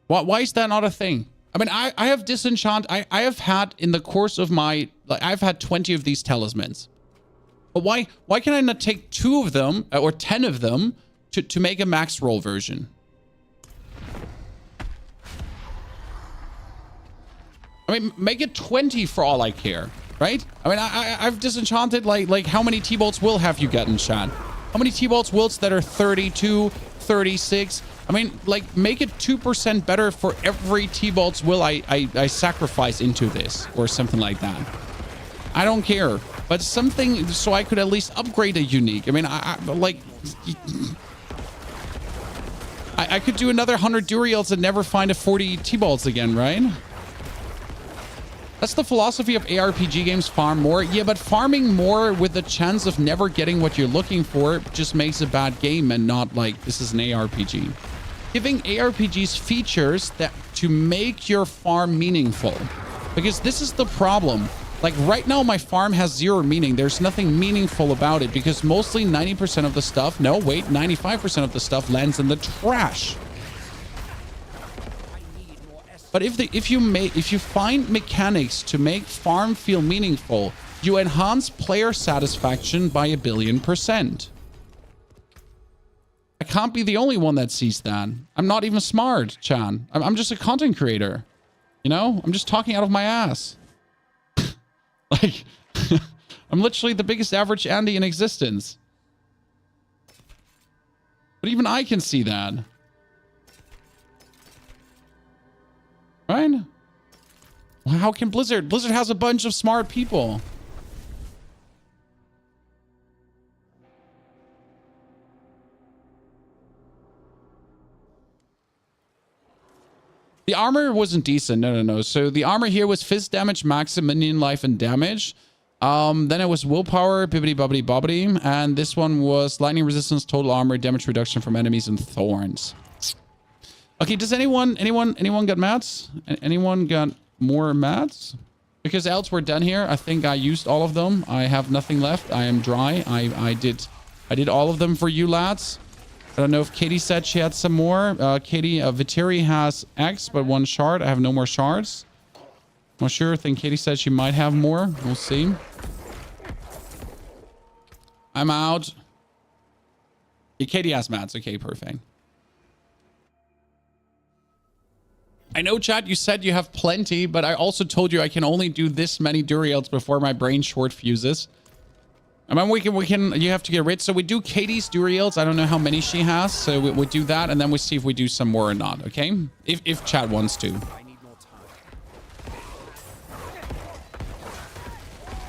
Why is that not a thing? I mean, I have disenchant. I have had in the course of my... Like, I've had 20 of these talismans. But why can I not take 2 of them or 10 of them to make a max roll version? I mean, make it 20 for all I care, right? I mean, I've disenchanted like how many T-Bolts will have you gotten, Chan? How many T-Bolts wills that are 32, 36? I mean, like, make it 2% better for every T-Bolts will I sacrifice into this or something like that. I don't care, but something so I could at least upgrade a unique. I mean, I could do another 100 Duriels and never find a 40 T-Bolts again, right? That's the philosophy of ARPG games. Farm more. Yeah, but farming more with the chance of never getting what you're looking for just makes a bad game and not like this is an ARPG. Giving ARPGs features that to make your farm meaningful. Because this is the problem. Like right now, my farm has 0 meaning. There's nothing meaningful about it because mostly 90% of the stuff, no, wait, 95% of the stuff lands in the trash. But if you find mechanics to make farm feel meaningful, you enhance player satisfaction by 1,000,000,000%. I can't be the only one that sees that. I'm not even smart, Chan. I'm just a content creator. You know, I'm just talking out of my ass. Like, I'm literally the biggest average Andy in existence. But even I can see that. Right? Well, how can Blizzard? Blizzard has a bunch of smart people. The armor wasn't decent. No. So the armor here was fizz damage, max, minion life, and damage. Then it was willpower, bibbity bobbity bobbity. And this one was lightning resistance, total armor, damage reduction from enemies, and thorns. Okay, does anyone got mats? Anyone got more mats? Because else we're done here. I think I used all of them. I have nothing left. I am dry. I did all of them for you lads. I don't know if Katie said she had some more. Katie, Viteri has X, but 1 shard. I have no more shards. Not sure. I think Katie said she might have more. We'll see. I'm out. Yeah, Katie has mats. Okay, perfect. I know, chat, you said you have plenty, but I also told you I can only do this many Duriels before my brain short fuses. And then we can, you have to get rid. So we do Katie's Duriels. I don't know how many she has. So we do that, and then we see if we do some more or not, okay? If chat wants to.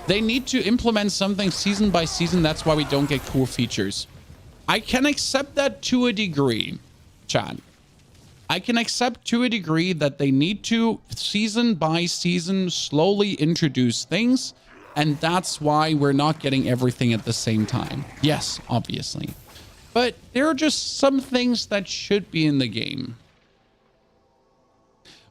They need to implement something season by season. That's why we don't get cool features. I can accept that to a degree, chat. I can accept to a degree that they need to season by season slowly introduce things. And that's why we're not getting everything at the same time. Yes, obviously. But there are just some things that should be in the game.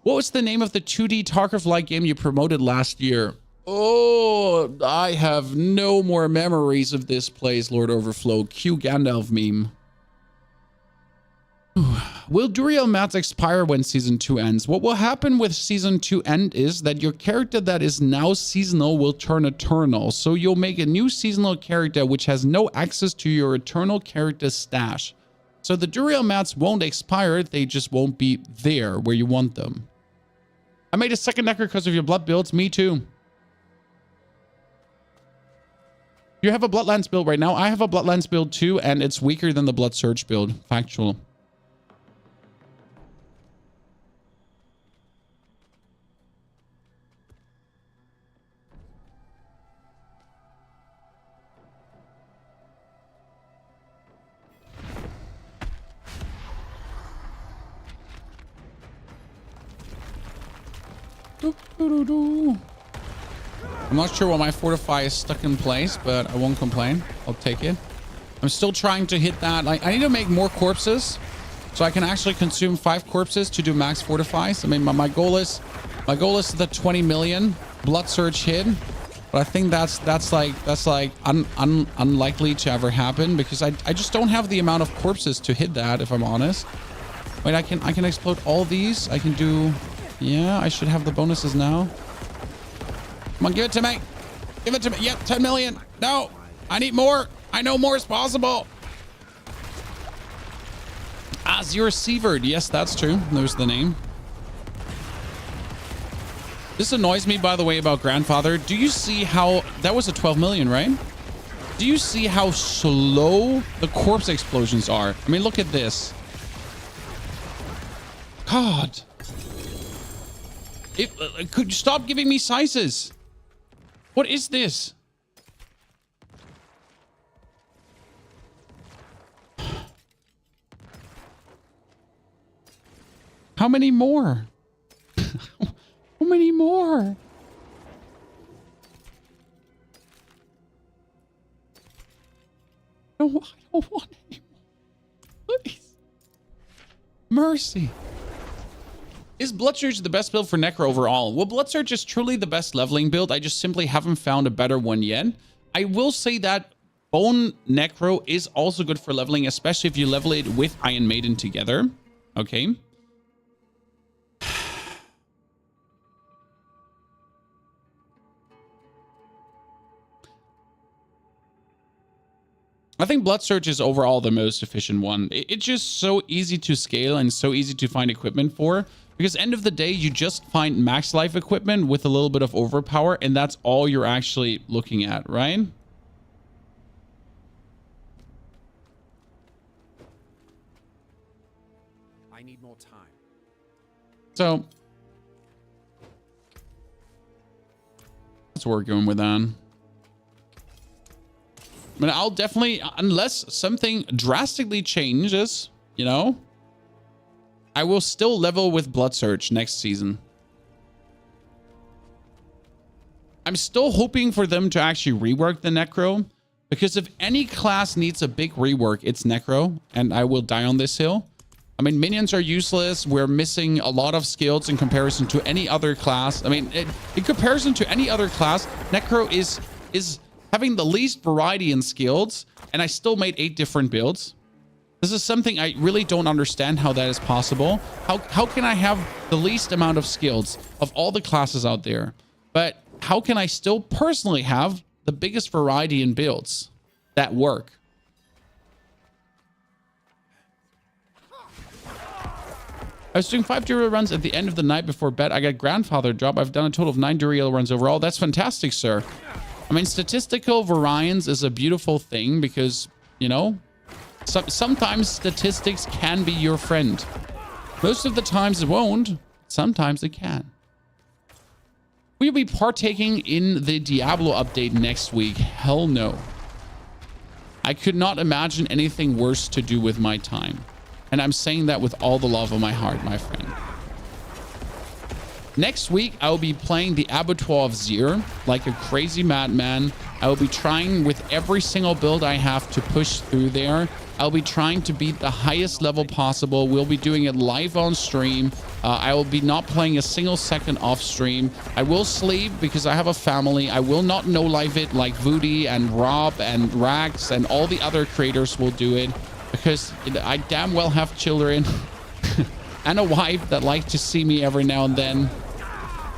What was the name of the 2D Tarkov-like game you promoted last year? Oh, I have no more memories of this place, Lord Overflow. Q Gandalf meme. Will Duriel mats expire when Season 2 ends? What will happen with Season 2 end is that your character that is now seasonal will turn eternal. So you'll make a new seasonal character which has no access to your eternal character stash. So the Duriel mats won't expire, they just won't be there where you want them. I made a second Necker because of your blood builds. Me too. You have a Bloodlands build right now. I have a Bloodlands build too, and it's weaker than the Blood Surge build. Factual. I'm not sure why my fortify is stuck in place, but I won't complain. I'll take it. I'm still trying to hit that. Like, I need to make more corpses so I can actually consume 5 corpses to do max fortifies. I mean, my goal is the 20 million blood surge hit, but I think that's unlikely to ever happen because I just don't have the amount of corpses to hit that, if I'm honest. Wait, I can explode all these. I can do. Yeah, I should have the bonuses now. Come on, give it to me. Give it to me. Yep, 10 million. No, I need more. I know more is possible. Azure Severed. Yes, that's true. There's the name. This annoys me, by the way, about Grandfather. Do you see how... That was a 12 million, right? Do you see how slow the corpse explosions are? I mean, look at this. God. Could you stop giving me sizes? What is this? How many more? How many more? No, I don't want any more. Please. Mercy. Is Blood Surge the best build for Necro overall? Well, Blood Surge is truly the best leveling build. I just simply haven't found a better one yet. I will say that Bone Necro is also good for leveling, especially if you level it with Iron Maiden together. Okay. I think Blood Surge is overall the most efficient one. It's just so easy to scale and so easy to find equipment for. Because end of the day, you just find max life equipment with a little bit of overpower, and that's all you're actually looking at, right? I need more time. So that's what we're going with on. I mean, I'll definitely, unless something drastically changes, you know, I will still level with Blood Surge next season. I'm still hoping for them to actually rework the Necro, because if any class needs a big rework, it's Necro, and I will die on this hill. I mean, minions are useless. We're missing a lot of skills in comparison to any other class. I mean, in comparison to any other class, Necro is having the least variety in skills, and I still made 8 different builds. This is something I really don't understand how that is possible. How can I have the least amount of skills of all the classes out there, but how can I still personally have the biggest variety in builds that work? I was doing 5 Duriel runs at the end of the night before bed. I got grandfather job. I've done a total of 9 Duriel runs overall. That's fantastic, sir. I mean, statistical variance is a beautiful thing because, you know, sometimes statistics can be your friend. Most of the times it won't. Sometimes it can. We'll be partaking in the Diablo update next week. Hell no. I could not imagine anything worse to do with my time. And I'm saying that with all the love of my heart, my friend. Next week, I will be playing the Abattoir of Zir like a crazy madman. I will be trying with every single build I have to push through there. I'll be trying to beat the highest level possible. We'll be doing it live on stream. I will be not playing a single second off stream. I will sleep because I have a family. I will not no-live it like Voody and Rob and Rax and all the other creators will do it, because I damn well have children and a wife that like to see me every now and then.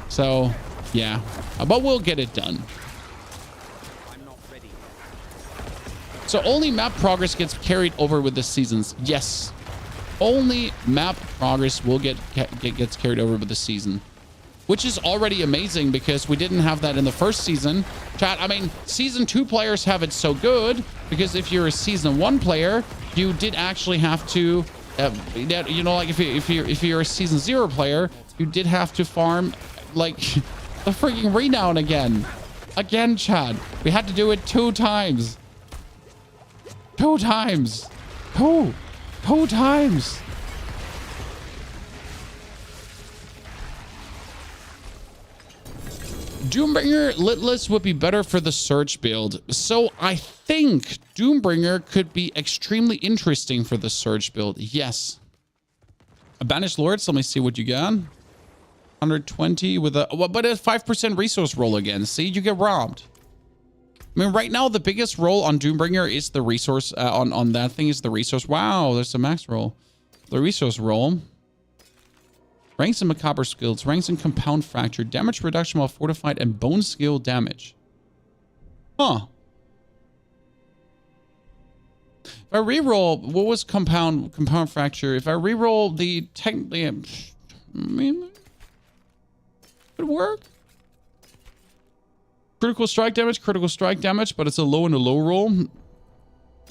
So, yeah, but we'll get it done. I'm not ready. So only map progress gets carried over with the seasons. Yes, only map progress will gets carried over with the season, which is already amazing because we didn't have that in the first season. Chat, I mean, season 2 players have it so good because if you're a season 1 player, you did actually have to, you know, like if you're a season 0 player, you did have to farm like the freaking renown again, Chad. We had to do it 2 times. 2 times. 2 times. Doombringer Litless would be better for the Surge build. So I think Doombringer could be extremely interesting for the Surge build. Yes. A Banished Lords. Let me see what you got. 120 with a, but a 5% resource roll again. See, you get robbed. I mean, right now, the biggest roll on Doombringer is the resource, on that thing is the resource. Wow, there's a max roll. The resource roll. Ranks and Macabre skills. Ranks and Compound Fracture. Damage reduction while fortified and bone skill damage. Huh. If I reroll, what was Compound Fracture? If I reroll the technically, I mean, could work. Critical strike damage, but it's a low and a low roll.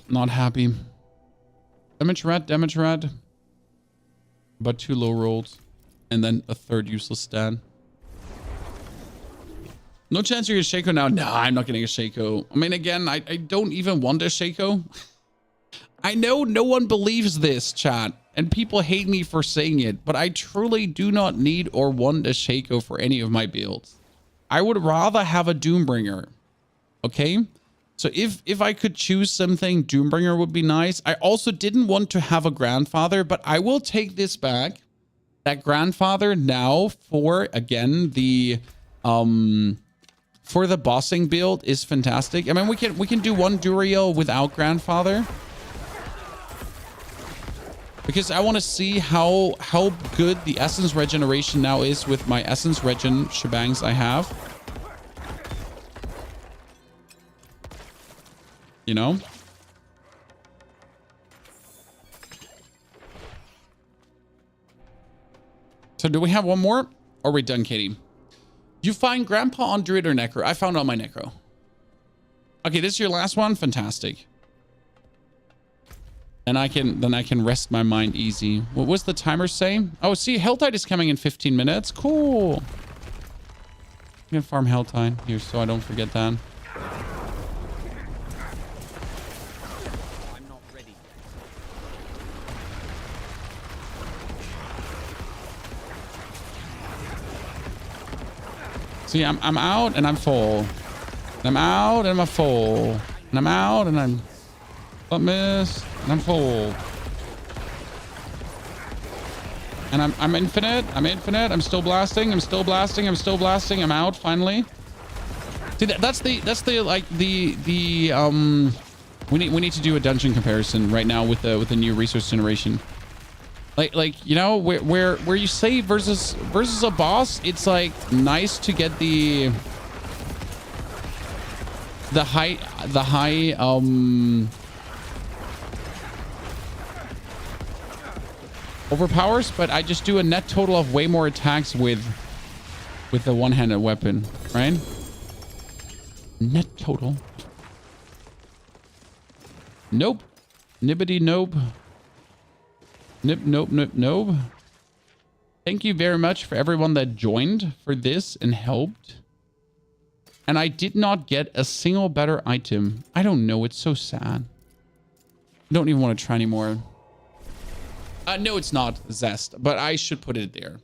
Not happy. Damage rat. But 2 low rolls. And then a 3rd useless stat. No chance you're a Shaco now. No, I'm not getting a Shaco. I mean, again, I don't even want a Shaco. I know no one believes this, chat. And people hate me for saying it. But I truly do not need or want a Shaco for any of my builds. I would rather have a Doombringer. Okay? So if I could choose something, Doombringer would be nice. I also didn't want to have a Grandfather, but I will take this back. That Grandfather now for, again, the for the bossing build is fantastic. I mean, we can do 1 Duriel without Grandfather. Because I want to see how good the essence regeneration now is with my essence regen shebangs I have. You know? So do we have one more? Or are we done, Katie? You find Grandpa on Druid or Necro? I found on my Necro. Okay, this is your last one? Fantastic. And then I can rest my mind easy. What was the timer saying? Oh, see, Helltide is coming in 15 minutes. Cool. You can farm Helltide here so I don't forget that. I'm not ready. See, I'm out and I'm full. And I'm out and I'm full. And I'm out and I'm... But miss. And I'm full. And I'm infinite. I'm infinite. I'm still blasting. I'm still blasting. I'm still blasting. I'm out finally. See, that's the like the we need to do a dungeon comparison right now with the new resource generation. Like you know where you save versus a boss, it's like nice to get the high overpowers, but I just do a net total of way more attacks with the one-handed weapon, right? Net total. Nope. Nibbity nope. Nip nope nope nope. Thank you very much for everyone that joined for this and helped. And I did not get a single better item. I don't know. It's so sad. I don't even want to try anymore. No, it's not Zest, but I should put it there.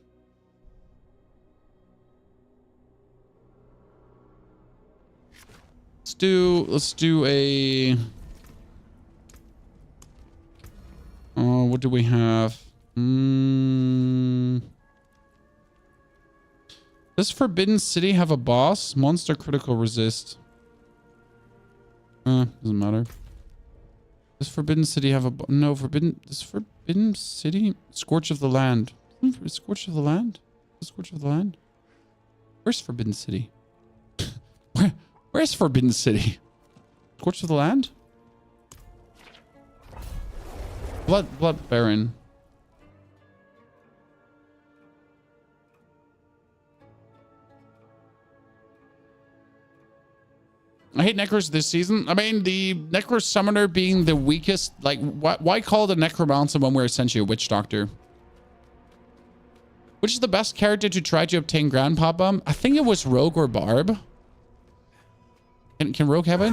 Let's do a... what do we have? Does Forbidden City have a boss? Monster critical resist. Doesn't matter. Does Forbidden City have a... No, Does Forbidden City? Scorch of the Land. Scorch of the Land? Scorch of the Land? Where's Forbidden City? Where's Forbidden City? Scorch of the Land? Blood Baron. I hate Necros this season. I mean, the Necro Summoner being the weakest. Like, why call the Necromancer when we're essentially a Witch Doctor? Which is the best character to try to obtain Grandpapa? I think it was Rogue or Barb. Can Rogue have it?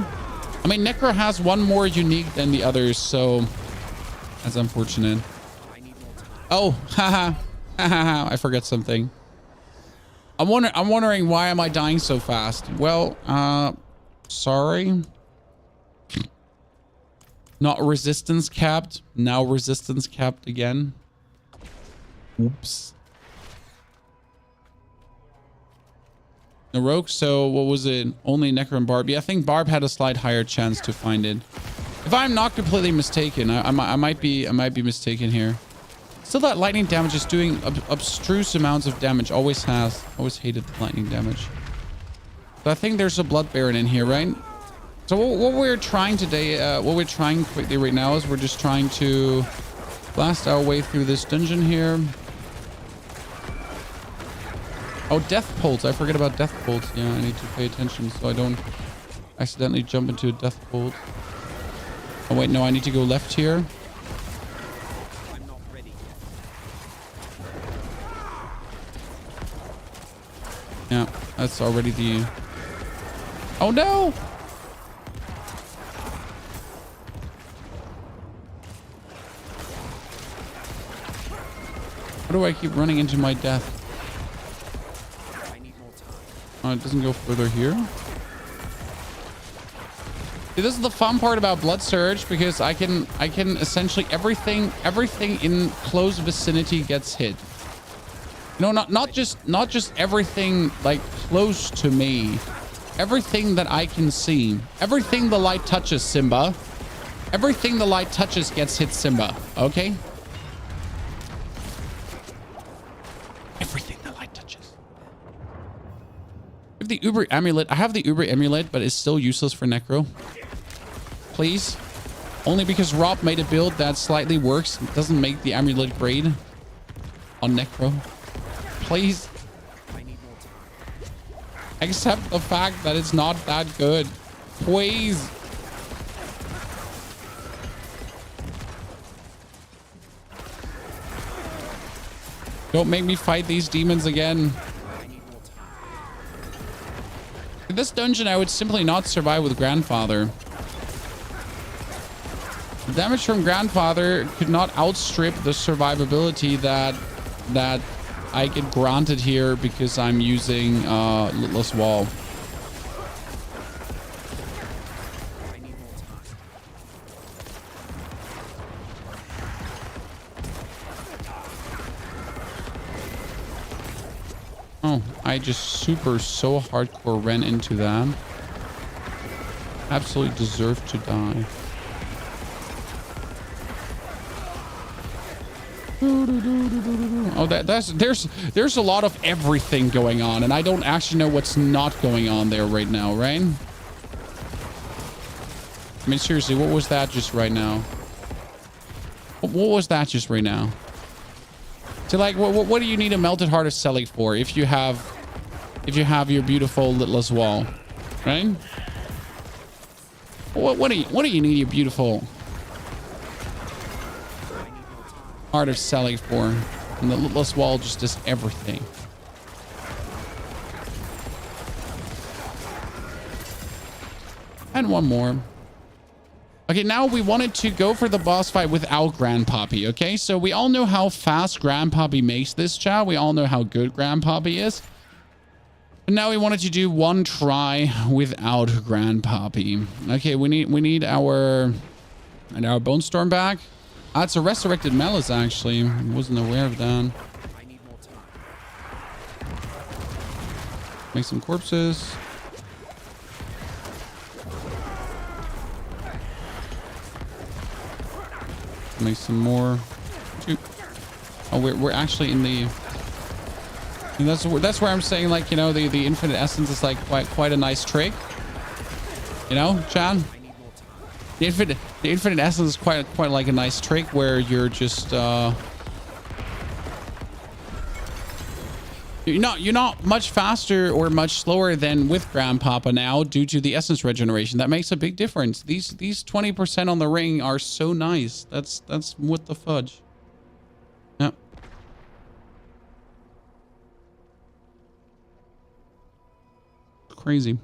I mean, Necro has one more unique than the others, so that's unfortunate. Oh, haha. I forgot something. I'm wondering why am I dying so fast? Well, sorry. Not resistance capped. Now resistance capped again. Oops. The Rogue, so what was it? Only Necro and Barb. Yeah, I think Barb had a slight higher chance to find it. If I'm not completely mistaken, I might be mistaken here. Still, that lightning damage is doing abstruse amounts of damage. Always has. Always hated the lightning damage. But I think there's a Blood Baron in here, right? So what we're trying today, what we're trying quickly right now is we're just trying to blast our way through this dungeon here. Oh, Death Pulse. I forget about Death Pulse. Yeah, I need to pay attention so I don't accidentally jump into a Death Pulse. Oh, wait, no, I need to go left here. I'm not ready yet. Yeah, that's already the... Oh, no! How do I keep running into my death? Oh, it doesn't go further here. See, this is the fun part about Blood Surge, because I can essentially everything in close vicinity gets hit. You know, not just everything like close to me. Everything that I can see. Everything the light touches, Simba. Everything the light touches gets hit, Simba. Okay? Everything the light touches. I have the Uber Amulet. I have the Uber Amulet, but it's still useless for Necro. Please. Only because Rob made a build that slightly works. It doesn't make the Amulet great on Necro. Please. I need more time. Accept the fact that it's not that good. Please. Don't make me fight these demons again. I need more time. In this dungeon, I would simply not survive with Grandfather. The damage from Grandfather could not outstrip the survivability that I get granted here because I'm using Litless Wall. I need more time. Oh, I just so hardcore ran into that. Absolutely deserve to die. Oh, there's a lot of everything going on, and I don't actually know what's not going on there right now, right? I mean, seriously, what was that just right now? What was that just right now? So, like, what do you need a melted heart of Selig for if you have your beautiful Litless Wall, right? What do you need your beautiful Heart of Selig for? And the Litless Wall just does everything. And one more. Okay, now we wanted to go for the boss fight without Grandpappy, okay? So we all know how fast Grandpappy makes this, chat. We all know how good Grandpappy is. And now we wanted to do one try without Grandpappy. Okay, we need our Bone Storm back. Ah, it's a resurrected Melis, actually. I wasn't aware of that. I need more time. Make some corpses. Make some more. Oh, we're actually in the. And that's where I'm saying, like, you know, the infinite essence is like quite a nice trick. You know, Chad? The infinite essence is quite like a nice trick where you're just you're not much faster or much slower than with Grandpapa now due to the essence regeneration. That makes a big difference. These 20% on the ring are so nice. That's what the fudge. Yeah. Crazy.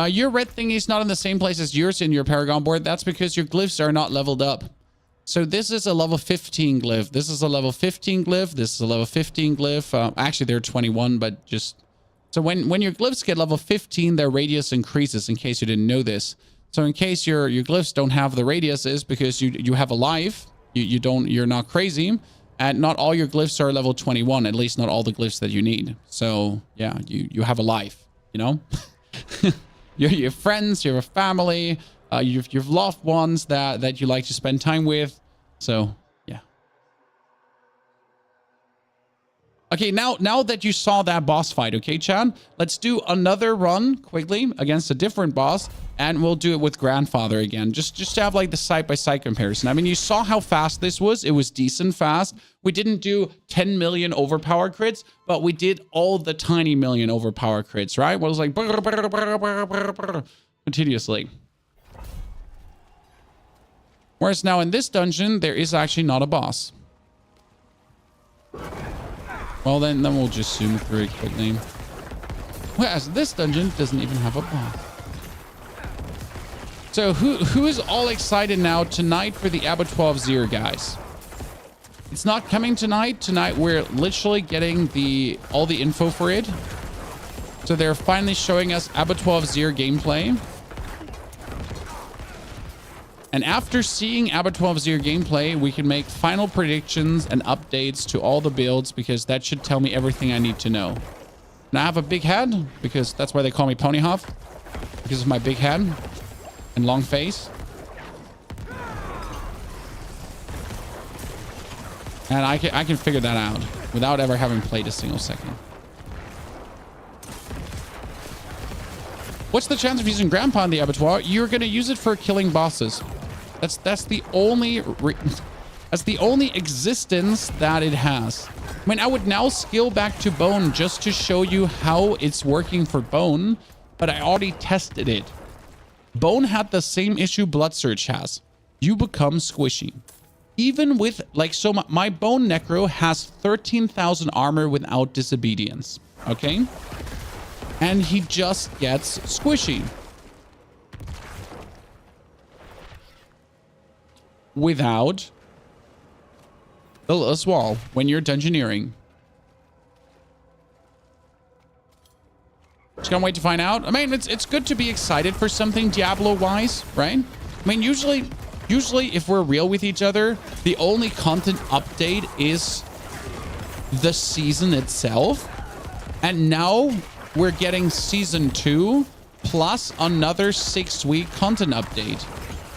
Your red thing is not in the same place as yours in your Paragon board. That's because your glyphs are not leveled up. So this is a level 15 glyph. This is a level 15 glyph. This is a level 15 glyph. Actually, they're 21, but just... So when your glyphs get level 15, their radius increases, in case you didn't know this. So in case your glyphs don't have the radius, is because you have a life. You're not crazy. And not all your glyphs are level 21, at least not all the glyphs that you need. So yeah, you have a life, you know? You have friends, you have a family, you've loved ones that you like to spend time with. So yeah. Okay, now that you saw that boss fight, okay, Chad, let's do another run quickly against a different boss, and we'll do it with Grandfather again, just to have like the side-by-side comparison. I mean, you saw how fast this was. It was decent fast. We didn't do 10 million overpower crits, but we did all the tiny million overpower crits, right? Well, it was like continuously. Whereas now in this dungeon, there is actually not a boss. Well, then we'll just zoom through it quickly. Whereas this dungeon doesn't even have a boss. So who is all excited now tonight for the Abattoir of Zir, guys? It's not coming tonight. Tonight we're literally getting all the info for it. So they're finally showing us Abattoir of Zir gameplay. And after seeing Abattoir of Zir gameplay, we can make final predictions and updates to all the builds, because that should tell me everything I need to know. Now I have a big head, because that's why they call me Ponyhof, because of my big head and long face. And I can figure that out without ever having played a single second. What's the chance of using Grandpa in the Abattoir? You're going to use it for killing bosses. That's the only That's the only existence that it has. I mean, I would now scale back to bone just to show you how it's working for bone, but I already tested it. Bone had the same issue Blood Surge has. You become squishy. Even with, like, so my bone necro has 13,000 armor without disobedience. Okay? And he just gets squishy. Without the last wall when you're dungeoneering. Just can't wait to find out. I mean, it's good to be excited for something Diablo-wise, right? I mean, usually if we're real with each other, the only content update is the season itself. And now we're getting season 2 plus another 6-week content update.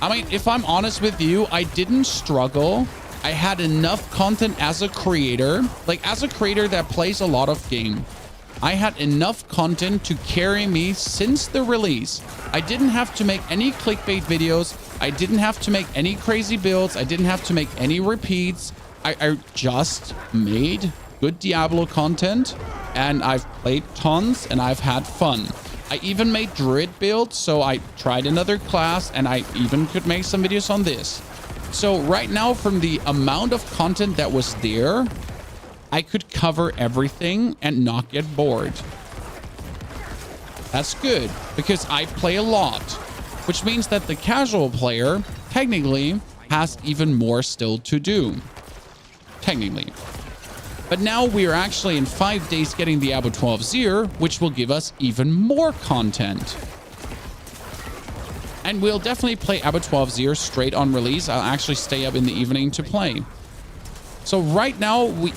I mean, if I'm honest with you, I didn't struggle. I had enough content as a creator, like as a creator that plays a lot of game. I had enough content to carry me since the release. I didn't have to make any clickbait videos. I didn't have to make any crazy builds. I didn't have to make any repeats. I just made good Diablo content, and I've played tons and I've had fun. I even made Druid builds, so I tried another class, and I even could make some videos on this. So right now, from the amount of content that was there, I could cover everything and not get bored. That's good, because I play a lot, which means that the casual player technically has even more still to do. Technically. But now we are actually in 5 days getting the Diablo 12 Zir, which will give us even more content. And we'll definitely play Diablo 12 Zir straight on release. I'll actually stay up in the evening to play. So right now, we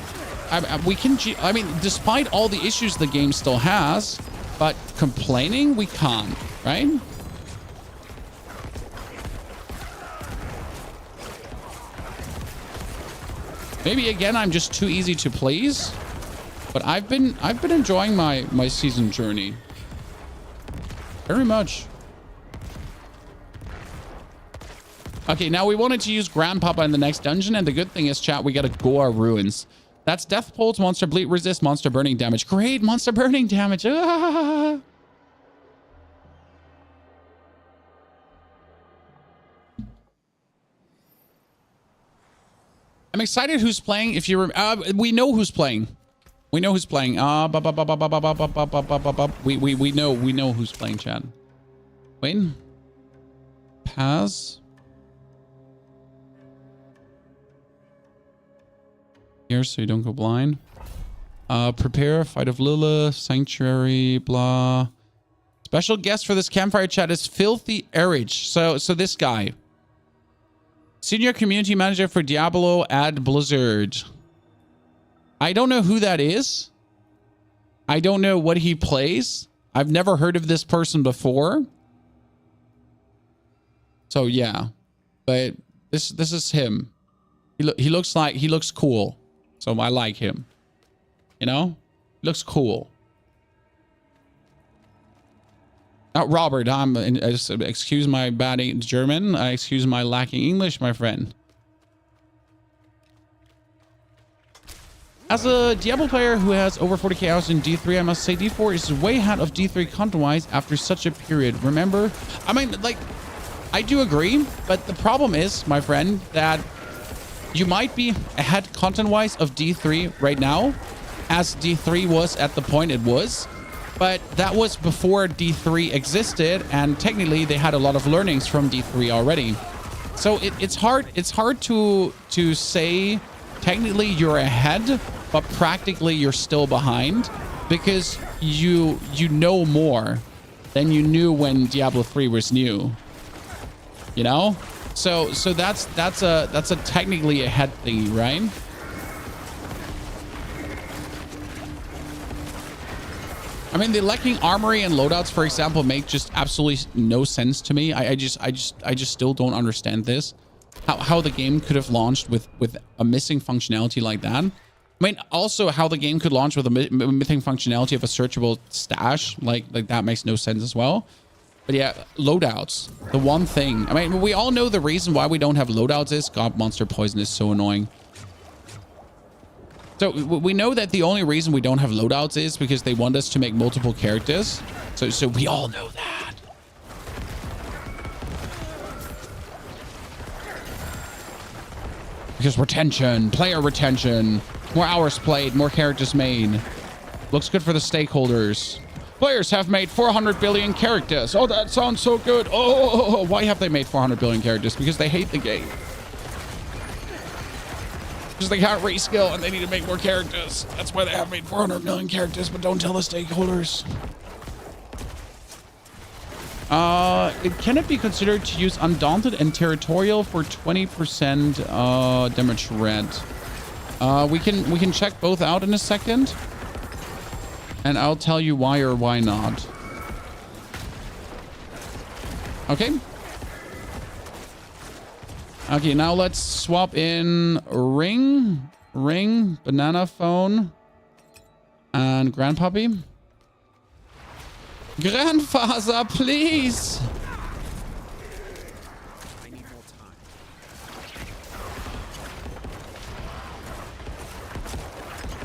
can, I mean, despite all the issues the game still has, but complaining, we can't, right? Maybe again, I'm just too easy to please, but I've been enjoying my season journey very much. Okay, now we wanted to use Grandpapa in the next dungeon, and the good thing is, chat, we got a Goa Ruins. That's Death Pulse, Monster Bleed Resist, Monster Burning Damage. Great, Monster Burning Damage. Ah! I'm excited who's playing. If you we know who's playing. We know who's playing. We know who's playing, chat. Wait. Paz. Here, so you don't go blind. Prepare, Fight of Lilith, Sanctuary, blah. Special guest for this campfire chat is Filthy Erich. So this guy. Senior community manager for Diablo at Blizzard. I don't know who that is. I don't know what he plays. I've never heard of this person before. So yeah, but this is him. He looks cool. So I like him. You know, he looks cool. Robert, excuse my bad German. Excuse my lacking English, my friend. As a Diablo player who has over 40k hours in D3, I must say D4 is way ahead of D3 content-wise after such a period. Remember? I mean, like, I do agree, but the problem is, my friend, that you might be ahead content-wise of D3 right now, as D3 was at the point it was. But that was before D3 existed, and technically they had a lot of learnings from D3 already. So it's hard to say technically you're ahead, but practically you're still behind, because you know more than you knew when Diablo 3 was new. You know? So that's a technically ahead thing, right? I mean, the lacking armory and loadouts, for example, make just absolutely no sense to me. I just still don't understand this. How the game could have launched with a missing functionality like that. I mean, also how the game could launch with a missing functionality of a searchable stash, like that makes no sense as well. But yeah, loadouts. The one thing. I mean, we all know the reason why we don't have loadouts is God, monster poison is so annoying. So we know that the only reason we don't have loadouts is because they want us to make multiple characters. So we all know that. Because retention, player retention, more hours played, more characters made. Looks good for the stakeholders. Players have made 400 billion characters. Oh, that sounds so good. Oh, why have they made 400 billion characters? Because they hate the game. Because they can't reskill and they need to make more characters. That's why they have made 400 million characters, but don't tell the stakeholders. Can it be considered to use Undaunted and Territorial for 20% damage red? We can check both out in a second. And I'll tell you why or why not. Okay. Okay, now let's swap in Ring, Banana Phone, and Grandpuppy. Grandfather, please! I need more time.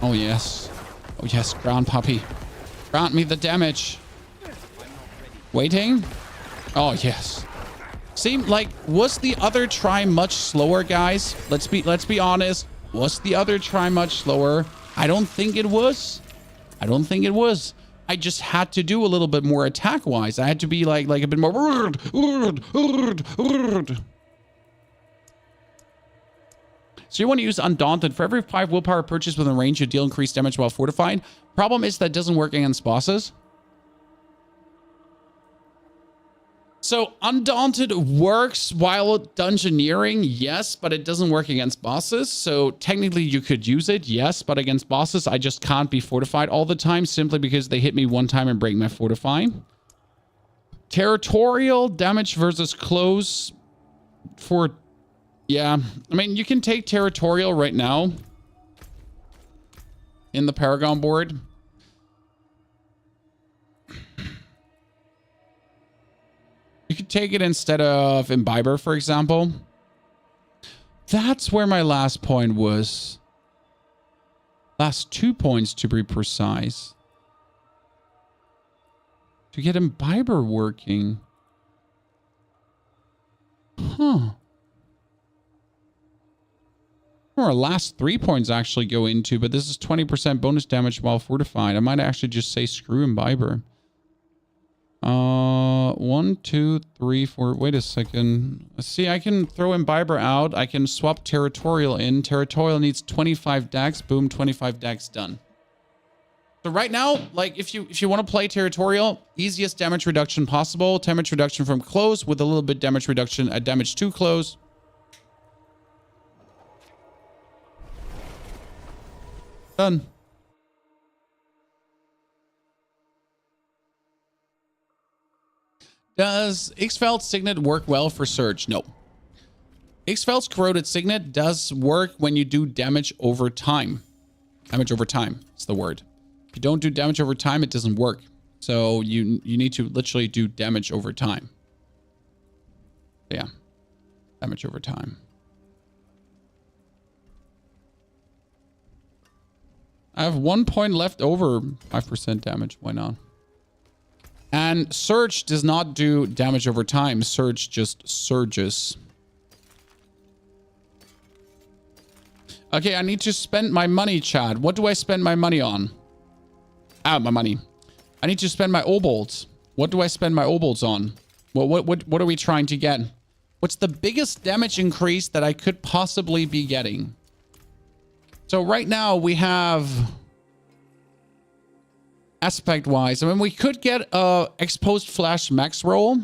Oh, yes. Oh, yes, Grandpuppy. Grant me the damage. Waiting? Oh, yes. Seemed like, was the other try much slower, guys? Let's be honest. Was the other try much slower? I don't think it was. I don't think it was. I just had to do a little bit more attack-wise. I had to be like a bit more... So you want to use Undaunted. For every 5 willpower purchase within range, you deal increased damage while fortified. Problem is that doesn't work against bosses. So Undaunted works while dungeoneering, yes, but it doesn't work against bosses. So technically you could use it, yes, but against bosses, I just can't be fortified all the time simply because they hit me one time and break my fortify. Territorial damage versus close for... Yeah, I mean, you can take Territorial right now in the Paragon board. You could take it instead of Imbiber, for example. That's where my last point was. Last 2 points, to be precise. To get Imbiber working. Huh. Our last 3 points actually go into, but this is 20% bonus damage while fortified. I might actually just say screw Imbiber. 1, 2, 3, 4. Wait a second. See, I can throw Imbiber out. I can swap Territorial in. Territorial needs 25 dex. Boom, 25 dex done. So right now, like if you want to play Territorial, easiest damage reduction possible. Damage reduction from close with a little bit damage reduction at damage to close. Done. Does Ixfeld's Signet work well for Surge? No. Ixfeld's Corroded Signet does work when you do damage over time. Damage over time is the word. If you don't do damage over time, it doesn't work. So you need to literally do damage over time. Yeah. Damage over time. I have 1 point left over 5% damage. Why not? And Surge does not do damage over time. Surge just surges. Okay, I need to spend my money, Chad. What do I spend my money on? Ah, my money. I need to spend my obols. What do I spend my obols on? What are we trying to get? What's the biggest damage increase that I could possibly be getting? So right now we have... Aspect-wise, I mean, we could get Exposed Flash max roll.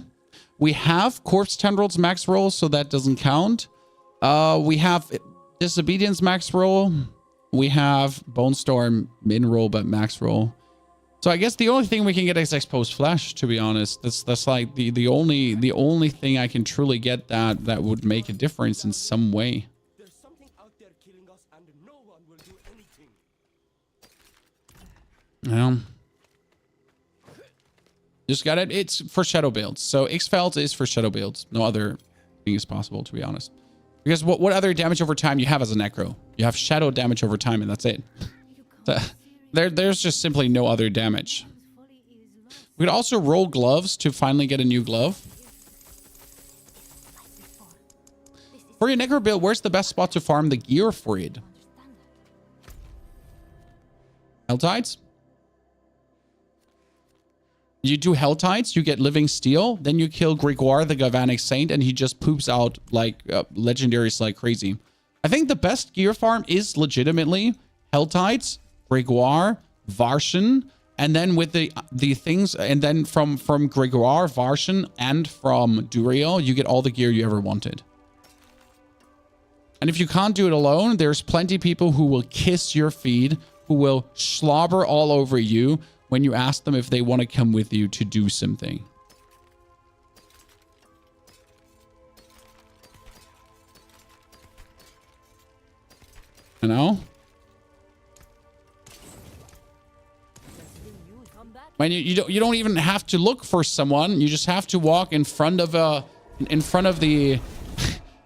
We have Corpse Tendrils max roll, so that doesn't count. We have Disobedience max roll. We have Bone Storm min roll, but max roll. So I guess the only thing we can get is Exposed Flash, to be honest. That's like the only thing I can truly get that would make a difference in some way. There's something out there killing us and no one will do anything. Yeah. Just got it. It's for shadow builds. So X-Felt is for shadow builds. No other thing is possible, to be honest. Because what other damage over time you have as a necro? You have shadow damage over time, and that's it. So, there's just simply no other damage. We could also roll gloves to finally get a new glove. For your necro build, where's the best spot to farm the gear for it? Helltides? You do Helltides, you get Living Steel, then you kill Gregoire, the Galvanic Saint, and he just poops out like legendaries like crazy. I think the best gear farm is legitimately Helltides, Gregoire, Varshan, and then with the things, and then from Gregoire, Varshan, and from Duriel, you get all the gear you ever wanted. And if you can't do it alone, there's plenty of people who will kiss your feet, who will slobber all over you when you ask them if they want to come with you to do something. You know? When you don't even have to look for someone, you just have to walk in front of the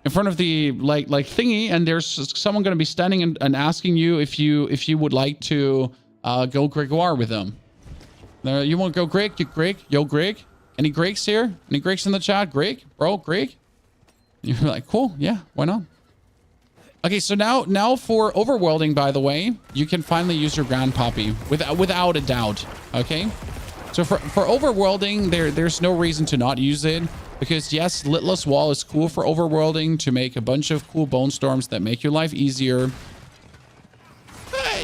like thingy, and there's someone going to be standing and asking you if you would like to go Gregoire with them. You want to go Greg? You Greg? Yo Greg? Any Gregs here? Any Gregs in the chat? Greg? Bro, Greg? You're like, cool, yeah, why not? Okay, so now for overworlding, by the way, you can finally use your Grand Poppy without a doubt. Okay, so for overworlding, there's no reason to not use it, because yes, Litless Wall is cool for overworlding to make a bunch of cool bone storms that make your life easier.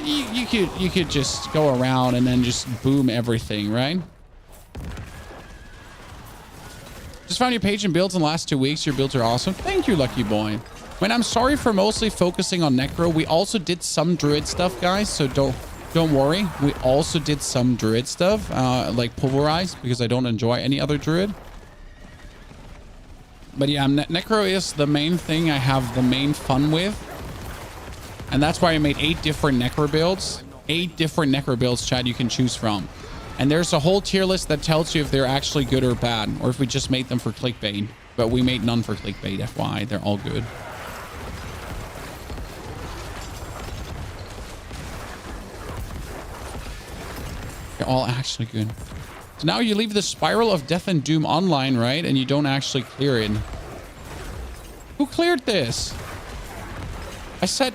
You could just go around and then just boom everything, right? Just found your page and builds in the last 2 weeks. Your builds are awesome. Thank you, lucky boy. I mean, I'm sorry for mostly focusing on Necro. We also did some Druid stuff, guys, so don't worry. We also did some Druid stuff, like Pulverize, because I don't enjoy any other Druid. But yeah, Necro is the main thing I have the main fun with. And that's why I made 8 different Necro builds. 8 different Necro builds, Chad, you can choose from. And there's a whole tier list that tells you if they're actually good or bad, or if we just made them for clickbait. But we made none for clickbait, FYI. They're all good. They're all actually good. So now you leave the Spiral of Death and Doom online, right? And you don't actually clear it. Who cleared this? I said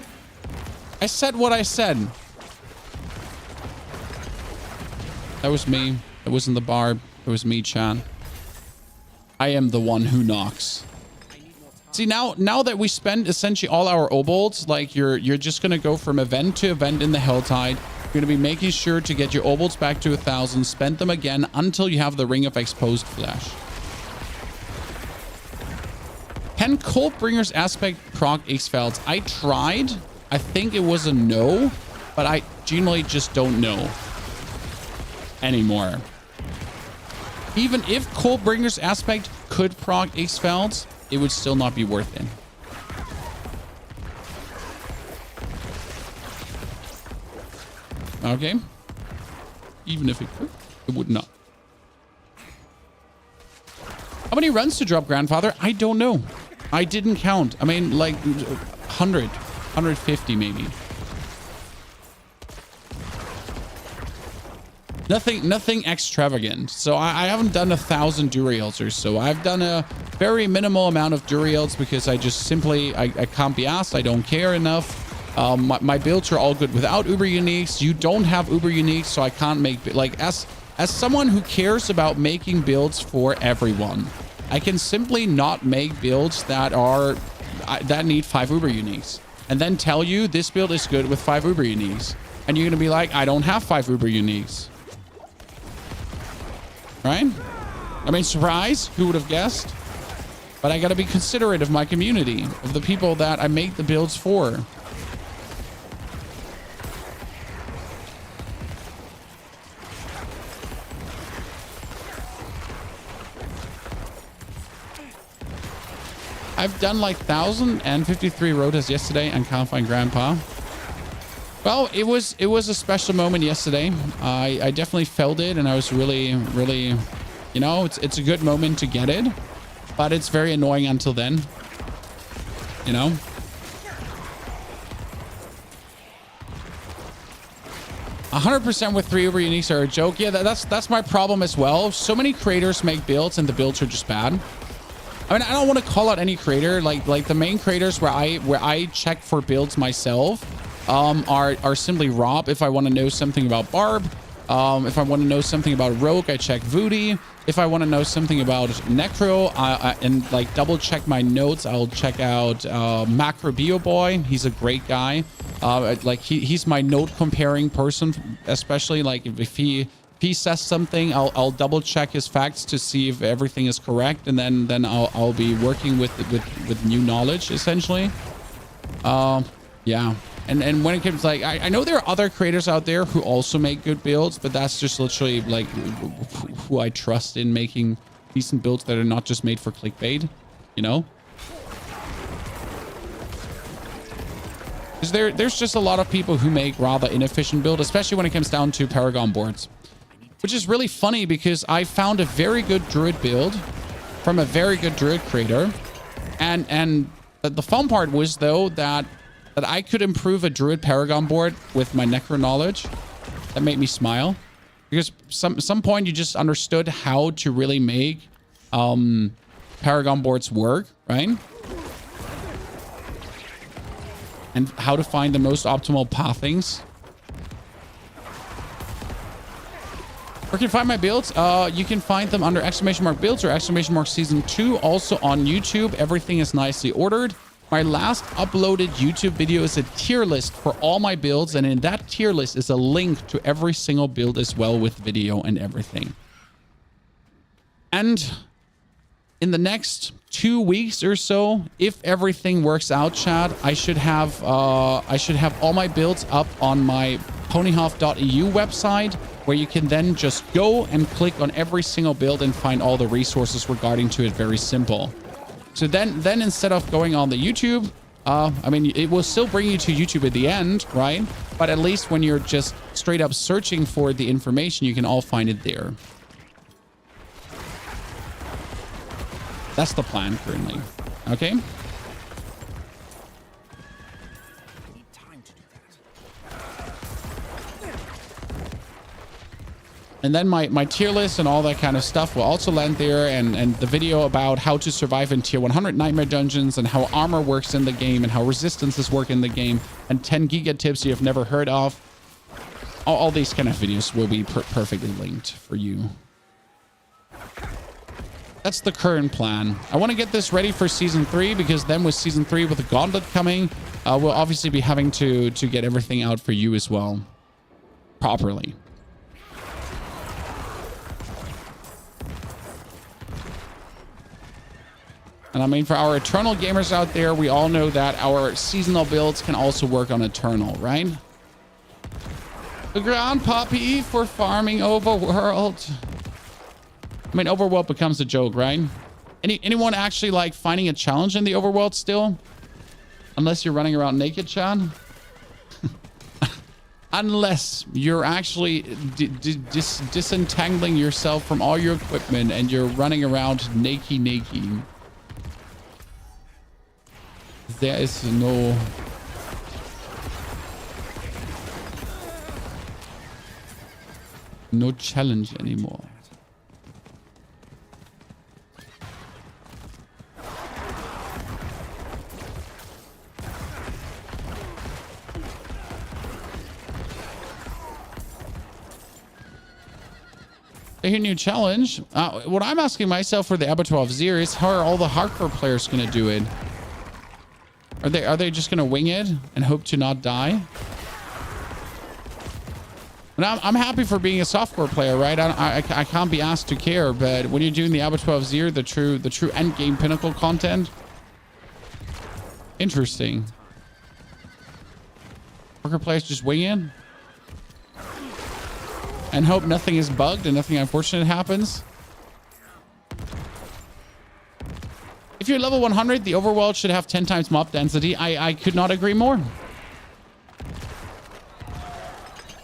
what I said. That was me. It wasn't the barb. It was me, Chan. I am the one who knocks. See, now that we spend essentially all our obolds, like you're just gonna go from event to event in the Helltide. You're gonna be making sure to get your obolds back to 1,000, spend them again until you have the Ring of Exposed Flesh. Can Coldbringer's Aspect proc X-Felds? I tried. I think it was a no, but I genuinely just don't know anymore. Even if Coldbringer's Aspect could proc X-Felds, it would still not be worth it. Okay. Even if it could, it would not. How many runs to drop Grandfather? I don't know. I didn't count. I mean, like 100, 150 maybe. Nothing extravagant. So I haven't done 1,000 Duriels or so. I've done a very minimal amount of Duriels because I just simply, I can't be asked. I don't care enough. My builds are all good without Uber Uniques. You don't have Uber Uniques, so I can't make, like, as someone who cares about making builds for everyone, I can simply not make builds that need 5 Uber Uniques and then tell you this build is good with 5 Uber Uniques. And you're going to be like, I don't have 5 Uber Uniques. Right? I mean, surprise, who would have guessed? But I got to be considerate of my community, of the people that I make the builds for. I've done like 1,053 rotas yesterday and can't find Grandpa. Well, it was a special moment yesterday. I definitely felt it, and I was really You know, it's a good moment to get it, but it's very annoying until then. You know? "100% with 3 uber uniques are a joke." Yeah, that's my problem as well. So many creators make builds and the builds are just bad. I mean, I don't want to call out any creator. Like the main creators where I check for builds myself are simply Rob. If I want to know something about Barb, if I want to know something about Rogue, I check Voody. If I want to know something about Necro and like double check my notes, I'll check out Macro Bio Boy. He's a great guy. Like he's my note comparing person, especially like if he says something, I'll double check his facts to see if everything is correct, and then I'll be working with new knowledge essentially. Yeah. And when it comes like I know there are other creators out there who also make good builds, but that's just literally like who I trust in making decent builds that are not just made for clickbait, you know? Because there's just a lot of people who make rather inefficient build, especially when it comes down to Paragon boards. Which is really funny because I found a very good druid build from a very good druid creator. And the fun part was though that I could improve a druid Paragon board with my necro knowledge. That made me smile. Because some point you just understood how to really make Paragon boards work, right? And how to find the most optimal pathings. Where can you find my builds? You can find them under !builds or !season 2. Also on YouTube, everything is nicely ordered. My last uploaded YouTube video is a tier list for all my builds, and in that tier list is a link to every single build as well with video and everything. And in the next 2 weeks or so, if everything works out, chat, I should have all my builds up on my p4wnyhof.eu website, where you can then just go and click on every single build and find all the resources regarding to it. Very simple. So then instead of going on the YouTube, I mean, it will still bring you to YouTube at the end, right? But at least when you're just straight up searching for the information, you can all find it there. That's the plan currently. Okay. And then my tier list and all that kind of stuff will also land there, and the video about how to survive in tier 100 nightmare dungeons and how armor works in the game and how resistances work in the game, and 10 giga tips you've never heard of. All these kind of videos will be perfectly linked for you. That's the current plan. I want to get this ready for season 3, because then with season 3 with the gauntlet coming, we'll obviously be having to get everything out for you as well properly. And I mean, for our Eternal gamers out there, we all know that our seasonal builds can also work on Eternal, right? The ground puppy for farming overworld. I mean, overworld becomes a joke, right? Anyone actually like finding a challenge in the overworld still? Unless you're running around naked, Chan. Unless you're actually disentangling yourself from all your equipment and you're running around naked. There is no challenge anymore. A new challenge. What I'm asking myself for the Abattoir of Zir is, how are all the hardcore players going to do it? Are they just going to wing it and hope to not die? And I'm happy for being a softcore player, right? I can't be asked to care, but when you're doing the Abattoir of Zir, the true endgame pinnacle content, interesting. Hardcore players just wing it and hope nothing is bugged and nothing unfortunate happens. If you're level 100, the overworld should have 10 times mob density. I could not agree more.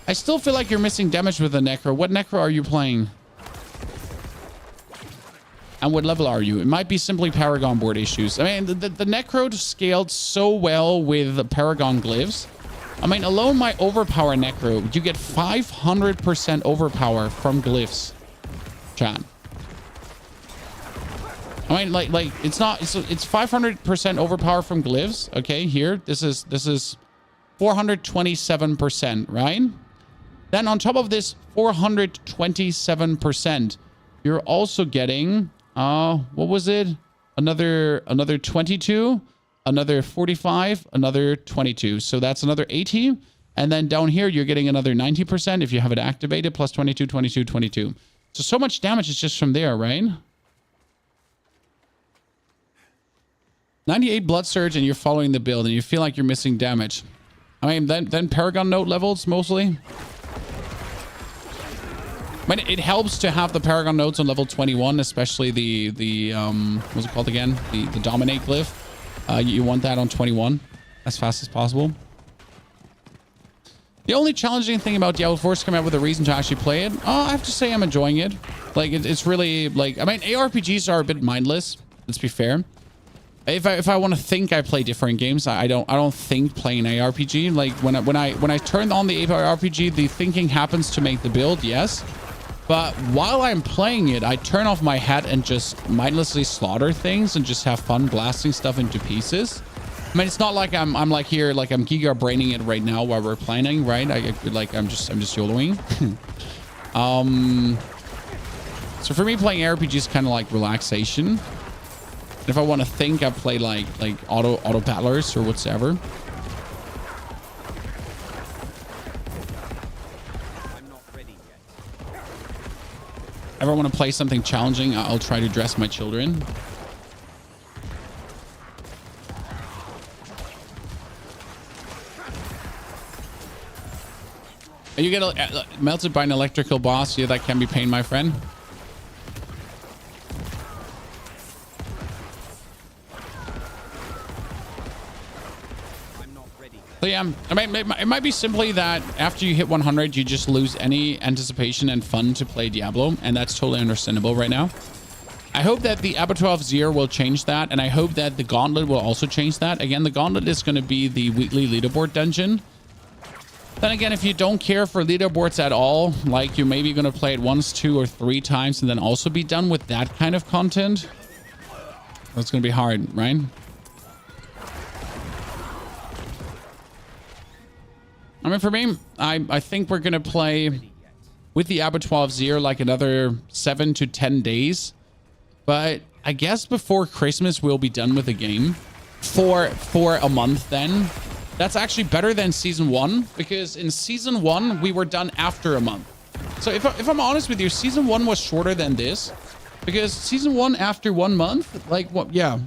I still feel like you're missing damage with the Necro. What Necro are you playing? And what level are you? It might be simply Paragon board issues. I mean, the Necro scaled so well with Paragon glyphs. I mean, alone my overpower Necro, you get 500% overpower from glyphs. Chat. I mean, like it's not, it's 500% overpower from glyphs. Okay, here, this is 427%, right? Then on top of this 427%, you're also getting, what was it? Another 22, another 45, another 22. So that's another 80. And then down here, you're getting another 90% if you have it activated, plus 22, 22, 22. So much damage is just from there, right? 98 blood surge and you're following the build and you feel like you're missing damage. I mean, then Paragon note levels mostly. I mean, it helps to have the Paragon notes on level 21, especially the what's it called again? The Dominate glyph. You want that on 21 as fast as possible. The only challenging thing about Diablo 4 is coming out with a reason to actually play it. I have to say I'm enjoying it. Like, it's really, like, I mean, ARPGs are a bit mindless. Let's be fair. If I want to think, I play different games. I don't think playing ARPG. Like when I turn on the ARPG, the thinking happens to make the build, yes. But while I'm playing it, I turn off my head and just mindlessly slaughter things and just have fun blasting stuff into pieces. I mean, it's not like I'm like here, like I'm giga braining it right now while we're planning, right? I'm just YOLOing. So for me, playing RPG is kind of like relaxation. If I want to think, I play like auto battlers or whatsoever. I'm not ready yet. If I want to play something challenging, I'll try to dress my children. Are you get melted by an electrical boss? Yeah, that can be pain, my friend. So yeah, I mean, it might be simply that after you hit 100, you just lose any anticipation and fun to play Diablo, and that's totally understandable right now. I hope that the Abatroth Zero will change that, and I hope that the Gauntlet will also change that. Again, the Gauntlet is going to be the weekly leaderboard dungeon. Then again, if you don't care for leaderboards at all, like you're maybe going to play it once, 2 or 3 times, and then also be done with that kind of content, that's going to be hard, right? I mean, for me, I think we're going to play with the Abattoir Zero like another 7 to 10 days. But I guess before Christmas, we'll be done with the game for a month then. That's actually better than Season 1, because in Season 1, we were done after a month. So if I'm honest with you, Season 1 was shorter than this, because Season 1 after 1 month, like what? Yeah,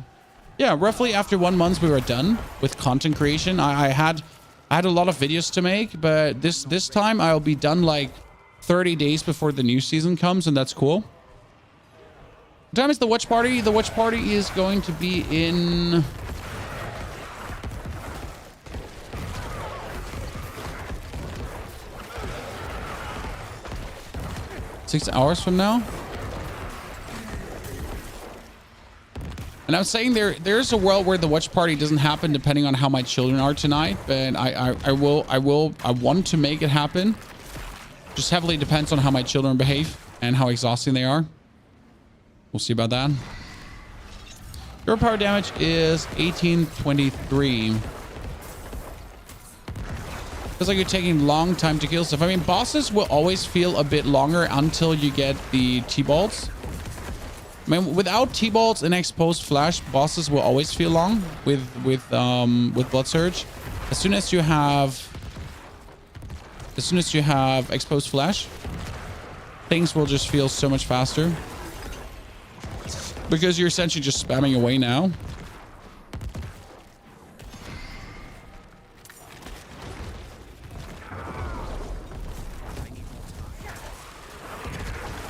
roughly after 1 month, we were done with content creation. I had a lot of videos to make, but this time I'll be done like 30 days before the new season comes, and that's cool. What time is the watch party? The watch party is going to be in... ...6 hours from now. And I'm saying there's a world where the watch party doesn't happen depending on how my children are tonight, but I want to make it happen. Just heavily depends on how my children behave and how exhausting they are. We'll see about that. Your power damage is 1823. Feels like you're taking a long time to kill stuff. I mean, bosses will always feel a bit longer until you get the T-Balls. I mean, without T-Balls and exposed flash, bosses will always feel long with Blood Surge. As soon as you have exposed flash, things will just feel so much faster. Because you're essentially just spamming away now.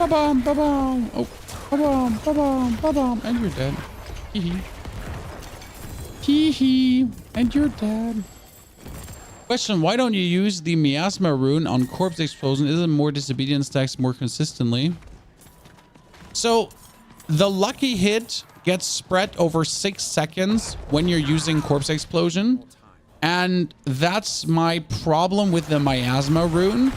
Ba-bum, ba-bum. Oh. Ba-bum, ba-bum, ba-bum. And you're dead. Hee-hee. Hee-hee. And you're dead. Question, why don't you use the Miasma rune on Corpse Explosion? Isn't more Disobedience stacks more consistently? So, The lucky hit gets spread over 6 seconds when you're using Corpse Explosion. And that's my problem with the Miasma rune.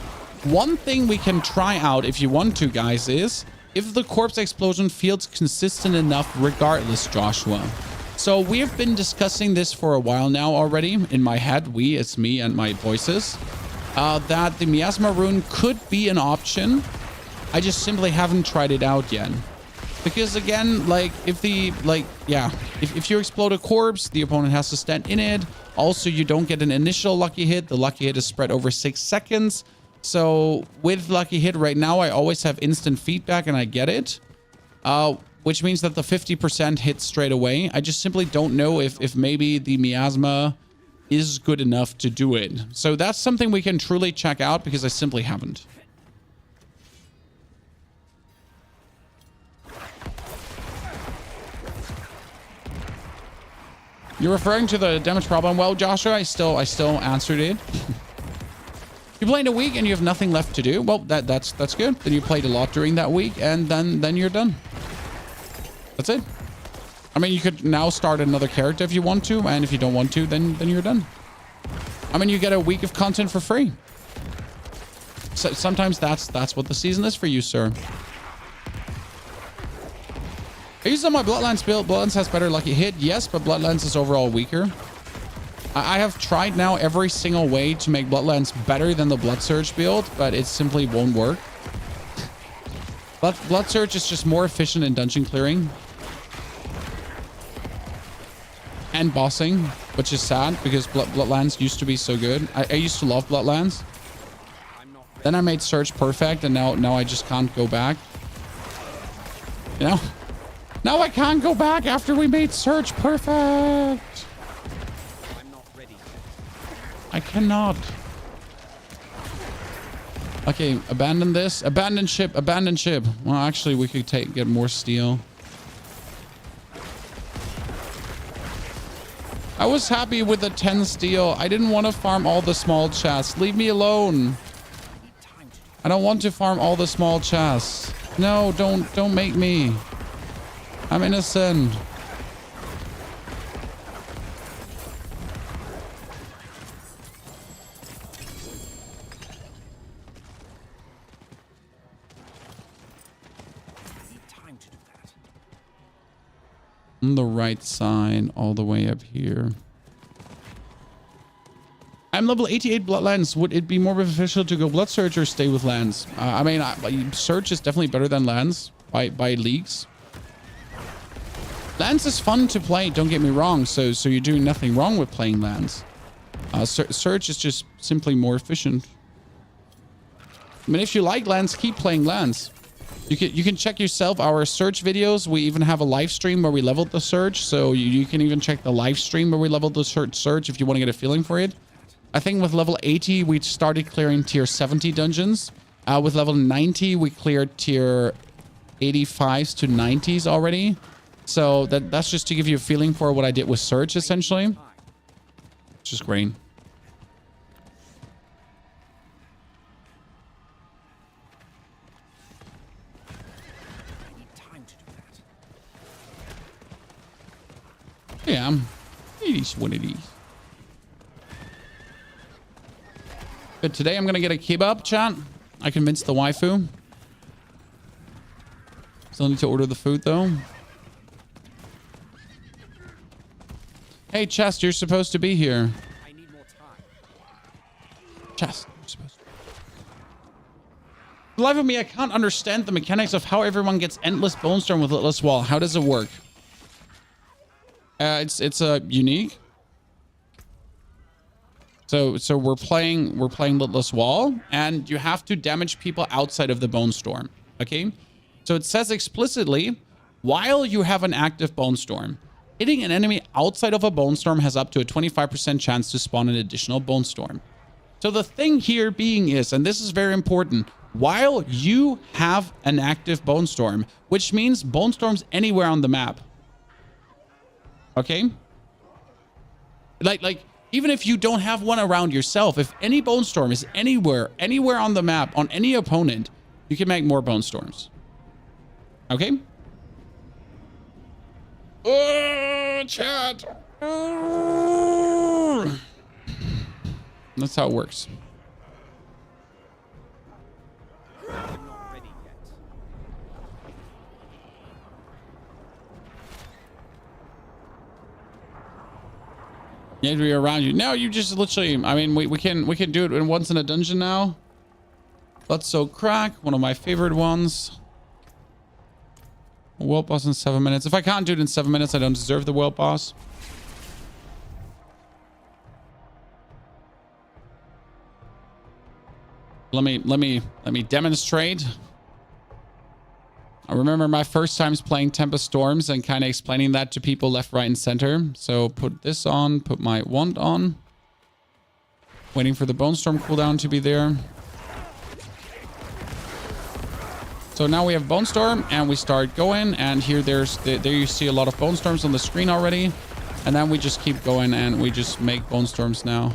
One thing we can try out if you want to, guys, is if the Corpse Explosion feels consistent enough regardless, Joshua. So we have been discussing this for a while now already. In my head, it's me and my voices. That the Miasma rune could be an option. I just simply haven't tried it out yet. Because again, like if you explode a corpse, the opponent has to stand in it. Also, you don't get an initial lucky hit. The lucky hit is spread over 6 seconds. So with lucky hit right now, I always have instant feedback and I get it. Which means that the 50% hits straight away. I just simply don't know if maybe the Miasma is good enough to do it. So that's something we can truly check out because I simply haven't. You're referring to the damage problem. Well, Joshua, I still answered it. You're playing a week and you have nothing left to do. Well, that's good. Then you played a lot during that week and then you're done. That's it. I mean, you could now start another character if you want to, and if you don't want to, then you're done. I mean, you get a week of content for free. So sometimes that's what the season is for you, sir. I used on my Bloodlands build. Bloodlands has better lucky hit, yes, but Bloodlands is overall weaker. I have tried now every single way to make Bloodlands better than the Blood Surge build, but it simply won't work. Blood Surge is just more efficient in dungeon clearing. And bossing, which is sad because Bloodlands used to be so good. I used to love Bloodlands. Then I made Surge perfect, and now I just can't go back. You know? Now I can't go back after we made Surge perfect. I'm not ready. I cannot. Okay, abandon this. Abandon ship. Abandon ship. Well, actually, we could get more steel. I was happy with the 10 steel. I didn't want to farm all the small chests. Leave me alone. I don't want to farm all the small chests. No, don't make me. I'm innocent. On the right side, all the way up here. I'm level 88 Bloodlands. Would it be more beneficial to go Blood Surge or stay with Lands? I mean, Surge is definitely better than Lands by leagues. Lands is fun to play, don't get me wrong. So you're doing nothing wrong with playing Lands. Surge is just simply more efficient. I mean, if you like Lands, keep playing Lands. You can check yourself our Surge videos. We even have a live stream where we leveled the Surge. So you can even check the live stream where we leveled the Surge if you want to get a feeling for it. I think with level 80, we started clearing tier 70 dungeons. With level 90, we cleared tier 85s to 90s already. So that's just to give you a feeling for what I did with Surge, essentially. It's just great. Yeah, it is what it is. But today I'm gonna get a kebab, chat. I convinced the waifu. Still need to order the food though. Hey, Chest, you're supposed to be here. I need more time. Chest, you're supposed to. For the life of me, I can't understand the mechanics of how everyone gets endless bone storm with Litless Wall. How does it work? It's unique. So we're playing Litless Wall, and you have to damage people outside of the Bone Storm. Okay? So it says explicitly, while you have an active Bone Storm, hitting an enemy outside of a Bone Storm has up to a 25% chance to spawn an additional Bone Storm. So the thing here being is, and this is very important, while you have an active Bone Storm, which means Bone Storms anywhere on the map. Okay? Like even if you don't have one around yourself, if any Bone Storm is anywhere on the map, on any opponent, you can make more Bone Storms. Okay? Oh, chat. That's how it works. I'm not ready yet. You have to be around you. No, you just literally, I mean, we can do it once in a dungeon now. Let's So Crack, one of my favorite ones. World boss in 7 minutes. If I can't do it in 7 minutes, I don't deserve the world boss. Let me demonstrate. I remember my first times playing Tempest Storms and kind of explaining that to people left, right, and center. So put this on, put my wand on. Waiting for the Bone Storm cooldown to be there. So now we have Bone Storm and we start going, and here there you see a lot of Bone Storms on the screen already. And then we just keep going and we just make Bone Storms now.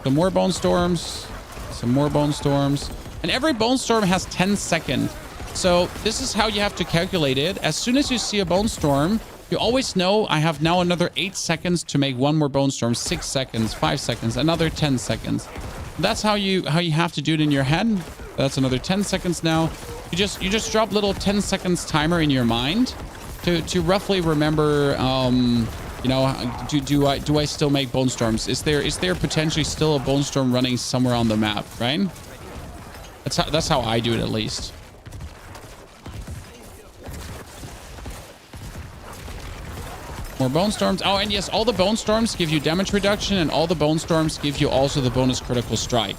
Some more Bone Storms, some more Bone Storms. And every Bone Storm has 10 seconds. So this is how you have to calculate it. As soon as you see a Bone Storm, you always know I have now another 8 seconds to make one more Bone Storm. 6 seconds, 5 seconds, another 10 seconds. That's how you have to do it in your head. That's another 10 seconds now. You just drop little 10 seconds timer in your mind to roughly remember, you know, do I still make Bone Storms? Is there potentially still a Bone Storm running somewhere on the map, right? That's how I do it, at least. More Bone Storms. Oh, and yes, all the Bone Storms give you damage reduction, and all the Bone Storms give you also the bonus critical strike.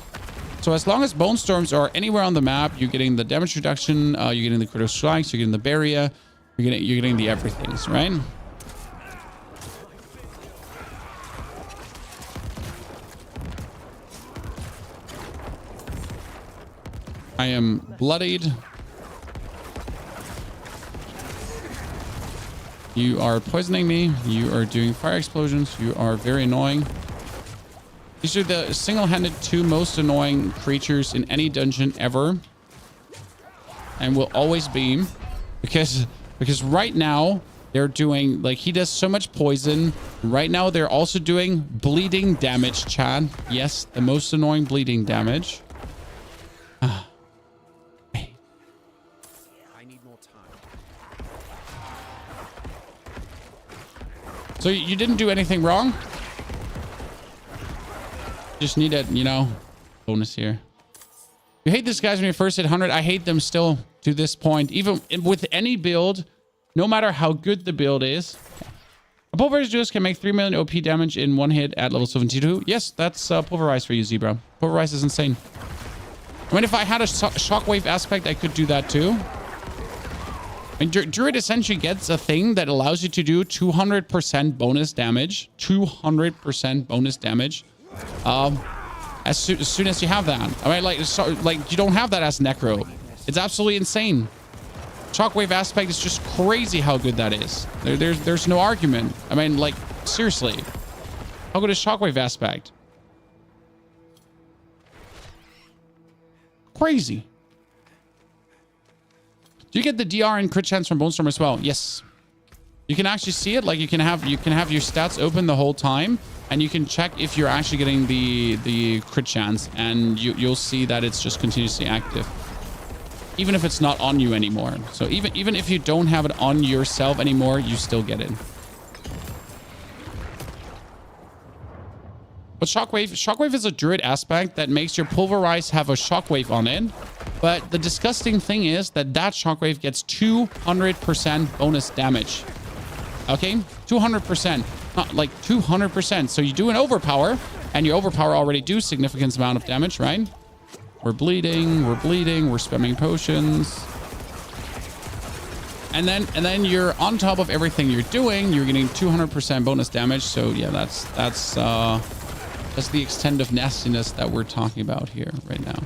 So as long as Bone Storms are anywhere on the map, you're getting the damage reduction, you're getting the critical strikes, you're getting the barrier, you're getting the everythings, right? I am bloodied. You are poisoning me. You are doing fire explosions. You are very annoying. These are the single-handed 2 most annoying creatures in any dungeon ever. And will always be. Because right now, they're doing, like, he does so much poison. Right now, they're also doing bleeding damage, Chad. Yes, the most annoying bleeding damage. So you didn't do anything wrong? Just need a, you know, bonus here. You hate these guys when you first hit 100. I hate them still to this point. Even with any build, no matter how good the build is. A Pulverized Juice can make 3 million OP damage in 1 hit at level 72. Yes, that's Pulverized for you, Zebra. Pulverized is insane. I mean, if I had a Shockwave aspect, I could do that too. I mean, Druid essentially gets a thing that allows you to do 200% bonus damage. 200% bonus damage. As soon as you have that. I mean, like you don't have that as Necro. It's absolutely insane. Shockwave aspect is just crazy how good that is. There's no argument. I mean, like, seriously. How good is Shockwave aspect? Crazy. Do you get the DR and crit chance from Bone Storm as well? Yes. You can actually see it. Like, you can have your stats open the whole time, and you can check if you're actually getting the crit chance, and you'll see that it's just continuously active, even if it's not on you anymore. So even if you don't have it on yourself anymore, you still get it. But Shockwave is a Druid aspect that makes your Pulverize have a Shockwave on it. But the disgusting thing is that Shockwave gets 200% bonus damage. Okay? 200%. Not like 200%. So you do an overpower, and your overpower already do significant amount of damage, right? We're bleeding, we're spamming potions. And then you're on top of everything you're doing, you're getting 200% bonus damage. So yeah, that's the extent of nastiness that we're talking about here right now.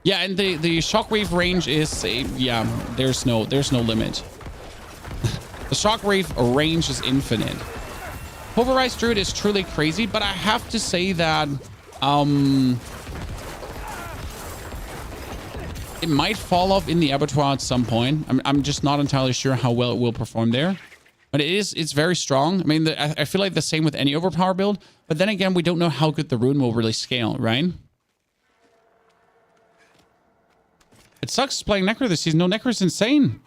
Yeah, and the Shockwave range is yeah, there's no limit. The Shockwave range is infinite. Pulverized Druid is truly crazy, but I have to say that It might fall off in the abattoir at some point. I'm just not entirely sure how well it will perform there. But it's very strong. I mean, I feel like the same with any overpower build. But then again, we don't know how good the rune will really scale, right? It sucks playing Necro this season. No, Necro is insane.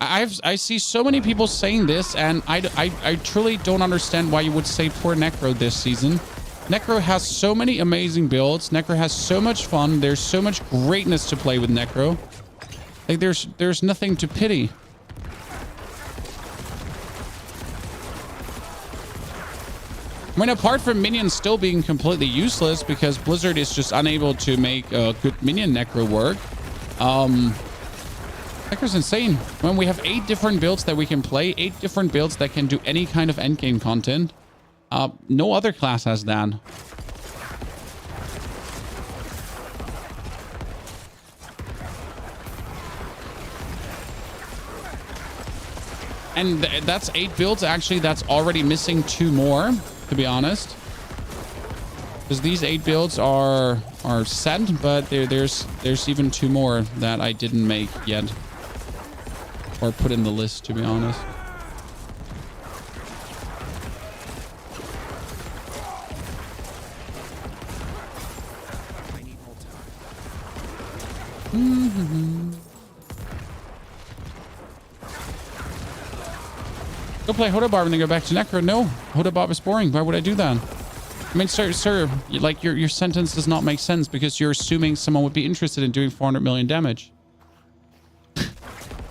I see so many people saying this, and I truly don't understand why you would say poor Necro this season. Necro has so many amazing builds. Necro has so much fun. There's so much greatness to play with Necro. Like, there's nothing to pity. I mean, apart from minions still being completely useless because Blizzard is just unable to make good minion Necro work. Necro's insane. When we have 8 different builds that we can play, 8 different builds that can do any kind of endgame content. No other class has that. And that's 8 builds. Actually, that's already missing 2 more, to be honest. Because these 8 builds are set, but there's even 2 more that I didn't make yet. Or put in the list, to be honest. I need more time. Go play Hodabob and then go back to Necro. No, Hodabob is boring. Why would I do that? I mean, sir, like your sentence does not make sense because you're assuming someone would be interested in doing 400 million damage.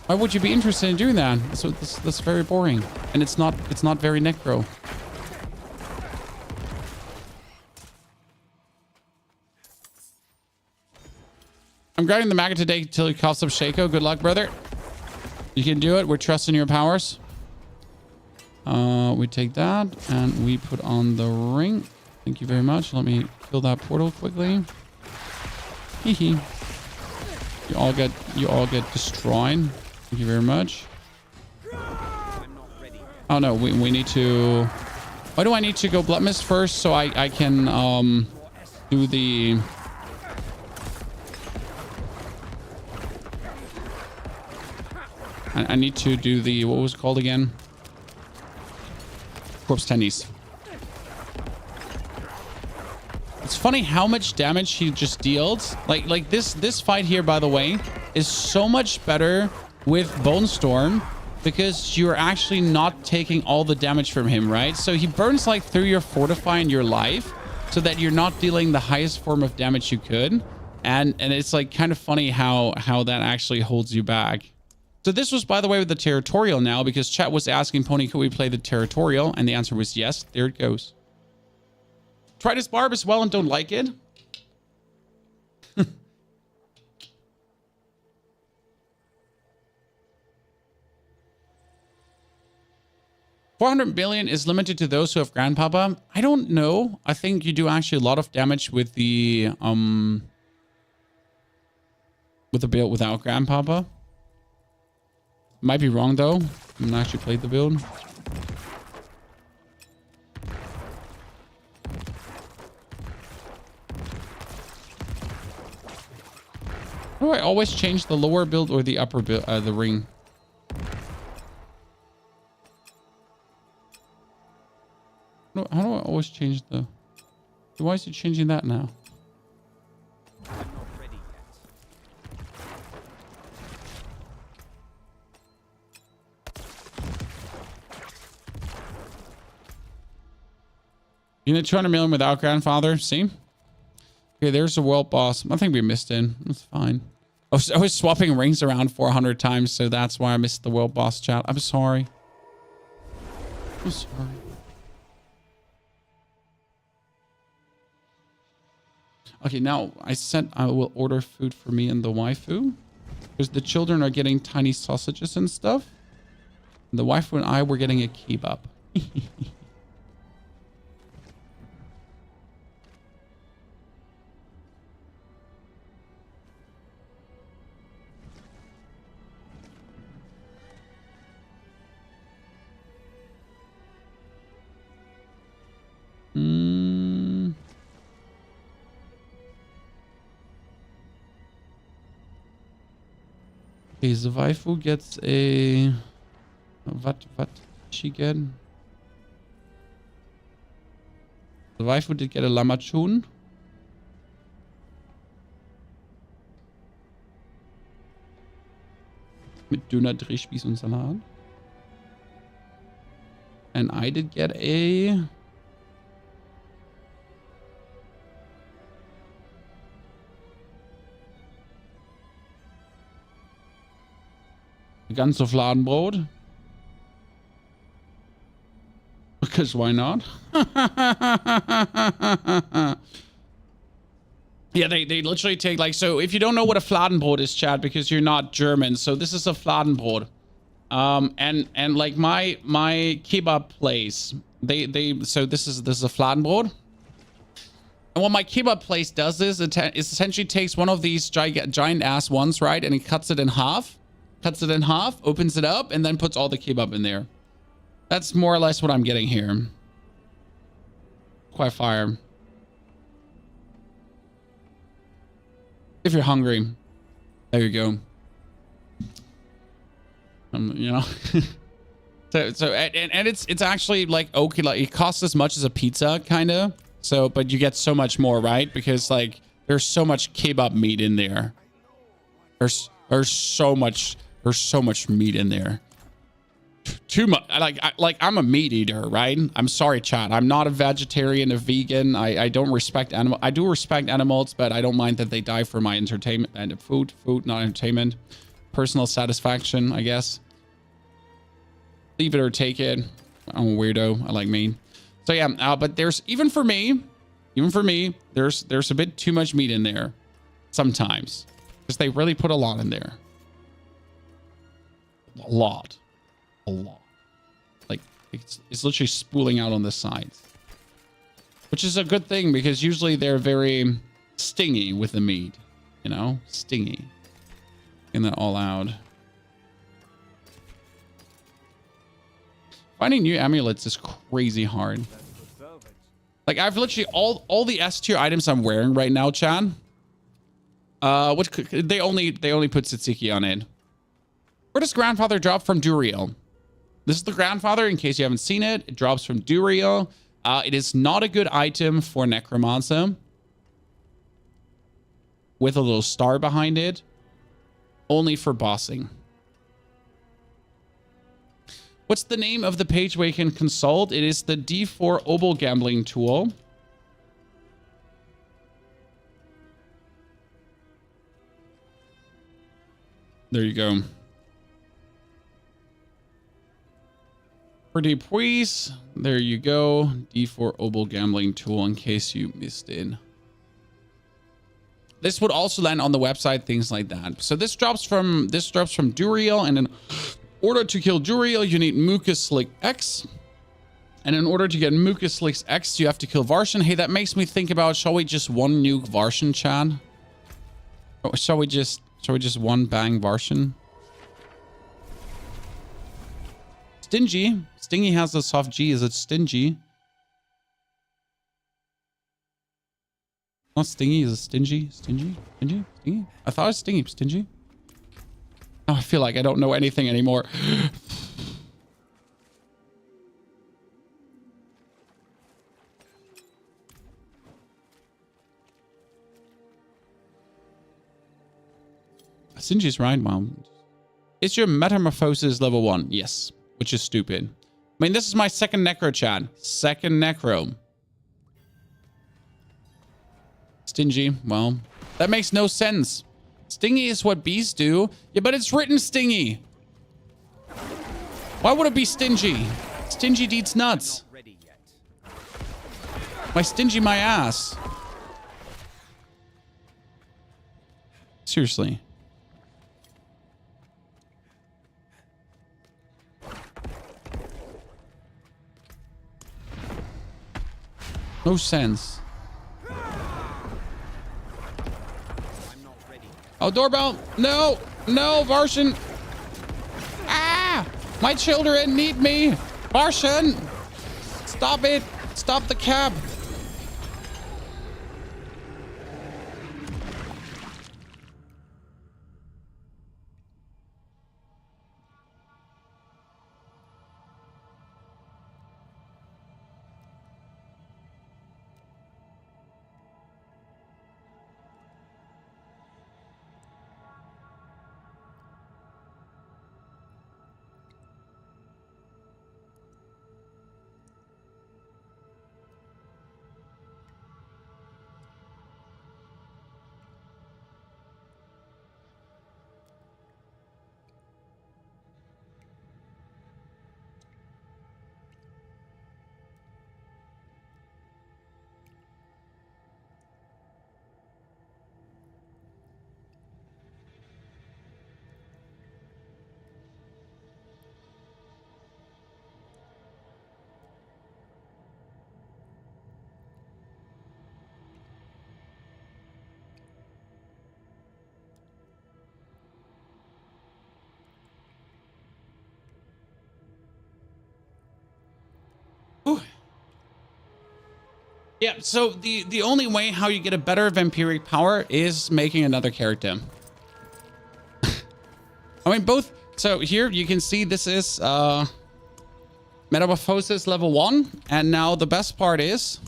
Why would you be interested in doing that? That's very boring, and it's not very Necro. I'm grabbing the maggot today till he coughs up Shaco. Good luck, brother. You can do it. We're trusting your powers. We take that and we put on the ring. Thank you very much. Let me fill that portal quickly. Hee. You all get destroyed. Thank you very much. Oh no, we need to. Why do I need to go Blood Mist first so I can do the. I need to do the, what was it called again? Corpse Tendies. It's funny how much damage he just deals. Like this fight here, by the way, is so much better with Bone Storm because you're actually not taking all the damage from him, right? So he burns like through your Fortify and your life so that you're not dealing the highest form of damage you could. And it's like kind of funny how that actually holds you back. So this was, by the way, with the Territorial now, because chat was asking Pony, could we play the Territorial? And the answer was yes. There it goes. Tried his barb as well and don't like it. 400 billion is limited to those who have Grandpapa. I don't know. I think you do actually a lot of damage with the build without Grandpapa. Might be wrong though. I haven't actually played the build. How do I always change the lower build or the upper build, the ring? How do I always change the... Why is it changing that now? I'm not ready yet. You need 200 million without Grandfather. See? Okay, there's a world boss. I think we missed it. That's fine. I was swapping rings around 400 times, so that's why I missed the world boss chat. I'm sorry. I'm sorry. Okay, now I said I will order food for me and the waifu. Because the children are getting tiny sausages and stuff. And the waifu and I were getting a kebab. Okay, the waifu gets a... What did she get? The waifu did get a Lamachun. Mit Döner, Drehspieß und Salat. And I did get a... ganze Fladenbrot. Because why not? Yeah, they literally take like, so if you don't know what a Fladenbrot is, Chad, because you're not German, so this is a Fladenbrot. And like my kebab place, so this is a Fladenbrot. And what my kebab place does is it essentially takes one of these giant ass ones, right? And it cuts it in half, opens it up, and then puts all the kebab in there. That's more or less what I'm getting here. Quite fire. If you're hungry, there you go. You know. so and it's actually like okay, like it costs as much as a pizza, kind of. So, but you get so much more, right? Because like there's so much kebab meat in there. There's so much meat in there. Too much. Like I'm a meat eater, right? I'm sorry, chat. I'm not a vegetarian, a vegan. I don't respect animal. I do respect animals, but I don't mind that they die for my entertainment and food, not entertainment. Personal satisfaction, I guess. Leave it or take it. I'm a weirdo. I like meat. So yeah, but there's even for me, there's a bit too much meat in there sometimes because they really put a lot in there. A lot. Like it's literally spooling out on the sides, which is a good thing because usually they're very stingy with the meat, you know, stingy. And that all out. Finding new amulets is crazy hard. Like I've literally all the S tier items I'm wearing right now, Chan. Which they only put Tzatziki on it. Where does grandfather drop from Duriel? This is the grandfather, in case you haven't seen it. It drops from Duriel. It is not a good item for Necromancer. With a little star behind it. Only for bossing. What's the name of the page where you can consult? It is the D4 Obel Gambling Tool. There you go. Pretty please. There you go. D4 Obel Gambling Tool in case you missed it. This would also land on the website, things like that. So this drops from Duriel, and in order to kill Duriel, you need Mucus Slick X. And in order to get Mucus Slick X, you have to kill Varshan. Hey, that makes me think about, shall we just one nuke Varshan, Chad? Or shall we just one bang Varshan? Stingy. Stingy has a soft G. Is it stingy? Not stingy. Is it stingy? Stingy? Stingy? Stingy? I thought it was stingy. Stingy? Oh, I feel like I don't know anything anymore. Stingy's right, Mom. Is your metamorphosis level 1? Yes. Which is stupid. I mean, this is my second necro, Chad. Second necro. Stingy. Well, that makes no sense. Stingy is what bees do. Yeah, but it's written stingy. Why would it be stingy? Stingy eats nuts. Why stingy my ass? Seriously. No sense. Oh, doorbell. No. No, Varshan. Ah! My children need me. Varshan. Stop it. Stop the cab. Yeah, so the only way how you get a better vampiric power is making another character. I mean, both. So here you can see this is Metamorphosis level 1. And now the best part is...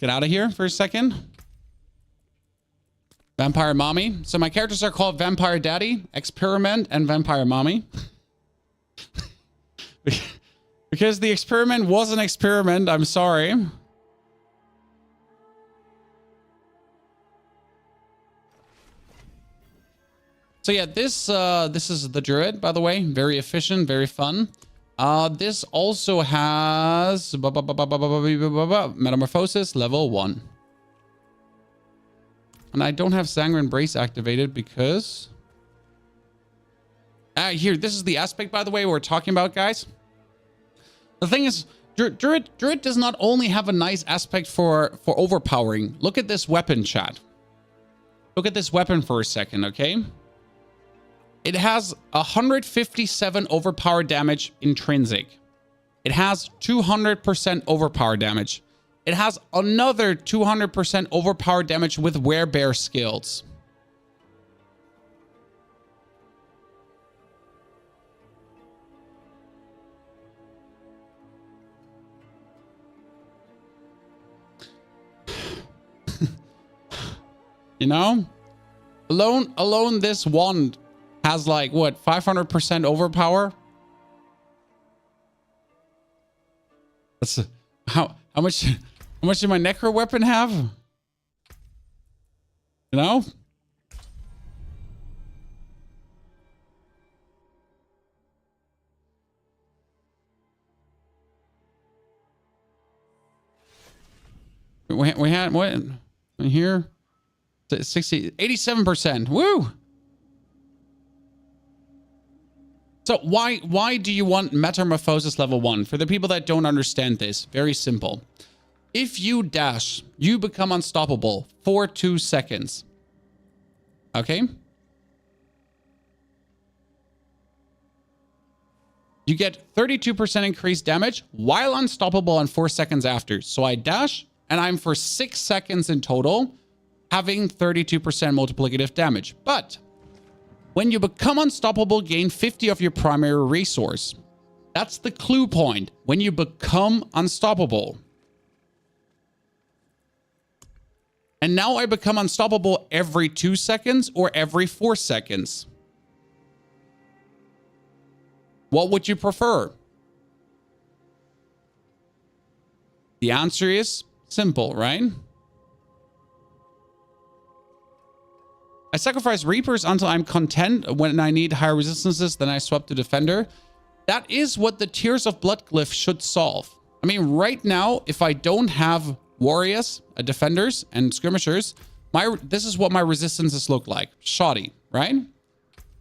Get out of here for a second. Vampire Mommy. So my characters are called Vampire Daddy, Experiment, and Vampire Mommy. Because the experiment was an experiment, I'm sorry. So yeah, this is the Druid, by the way. Very efficient, very fun. This also has Metamorphosis level 1. And I don't have Sanguine Brace activated because... here, this is the aspect, by the way, we're talking about, guys. The thing is, Druid does not only have a nice aspect for overpowering. Look at this weapon, chat. Look at this weapon for a second, okay? It has 157 overpower damage intrinsic. It has 200% overpower damage. It has another 200% overpower damage with werebear skills. You know? Alone this wand has like what, 500% overpower? That's how much did my necro weapon have? You know? We had what in here? 87%. Woo! So why do you want Metamorphosis level 1? For the people that don't understand this, very simple. If you dash, you become unstoppable for 2 seconds. Okay? You get 32% increased damage while unstoppable on 4 seconds after. So I dash, and I'm for 6 seconds in total, having 32% multiplicative damage. But when you become unstoppable, gain 50 of your primary resource. That's the clue point. When you become unstoppable. And now I become unstoppable every 2 seconds or every 4 seconds. What would you prefer? The answer is simple, right? I sacrifice Reapers until I'm content. When I need higher resistances, then I swap to Defender. That is what the Tears of Bloodglyph should solve. I mean, right now, if I don't have Warriors, Defenders, and Skirmishers, this is what my resistances look like. Shoddy, right?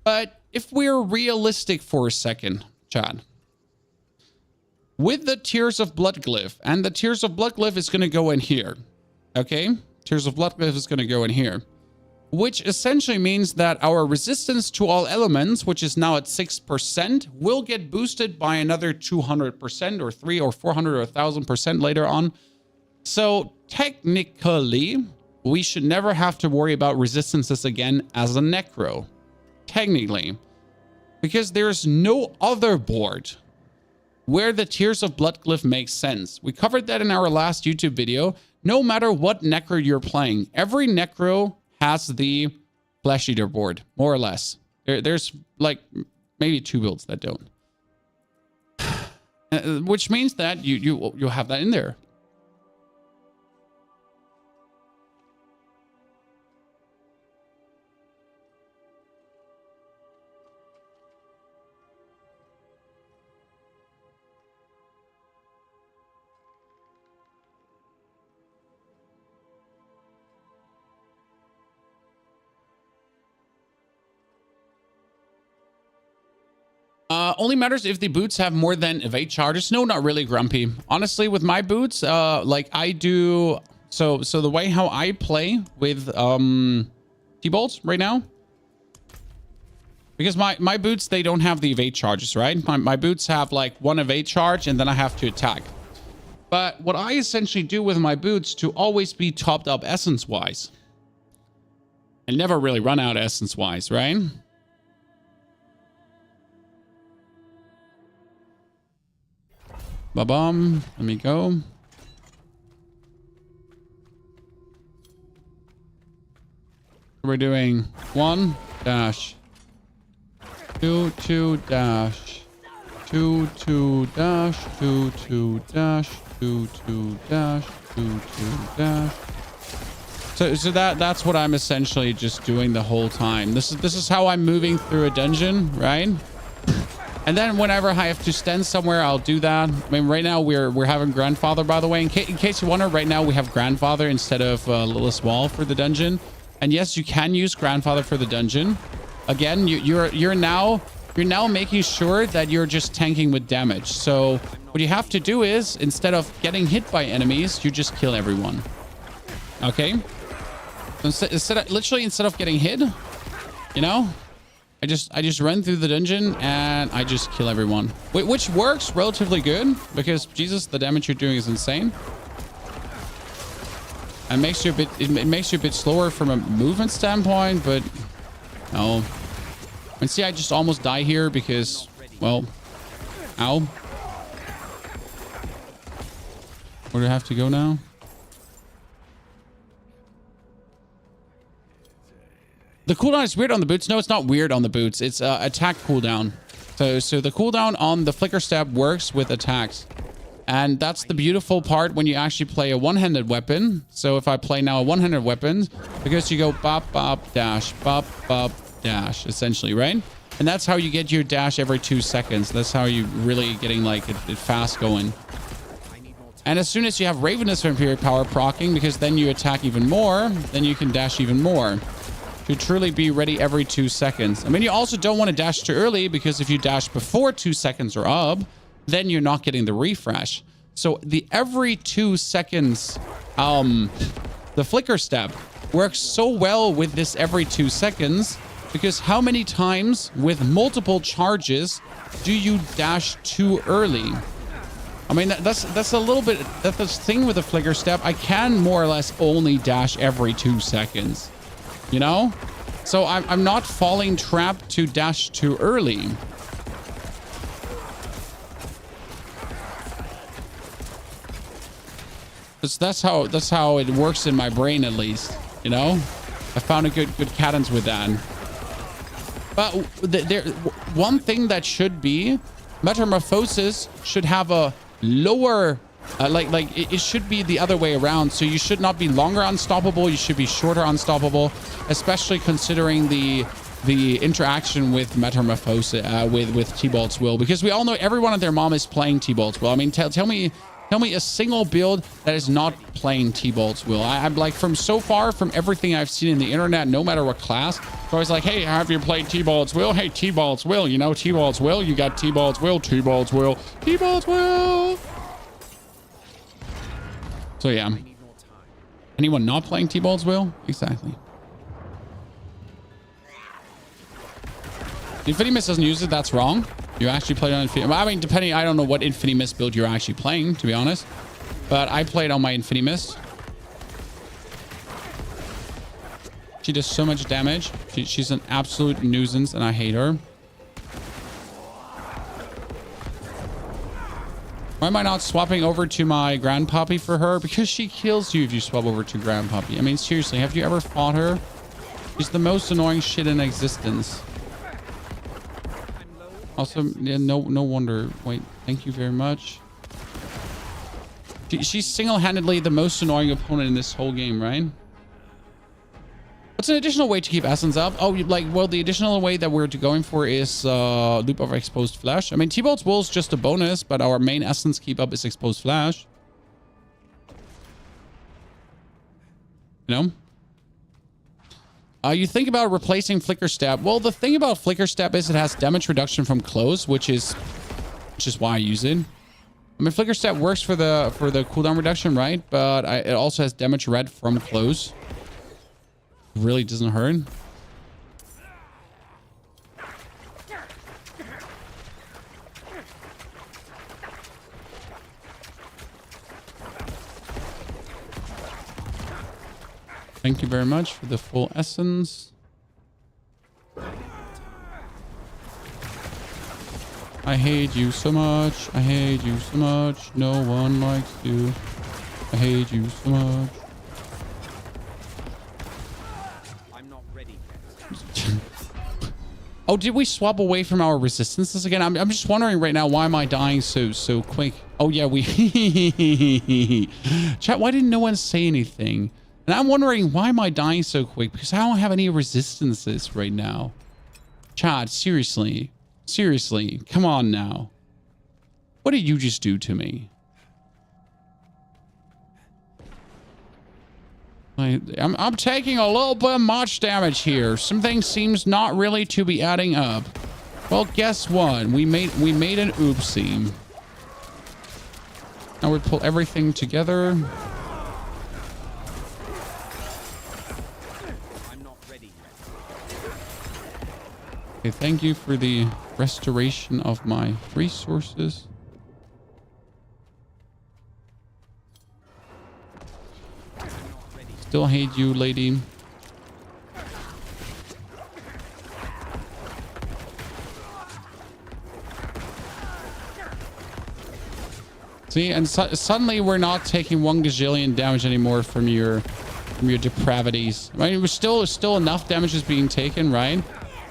But if we're realistic for a second, Chad, with the Tears of Bloodglyph, and the Tears of Bloodglyph is going to go in here, okay? Tears of Bloodglyph is going to go in here. Which essentially means that our resistance to all elements, which is now at 6%, will get boosted by another 200% or 300 or 400 or 1,000% later on. So technically, we should never have to worry about resistances again as a necro. Technically. Because there's no other board where the Tears of Bloodglyph makes sense. We covered that in our last YouTube video. No matter what necro you're playing, every necro has the Flesh Eater board, more or less. There's like maybe 2 builds that don't. Which means that you'll have that in there. Only matters if the boots have more than evade charges. No, not really, Grumpy. Honestly, with my boots, like I do... So the way how I play with T-bolts right now... Because my boots, they don't have the evade charges, right? My boots have like 1 evade charge and then I have to attack. But what I essentially do with my boots to always be topped up essence-wise. I never really run out essence-wise, right? Ba-bum. Let me go. We're doing 1 dash, 2 dash, 2 dash, 2 dash, 2 dash, 2 dash. So that's what I'm essentially just doing the whole time. This is how I'm moving through a dungeon, right? And then whenever I have to stand somewhere, I'll do that. I mean, right now we're having Grandfather, by the way. In case you wonder, right now we have Grandfather instead of Lilith's Wall for the dungeon. And yes, you can use Grandfather for the dungeon. Again, you're now making sure that you're just tanking with damage. So what you have to do is, instead of getting hit by enemies, you just kill everyone. Okay? Instead of getting hit, you know, I just run through the dungeon and I just kill everyone, which works relatively good because Jesus, the damage you're doing is insane. And makes you a bit, it makes you a bit slower from a movement standpoint, but no. And see, I just almost die here because, well, ow. Where do I have to go now? The cooldown is weird on the boots. No, it's not weird on the boots. It's attack cooldown. So the cooldown on the flicker stab works with attacks. And that's the beautiful part when you actually play a one-handed weapon. So if I play now a one-handed weapon, because you go bop, bop, dash, essentially, right? And that's how you get your dash every 2 seconds. That's how you really getting like it fast going. And as soon as you have Ravenous Vampiric Power proccing, because then you attack even more, then you can dash even more. To truly be ready every 2 seconds. I mean, you also don't want to dash too early, because if you dash before 2 seconds are up, then you're not getting the refresh. So the every 2 seconds, the flicker step works so well with this every 2 seconds, because how many times with multiple charges do you dash too early? I mean, that's a little bit, that's the thing with the flicker step. I can more or less only dash every 2 seconds, you know? So I'm not falling trapped to dash too early. That's how it works in my brain, at least, you know? I found a good cadence with that. But one thing that should be, Metamorphosis should have a lower, it should be the other way around. So you should not be longer unstoppable. You should be shorter unstoppable, especially considering the interaction with Metamorphosis, with T-Balt's Will, because we all know everyone and their mom is playing T-Balt's Will. I mean, tell me a single build that is not playing T-Balt's Will. I'm like, from so far, from everything I've seen in the internet, no matter what class, it's always like, hey, have you played T-Balt's Will? Hey, T-Balt's Will, you know, T-Balt's Will, you got T-Balt's Will, T-Balt's Will, T-Balt's Will. So yeah. Anyone not playing T-Balt's Will? Exactly. Infinimus doesn't use it, that's wrong. You actually played on Infinimus. I mean, depending, I don't know what Infinimus build you're actually playing, to be honest. But I played on my Infinimus. She does so much damage. She's an absolute nuisance, and I hate her. Why am I not swapping over to my Grandpappy for her? Because she kills you if you swap over to Grandpappy. I mean, seriously, have you ever fought her? She's the most annoying shit in existence. Also, yeah, no wonder. Wait, thank you very much. She's single-handedly the most annoying opponent in this whole game, right? What's an additional way to keep essence up? Oh, well, the additional way that we're going for is loop of exposed flesh. I mean, T-Balt's Will is just a bonus, but our main essence keep up is exposed flesh. You know? You think about replacing Flicker Stab. Well, the thing about Flicker Stab is it has damage reduction from close, which is why I use it. I mean, Flicker Stab works for the cooldown reduction, right? But it also has damage red from close. Really doesn't hurt. Thank you very much for the full essence. I hate you so much. I hate you so much. No one likes you. I hate you so much. I'm not ready yet. Oh, did we swap away from our resistances again? I'm just wondering right now, why am I dying so quick? Oh yeah, we chat, why didn't no one say anything? And I'm wondering, why am I dying so quick? Because I don't have any resistances right now. Chat, seriously. Seriously, come on now. What did you just do to me? I'm taking a little bit much damage here. Something seems not really to be adding up. Well, guess what? We made an oopsie. Now we pull everything together. I'm not ready yet. Okay, thank you for the restoration of my resources. Still hate you, lady. See, and suddenly we're not taking 1 gazillion damage anymore from your depravities. I mean, it was still enough damage is being taken, right?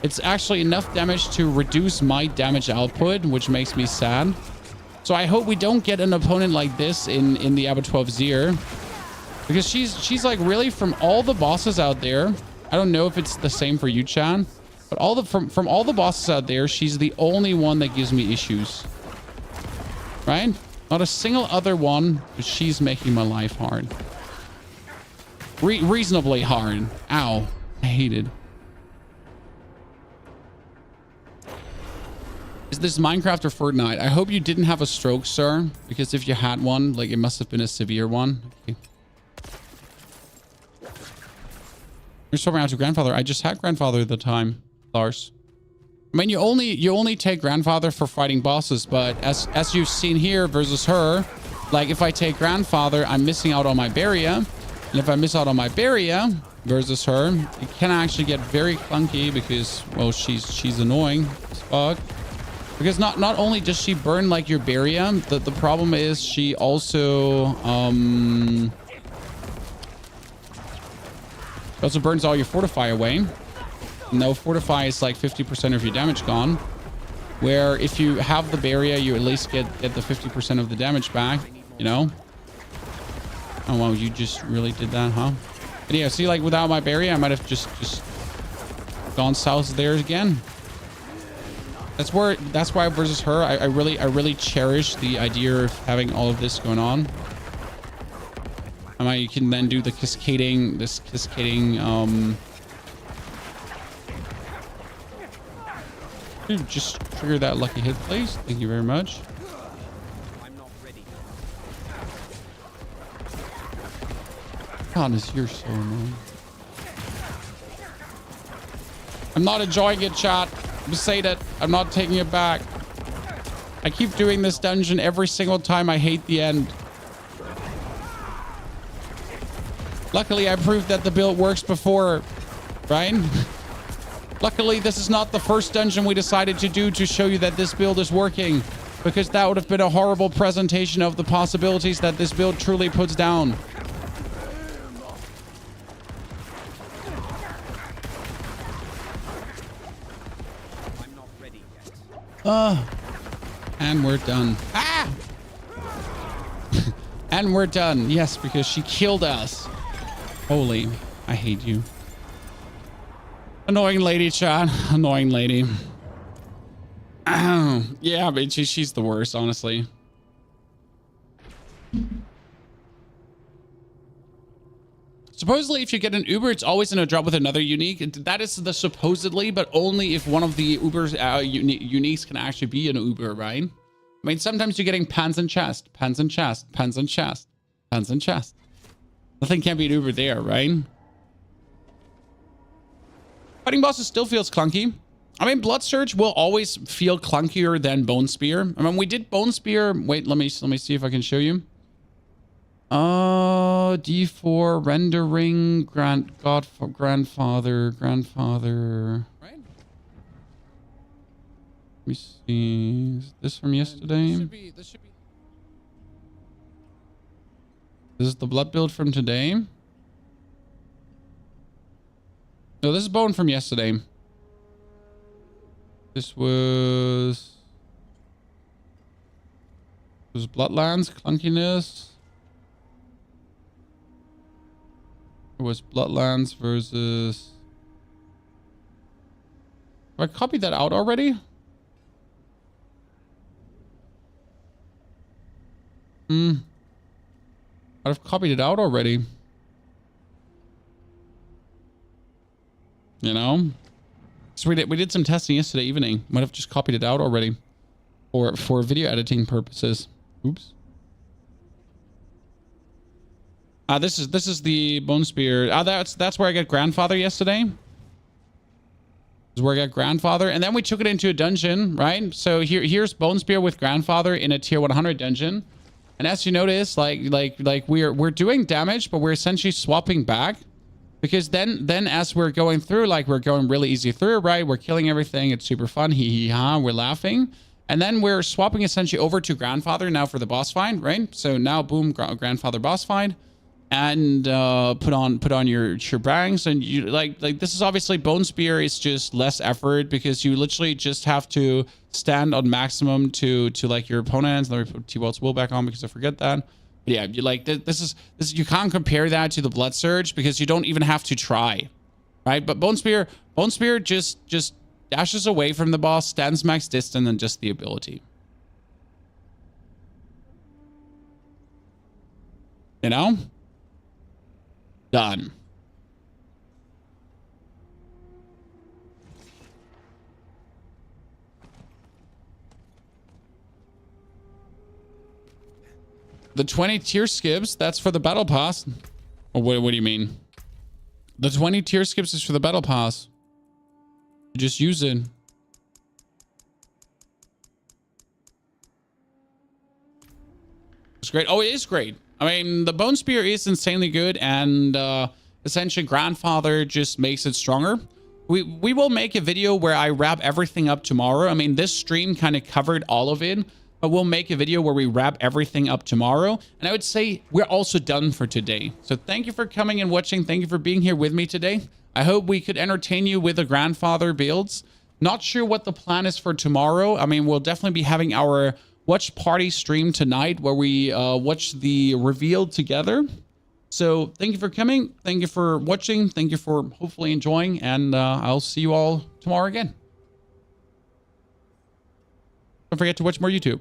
It's actually enough damage to reduce my damage output, which makes me sad. So I hope we don't get an opponent like this in the Diablo 12 Zir. Because she's like, really, from all the bosses out there, I don't know if it's the same for you, Chan, but from all the bosses out there, she's the only one that gives me issues. Right? Not a single other one, but she's making my life hard. Reasonably hard. Ow. I hate it. Is this Minecraft or Fortnite? I hope you didn't have a stroke, sir, because if you had one, like, it must have been a severe one. Okay. You're swapping out to grandfather. I just had grandfather at the time, Lars. I mean, you only take grandfather for fighting bosses, but as you've seen here versus her, like, if I take grandfather, I'm missing out on my barrier. And if I miss out on my barrier versus her, it can actually get very clunky because, well, she's annoying as fuck. Because not only does she burn like your barrier, the problem is she also burns all your fortify away. No, fortify is like 50% of your damage gone. Where if you have the barrier, you at least get the 50% of the damage back, you know? Oh, wow, you just really did that, huh? But yeah, see, like, without my barrier, I might have just gone south there again. That's why versus her, I really cherish the idea of having all of this going on. You can then do the cascading, just trigger that lucky hit, please. Thank you very much. I'm not ready. God, you're so annoying. I'm not enjoying it, chat. I'm saying it. I'm not taking it back. I keep doing this dungeon every single time. I hate the end. Luckily, I proved that the build works before, right? Luckily, this is not the first dungeon we decided to do to show you that this build is working, because that would have been a horrible presentation of the possibilities that this build truly puts down. I'm not ready yet. And we're done. Ah! And we're done. Yes, because she killed us. Holy, I hate you. Annoying lady, chat. Annoying lady. Yeah, but she's the worst, honestly. Supposedly, if you get an Uber, it's always in a drop with another unique. That is the supposedly, but only if one of the Uber's uniques can actually be an Uber, right? I mean, sometimes you're getting pants and chest, pants and chest, pants and chest, pants and chest. Nothing can be an Uber there, right? Fighting bosses still feels clunky. I mean, Blood Surge will always feel clunkier than Bone Spear. I mean, we did Bone Spear. Wait, let me see if I can show you. D4 rendering grandfather. Right? Let me see. Is this from yesterday? This should be. This is the blood build from today. No, this is bone from yesterday. This was Bloodlands, clunkiness. It was Bloodlands versus... Have I copied that out already? I've copied it out already. You know? So we did some testing yesterday evening. Might have just copied it out already. For video editing purposes. Oops. This is the bone spear. That's where I got grandfather yesterday. This is where I got grandfather, and then we took it into a dungeon, right? So here's bone spear with grandfather in a tier 100 dungeon, and as you notice, like we're doing damage, but we're essentially swapping back, because then as we're going through, like we're going really easy through, right? We're killing everything. It's super fun. Hee hee ha. We're laughing. And then we're swapping essentially over to grandfather now for the boss fight, right? So now boom, grandfather boss fight. And put on your bangs, and you like this is obviously bone spear is just less effort, because you literally just have to stand on maximum to like your opponents. Let me put T-Walt's wool back on because I forget that. But yeah, you like this is you can't compare that to the blood surge, because you don't even have to try, right? But bone spear just dashes away from the boss, stands max distance, and just the ability. You know? Done. The 20 tier skips, that's for the battle pass. Or what do you mean? The 20 tier skips is for the battle pass. You just use it. It's great. Oh, it is great. I mean, the bone spear is insanely good, and essentially grandfather just makes it stronger. We will make a video where I wrap everything up tomorrow. I mean, this stream kind of covered all of it, but we'll make a video where we wrap everything up tomorrow. And I would say we're also done for today. So thank you for coming and watching. Thank you for being here with me today. I hope we could entertain you with the grandfather builds. Not sure what the plan is for tomorrow. I mean, we'll definitely be having our watch party stream tonight where we watch the reveal together. So thank you for coming. Thank you for watching. Thank you for hopefully enjoying. And I'll see you all tomorrow again. Don't forget to watch more YouTube.